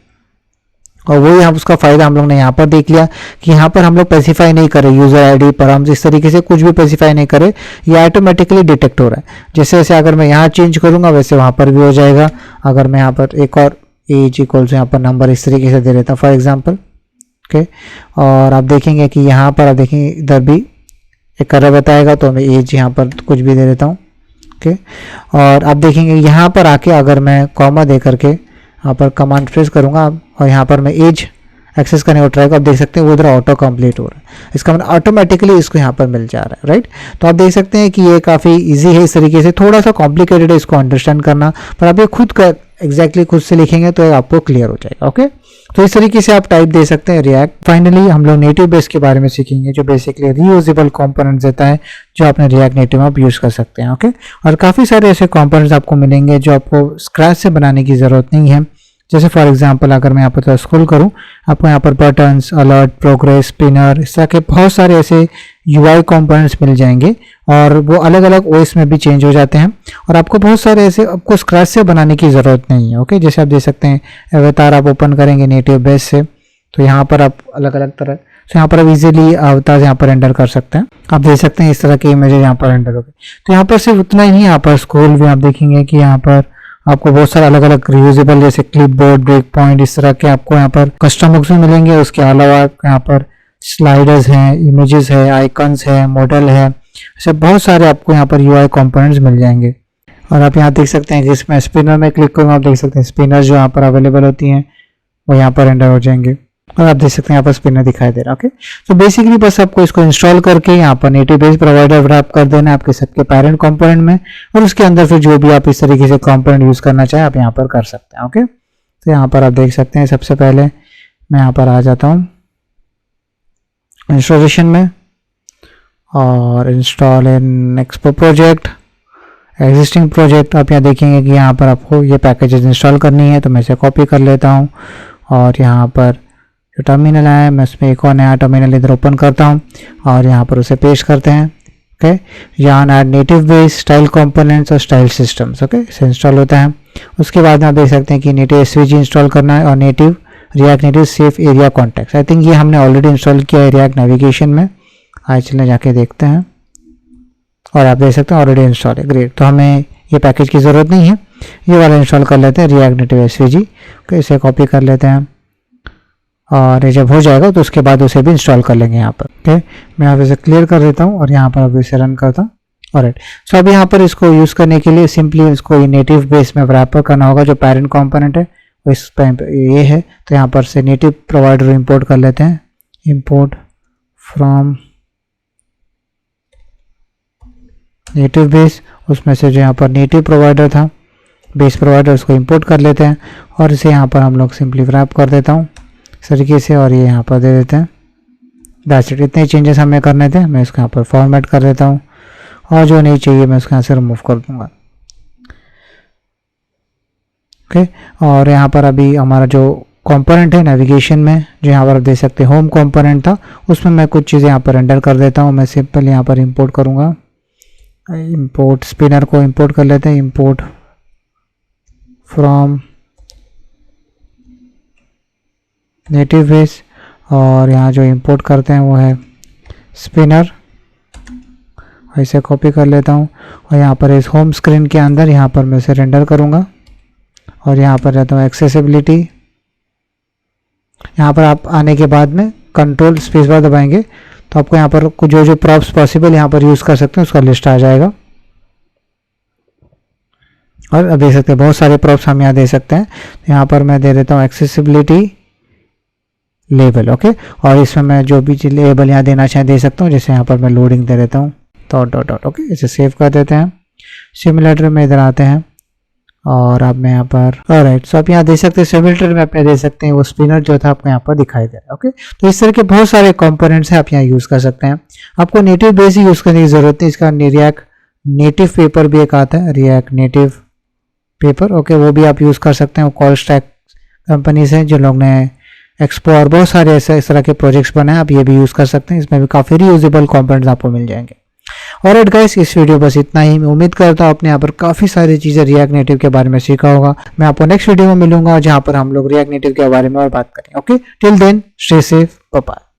और वही हम उसका फ़ायदा हम लोग ने यहाँ पर देख लिया कि यहाँ पर हम लोग स्पेसिफाई नहीं करें यूज़र आईडी पर, हम इस तरीके से कुछ भी स्पेसिफाई नहीं करें, ये ऑटोमेटिकली डिटेक्ट हो रहा है। जैसे जैसे अगर मैं यहाँ चेंज करूँगा वैसे वहाँ पर भी हो जाएगा। अगर मैं यहाँ पर एक और एज इक्वल्स यहाँ पर नंबर इस तरीके से दे देता हूँ फॉर एग्जाम्पल। ओके, और आप देखेंगे कि यहाँ पर आप देखेंगे इधर भी एक एरर बताएगा, तो मैं एज यहाँ पर कुछ भी दे देता हूँ। ओके, और आप देखेंगे यहाँ पर आके अगर मैं कॉमा दे करके यहाँ पर कमांड प्रेस करूँगा और यहाँ पर मैं एज एक्सेस करने को ट्राई को, आप देख सकते हैं वो उधर ऑटो कंप्लीट हो रहा है। इसका मतलब ऑटोमेटिकली इसको यहाँ पर मिल जा रहा है। राइट, तो आप देख सकते हैं कि ये काफ़ी इजी है। इस तरीके से थोड़ा सा कॉम्प्लिकेटेड है इसको अंडरस्टैंड करना, पर आप ये खुद कर एग्जैक्टली खुद से लिखेंगे तो आपको क्लियर हो जाएगा। ओके, तो इस तरीके से आप टाइप दे सकते हैं रिएक्ट। फाइनली हम लोग नेटिव बेस के बारे में सीखेंगे जो बेसिकली रीयूजेबल कंपोनेंट्स देता है जो आपने रिएक्ट नेटिव में आप यूज़ कर सकते हैं। ओके, और काफ़ी सारे ऐसे कंपोनेंट्स आपको मिलेंगे जो आपको स्क्रैच से बनाने की ज़रूरत नहीं है। जैसे फॉर एग्जांपल अगर मैं यहाँ पर थोड़ा स्क्रॉल करूँ, आपको यहाँ पर बटन्स, अलर्ट, प्रोग्रेस, स्पिनर, इस तरह के बहुत सारे ऐसे UI कंपोनेंट्स मिल जाएंगे और वो अलग अलग OS में भी चेंज हो जाते हैं और आपको बहुत सारे ऐसे आपको स्क्रैच से बनाने की ज़रूरत नहीं है। ओके, जैसे आप देख सकते हैं अवतार आप ओपन करेंगे नेटिव बेस से, तो यहाँ पर आप अलग अलग तरह तो यहाँ पर आप इजीली अवतार यहाँ पर एंटर कर सकते हैं। आप देख सकते हैं इस तरह के इमेजेस यहाँ पर एंटर हो गए। तो यहाँ पर सिर्फ उतना ही नहीं, यहाँ पर स्क्रॉल भी आप देखेंगे कि यहाँ पर आपको बहुत सारे अलग अलग रियूजेबल जैसे क्लिपबोर्ड, ब्रेक पॉइंट, इस तरह के आपको यहाँ पर कस्टम बुक्स में मिलेंगे। उसके अलावा यहाँ पर स्लाइडर्स हैं, इमेजेस है, आइकन्स है, मॉडल है, ऐसे बहुत सारे आपको यहाँ पर UI कंपोनेंट्स मिल जाएंगे। और आप यहाँ देख सकते हैं कि इसमें स्पिनर में क्लिक करूँ, आप देख सकते हैं स्पिनर जो यहाँ पर अवेलेबल होती हैं वो यहाँ पर एंटर हो जाएंगे और आप देख सकते हैं यहाँ पर स्पिनर दिखाई दे रहा है। ओके, तो बेसिकली बस आपको इसको इंस्टॉल करके यहाँ पर नेटिव बेस प्रोवाइडर रैप कर देना है आपके सबके पेरेंट कंपोनेंट में, और उसके अंदर फिर जो भी आप इस तरीके से कंपोनेंट यूज़ करना चाहें आप यहाँ पर कर सकते हैं। ओके, तो यहाँ पर आप देख सकते हैं सबसे पहले मैं यहाँ पर आ जाता हूँ इंस्टॉलेशन में और इंस्टॉल इन एक्सपो प्रोजेक्ट, एग्जिस्टिंग प्रोजेक्ट। आप यहाँ देखेंगे कि यहाँ पर आपको ये पैकेजेस इंस्टॉल करनी है, तो मैं इसे कॉपी कर लेता हूँ और यहाँ पर जो टर्मिनल है मैं उसमें एक और नया टर्मिनल इधर ओपन करता हूँ और यहाँ पर उसे पेस्ट करते हैं। ओके, यहाँ add native base, style components और स्टाइल सिस्टम्स। ओके, इसे इंस्टॉल होता है। उसके बाद आप देख सकते हैं कि नेटिव SVG इंस्टॉल करना है और native react native safe area contacts. I think ये हमने ऑलरेडी इंस्टॉल किया है रिएक्ट नेविगेशन में। आज चलें जाके देखते हैं और आप देख सकते हैं ऑलरेडी इंस्टॉल है। ग्रेट, तो हमें ये पैकेज की ज़रूरत नहीं है, ये वाला इंस्टॉल कर लेते हैं रिएक्ट नेटिव SVG। ओके, इसे कॉपी कर लेते हैं और ये जब हो जाएगा तो उसके बाद उसे भी इंस्टॉल कर लेंगे यहाँ पर। ओके, मैं यहाँ पे इसे क्लियर कर देता हूँ और यहाँ पर अभी इसे रन करता हूँ। ऑलराइट, सो अब यहाँ पर इसको यूज़ करने के लिए सिंपली इसको नेटिव बेस में रैपर करना होगा। जो पेरेंट कंपोनेंट है इस पे ये है, तो यहाँ पर से नेटिव प्रोवाइडर इंपोर्ट कर लेते हैं। इंपोर्ट फ्रॉम नेटिव बेस, उसमें से जो यहाँ पर नेटिव प्रोवाइडर था, बेस प्रोवाइडर, उसको इंपोर्ट कर लेते हैं और इसे यहाँ पर हम लोग सिंपली रैप कर देता हूँ इस तरीके से और ये यहाँ पर दे देते हैं। दैट्स इट, इतने चेंजेस हमें करने थे। मैं इसको यहाँ पर फॉर्मेट कर देता हूँ और जो नहीं चाहिए मैं उसको यहाँ से रिमूव कर दूंगा। ओके, और यहाँ पर अभी हमारा जो कंपोनेंट है नेविगेशन में, जो यहाँ पर आप देख सकते हैं होम कंपोनेंट था, उसमें मैं कुछ चीज़ें यहाँ पर रेंडर कर देता हूँ। मैं सिंपल यहाँ पर इंपोर्ट करूँगा, इंपोर्ट स्पिनर को इंपोर्ट कर लेते हैं। इंपोर्ट फ्रॉम नेटिव बेस और यहाँ जो इंपोर्ट करते हैं वो है स्पिनर, ऐसे कॉपी कर लेता हूँ और यहाँ पर इस होम स्क्रीन के अंदर यहाँ पर मैं इसे रेंडर करूँगा और यहाँ पर रहता हूँ एक्सेसिबिलिटी। यहाँ पर आप आने के बाद में कंट्रोल स्पेस बार दबाएंगे तो आपको यहाँ पर जो जो प्रॉप्स पॉसिबल यहाँ पर यूज़ कर सकते हैं उसका लिस्ट आ जाएगा। और अब देख सकते हैं बहुत सारे प्रॉप्स हम यहाँ दे सकते हैं। यहाँ पर मैं दे देता हूँ एक्सेसिबिलिटी लेबल। ओके, और इसमें मैं जो भी लेबल यहाँ देना चाहे दे सकता हूँ। जैसे यहाँ पर मैं लोडिंग दे देता हूँ डॉट। ओके, इसे सेव कर देते हैं। सिमुलेटर में इधर आते हैं और अब मैं यहाँ पर ऑलराइट, सो आप यहाँ दे सकते हैं सिमुलेटर में अपने दे सकते हैं वो स्पिनर जो था आपको यहाँ पर दिखाई दे रहा है। ओके, तो इस तरह के बहुत सारे कंपोनेंट्स हैं आप यहाँ यूज़ कर सकते हैं। आपको नेटिव बेस ही यूज़ करने की ज़रूरत नहीं, इसका रिएक्ट नेटिव पेपर भी एक आता है, रिएक्ट नेटिव पेपर। ओके, वो भी आप यूज़ कर सकते हैं। वो कॉल स्टैक कंपनी से जिन लोग ने एक्सपो और बहुत सारे ऐसे इस तरह के प्रोजेक्ट्स बनाए, आप ये भी यूज़ कर सकते हैं। इसमें भी काफ़ी रीयूजेबल कंपोनेंट्स आपको मिल जाएंगे। ऑलराइट गाइस, इस वीडियो बस इतना ही। मैं उम्मीद करता हूँ आपने यहाँ पर काफ़ी सारी चीज़ें रिएक्ट नेटिव के बारे में सीखा होगा। मैं आपको नेक्स्ट वीडियो में मिलूंगा जहाँ पर हम लोग रिएक्ट नेटिव के बारे में और बात करें। Okay, till then stay safe, bye bye.